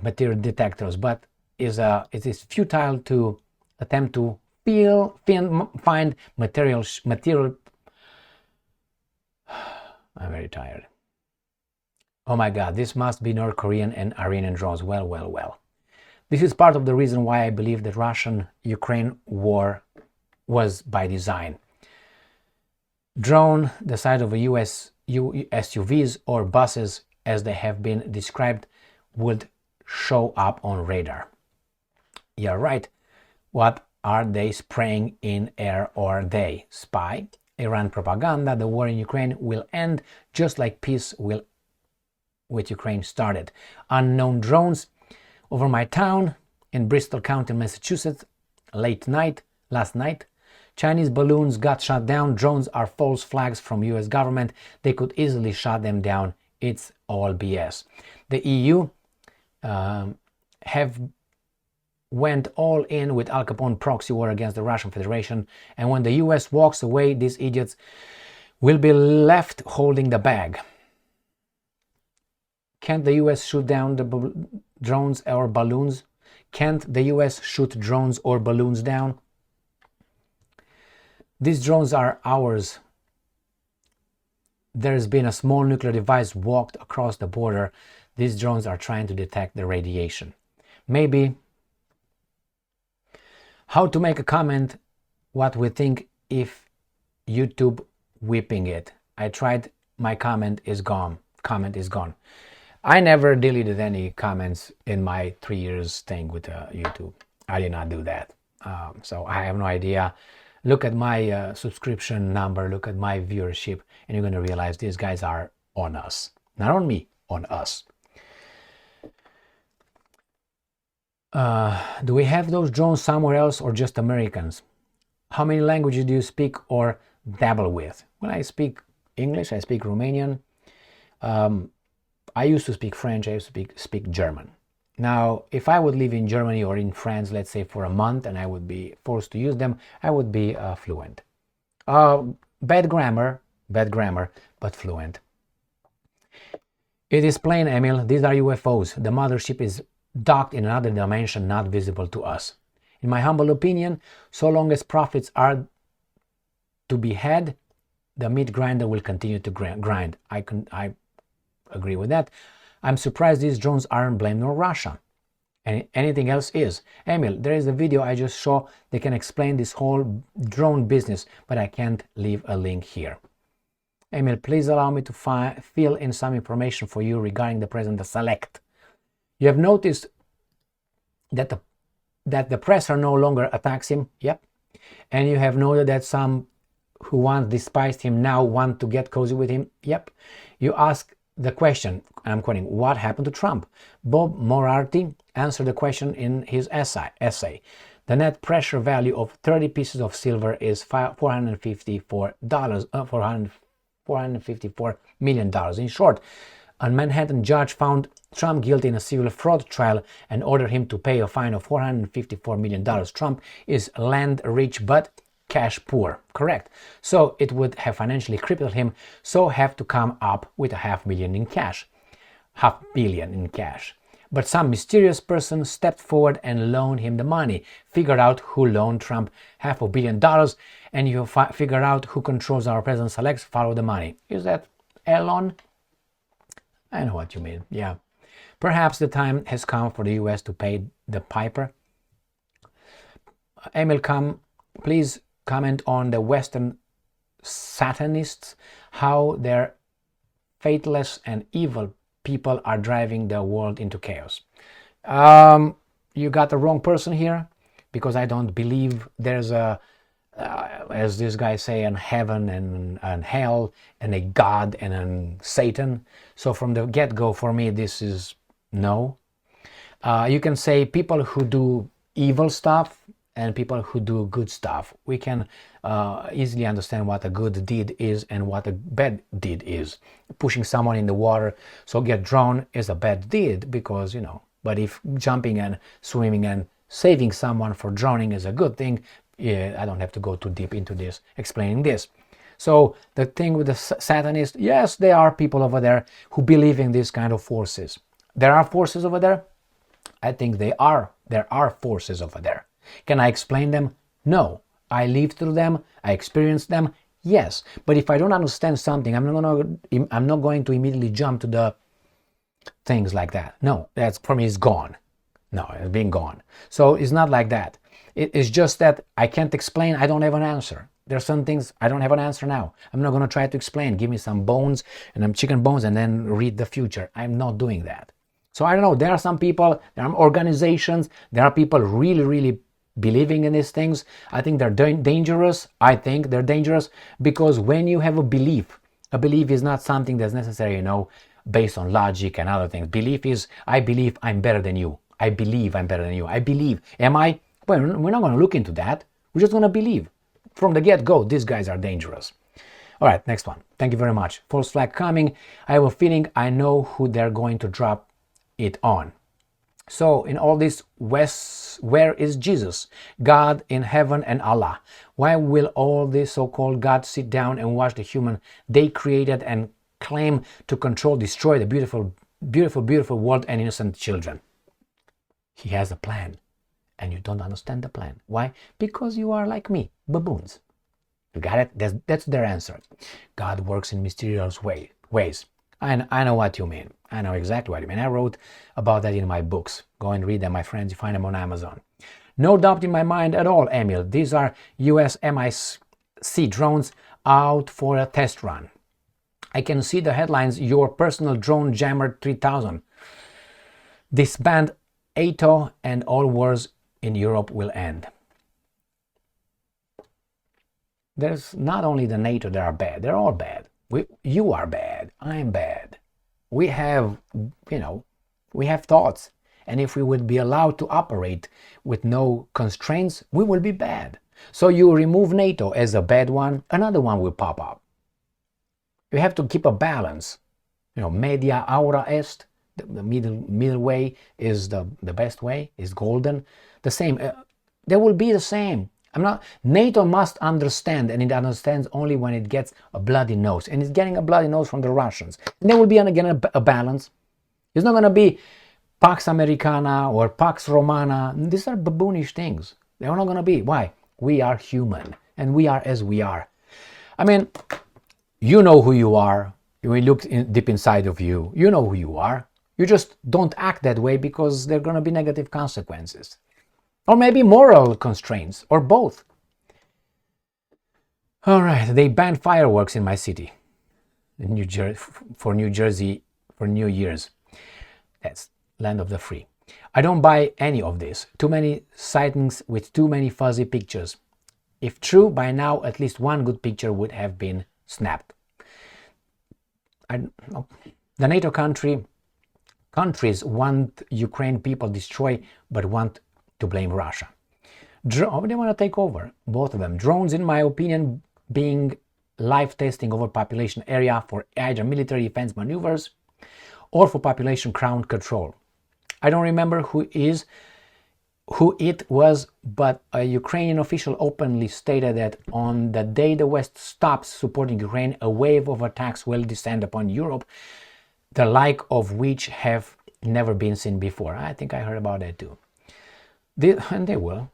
material detectors, but it is futile to attempt to find material. I'm very tired. Oh my God, this must be North Korean and Iranian drones. Well. This is part of the reason why I believe that Russian-Ukraine war was by design. Drone the size of a US SUVs or buses, as they have been described, would show up on radar. Yeah, right. What are they spraying in air or they? Spy? Iran propaganda. The war in Ukraine will end just like peace with Ukraine started. Unknown drones over my town in Bristol County, Massachusetts, last night. Chinese balloons got shot down. Drones are false flags from US government. They could easily shut them down. It's all BS. The EU have went all in with Al Capone proxy war against the Russian Federation, and when the US walks away, these idiots will be left holding the bag. Can't the US shoot down the drones or balloons? Can't the US shoot drones or balloons down? These drones are ours. There's been a small nuclear device walked across the border. These drones are trying to detect the radiation. Maybe. How to make a comment, what we think if YouTube whipping it. I tried, my comment is gone. I never deleted any comments in my 3 years staying with YouTube. I did not do that. So I have no idea. Look at my subscription number, look at my viewership, and you're going to realize these guys are on us. Not on me, on us. Do we have those drones somewhere else or just Americans? How many languages do you speak or dabble with? Well, I speak English, I speak Romanian. I used to speak French, I used to speak German. Now, if I would live in Germany or in France, let's say for a month, and I would be forced to use them, I would be fluent. Bad grammar, but fluent. It is plain, Emil, these are UFOs. The mothership is docked in another dimension not visible to us. In my humble opinion, so long as profits are to be had, the meat grinder will continue to grind. I agree with that. I'm surprised these drones aren't blamed on Russia. And anything else is. Emil, there is a video I just saw that can explain this whole drone business, but I can't leave a link here. Emil, please allow me to fill in some information for you regarding the President Select. You have noticed that the press no longer attacks him. Yep. And you have noted that some who once despised him now want to get cozy with him. Yep. You ask the question, I'm quoting, what happened to Trump? Bob Morarty answered the question in his essay. The net pressure value of 30 pieces of silver is $454 million. In short, a Manhattan judge found Trump guilty in a civil fraud trial and ordered him to pay a fine of $454 million. Trump is land rich but cash poor, correct? So it would have financially crippled him, so have to come up with $500 million in cash. $500 million in cash. But some mysterious person stepped forward and loaned him the money. Figured out who loaned Trump $500 million, and you figure out who controls our President Select, follow the money. Is that Elon? I know what you mean, yeah. Perhaps the time has come for the US to pay the piper. Emil, please comment on the Western Satanists, how their faithless and evil people are driving the world into chaos. You got the wrong person here, because I don't believe there's a, as this guy say, an heaven and hell and a God and a Satan. So from the get-go, for me, this is no. You can say people who do evil stuff and people who do good stuff. We can easily understand what a good deed is and what a bad deed is. Pushing someone in the water so get drowned is a bad deed, because, you know, but if jumping and swimming and saving someone for drowning is a good thing, yeah, I don't have to go too deep into this, explaining this. So the thing with the Satanists, yes, there are people over there who believe in these kind of forces. There are forces over there? I think there are forces over there. Can I explain them? No. I live through them, I experience them, yes. But if I don't understand something, I'm not going to immediately jump to the things like that. No, that's, for me, it's gone. No, it's been gone. So it's not like that. It's just that I can't explain, I don't have an answer. There are some things I don't have an answer now. I'm not going to try to explain. Give me some bones and some chicken bones and then read the future. I'm not doing that. So I don't know, there are some people, there are organizations, there are people really, really believing in these things. I think they're dangerous. I think they're dangerous because when you have a belief is not something that's necessary, you know, based on logic and other things. Belief is, I believe I'm better than you. I believe I'm better than you. I believe. Am I? Well, we're not going to look into that. We're just going to believe. From the get-go, these guys are dangerous. All right, next one. Thank you very much. False flag coming. I have a feeling I know who they're going to drop it on. So in all this, where is Jesus? God in heaven and Allah. Why will all this so-called God sit down and watch the human they created and claim to control, destroy the beautiful, beautiful, beautiful world and innocent children? He has a plan. And you don't understand the plan. Why? Because you are like me, baboons. You got it? That's their answer. God works in mysterious ways. I know what you mean. I know exactly what you mean. I wrote about that in my books. Go and read them, my friends. You find them on Amazon. No doubt in my mind at all, Emil. These are US MiC drones out for a test run. I can see the headlines, your personal drone jammer 3000. Disband NATO and all wars in Europe will end. There's not only the NATO that are bad, they're all bad. You are bad, I'm bad. We have, you know, we have thoughts. And if we would be allowed to operate with no constraints, we will be bad. So you remove NATO as a bad one, another one will pop up. You have to keep a balance. You know, media aura est, the middle way is the best way, is golden. The same, they will be the same. NATO must understand, and it understands only when it gets a bloody nose. And it's getting a bloody nose from the Russians. And there will be, again, a balance. It's not going to be Pax Americana or Pax Romana. These are baboonish things. They're not going to be. Why? We are human, and we are as we are. I mean, you know who you are. We look deep inside of you. You know who you are. You just don't act that way because there are going to be negative consequences. Or maybe moral constraints, or both. All right, they banned fireworks in my city, in New Jersey for New Year's. That's land of the free. I don't buy any of this. Too many sightings with too many fuzzy pictures. If true, by now at least one good picture would have been snapped. The NATO countries want Ukraine people destroyed, but want to blame Russia. They want to take over, both of them. Drones, in my opinion, being live testing over population area for either military defense maneuvers or for population ground control. I don't remember who it was, but a Ukrainian official openly stated that on the day the West stops supporting Ukraine, a wave of attacks will descend upon Europe, the like of which have never been seen before. I think I heard about that too. And they will.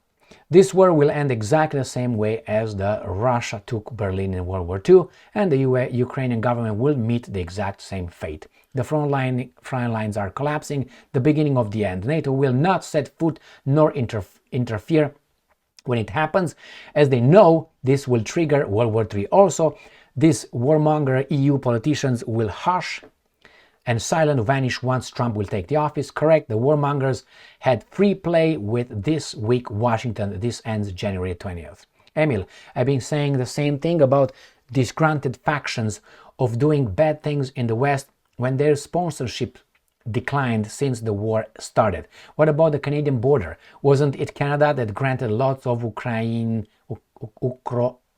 This war will end exactly the same way as the Russia took Berlin in World War II, and the Ukrainian government will meet the exact same fate. The front lines are collapsing, the beginning of the end. NATO will not set foot nor interfere when it happens, as they know this will trigger World War III. Also, these warmonger EU politicians will hush and silent vanish once Trump will take the office. Correct, the warmongers had free play with This Week Washington. This ends January 20th. Emil, I've been saying the same thing about disgruntled factions of doing bad things in the West when their sponsorship declined since the war started. What about the Canadian border? Wasn't it Canada that granted lots of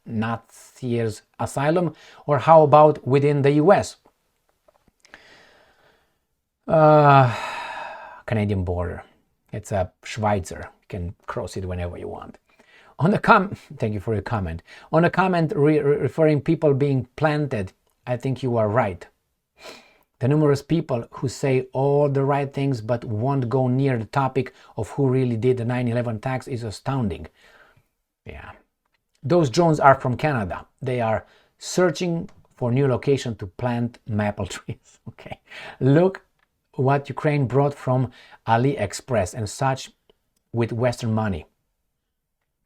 Nazis asylum? Or how about within the US? Canadian border. It's a Schweizer. You can cross it whenever you want. On the thank you for your comment. On the comment referring people being planted, I think you are right. The numerous people who say all the right things but won't go near the topic of who really did the 9/11 attacks is astounding. Yeah. Those drones are from Canada. They are searching for new location to plant maple trees. Okay. Look what Ukraine brought from AliExpress and such with Western money.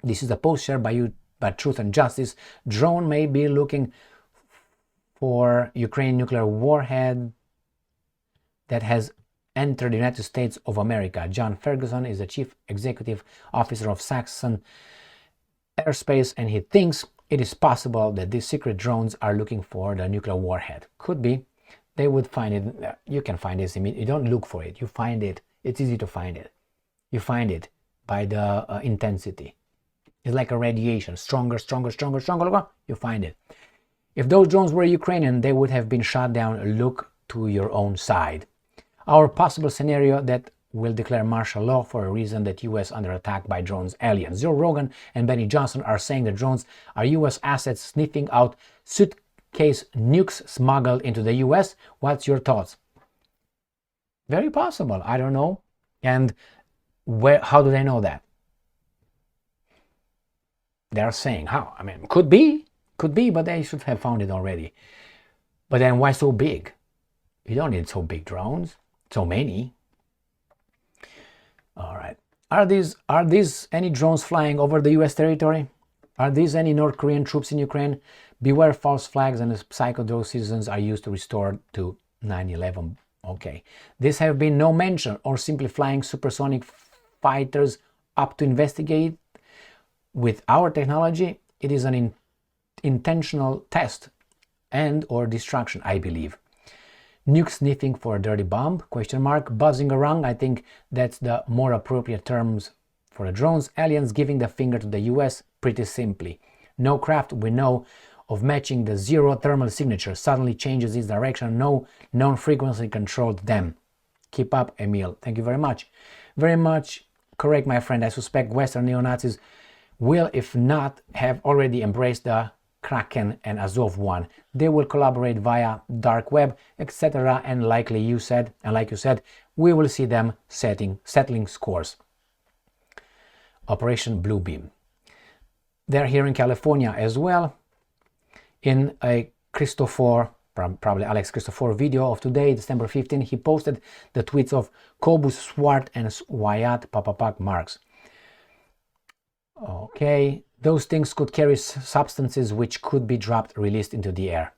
This is a post shared by you by Truth and Justice. Drone may be looking for Ukraine nuclear warhead that has entered the United States of America. John Ferguson is the chief executive officer of Saxon Airspace, and he thinks it is possible that these secret drones are looking for the nuclear warhead. Could be. They would find it. You can find this. You don't look for it. You find it. It's easy to find it. You find it by the intensity. It's like a radiation. Stronger, stronger, stronger, stronger. You find it. If those drones were Ukrainian, they would have been shot down. Look to your own side. Our possible scenario that will declare martial law for a reason that US under attack by drones aliens. Joe Rogan and Benny Johnson are saying that drones are US assets sniffing out suitcase nukes smuggled into the US. What's your thoughts? Very possible. I don't know. And how do they know that? They're saying how? I mean, could be, but they should have found it already. But then why so big? You don't need so big drones, so many. All right. Are these any drones flying over the US territory? Are these any North Korean troops in Ukraine? Beware, false flags and psychodrome citizens are used to restore to 9/11. Okay. These have been no mention or simply flying supersonic fighters up to investigate. With our technology, it is an intentional test and or destruction, I believe. Nuke sniffing for a dirty bomb, question mark, buzzing around, I think that's the more appropriate terms for the drones. Aliens giving the finger to the US, pretty simply. No craft we know of matching the zero thermal signature suddenly changes its direction, no known frequency controlled them. Keep up, Emil. Thank you very much. Very much correct, my friend. I suspect Western neo-Nazis will, if not, have already embraced the Kraken and Azov one. They will collaborate via dark web, etc. And like you said, we will see them settling scores. Operation Bluebeam. They're here in California as well. In a probably Alex Christopher video of today, December 15, he posted the tweets of Kobus Swart and Wyatt Papapak Marks. Okay, those things could carry substances which could be dropped, released into the air.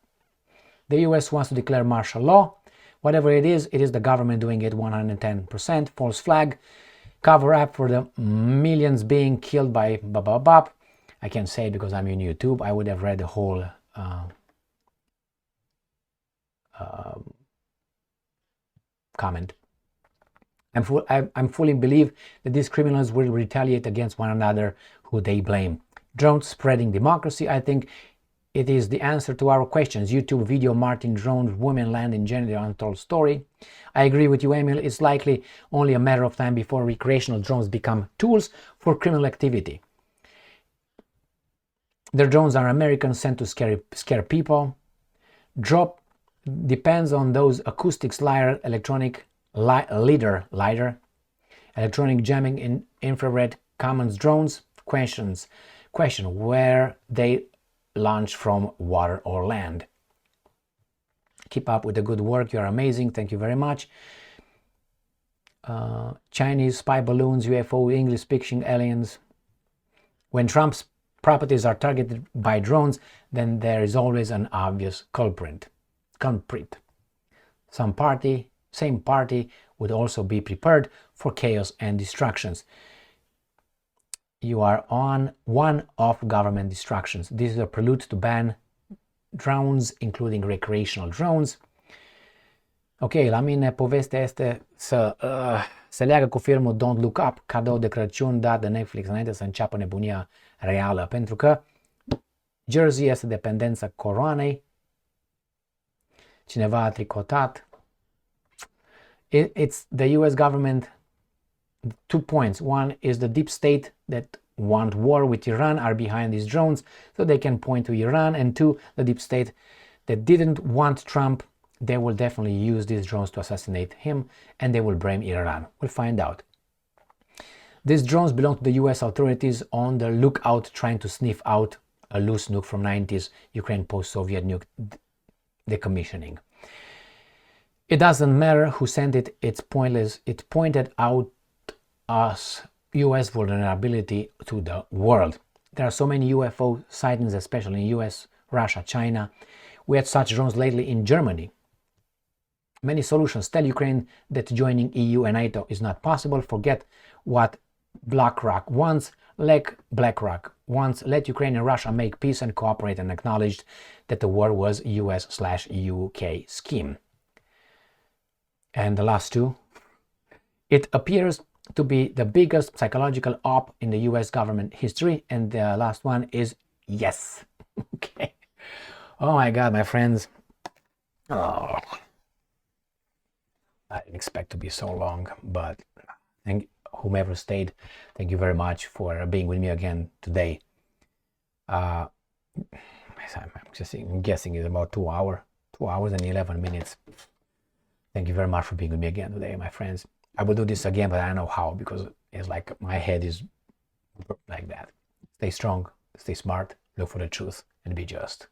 The US wants to declare martial law. Whatever it is the government doing it 110%. False flag, cover up for the millions being killed by blah. I can't say it because I'm in YouTube. I would have read the whole comment. I'm fully believe that these criminals will retaliate against one another who they blame. Drones spreading democracy. I think it is the answer to our questions. YouTube video Martin drones women land in gender untold story. I agree with you, Emil. It's likely only a matter of time before recreational drones become tools for criminal activity. Their drones are American, sent to scare people. Drop depends on those acoustics, LiDAR, electronic LiDAR, electronic jamming in infrared commons drones. Question where they launch from, water or land. Keep up with the good work. You are amazing. Thank you very much. Chinese spy balloons, UFO, English speaking aliens. When Trump's properties are targeted by drones, then there is always an obvious culprit. same party would also be prepared for chaos and distractions. You are on one of government distractions. This is a prelude to ban drones, including recreational drones. Ok, la mine povestea este să se leagă cu filmul Don't Look Up, cadou de Crăciun dat de Netflix înainte să înceapă nebunia reală, pentru că Jersey este dependența coroanei, cineva a tricotat. It's the US government. 2 points. One is the deep state that want war with Iran are behind these drones so they can point to Iran, and 2, the deep state that didn't want Trump, they will definitely use these drones to assassinate him, and they will blame Iran. We'll find out. These drones belong to the US authorities on the lookout, trying to sniff out a loose nuke from 90s Ukraine post-Soviet nuke decommissioning. It doesn't matter who sent it, it's pointless. It pointed out us US vulnerability to the world. There are so many UFO sightings, especially in US, Russia, China. We had such drones lately in Germany. Many solutions tell Ukraine that joining EU and NATO is not possible. Forget what BlackRock wants. BlackRock wants. Let Ukraine and Russia make peace and cooperate, and acknowledged that the war was US/UK scheme. And the last two, it appears to be the biggest psychological op in the US government history. And the last one is yes. Okay. Oh my God, my friends. Oh, I didn't expect to be so long, but whomever stayed, thank you very much for being with me again today. I'm guessing it's about 2 hours and 11 minutes. Thank you very much for being with me again today, my friends. I will do this again, but I don't know how, because it's like my head is like that. Stay strong, stay smart, look for the truth, and be just.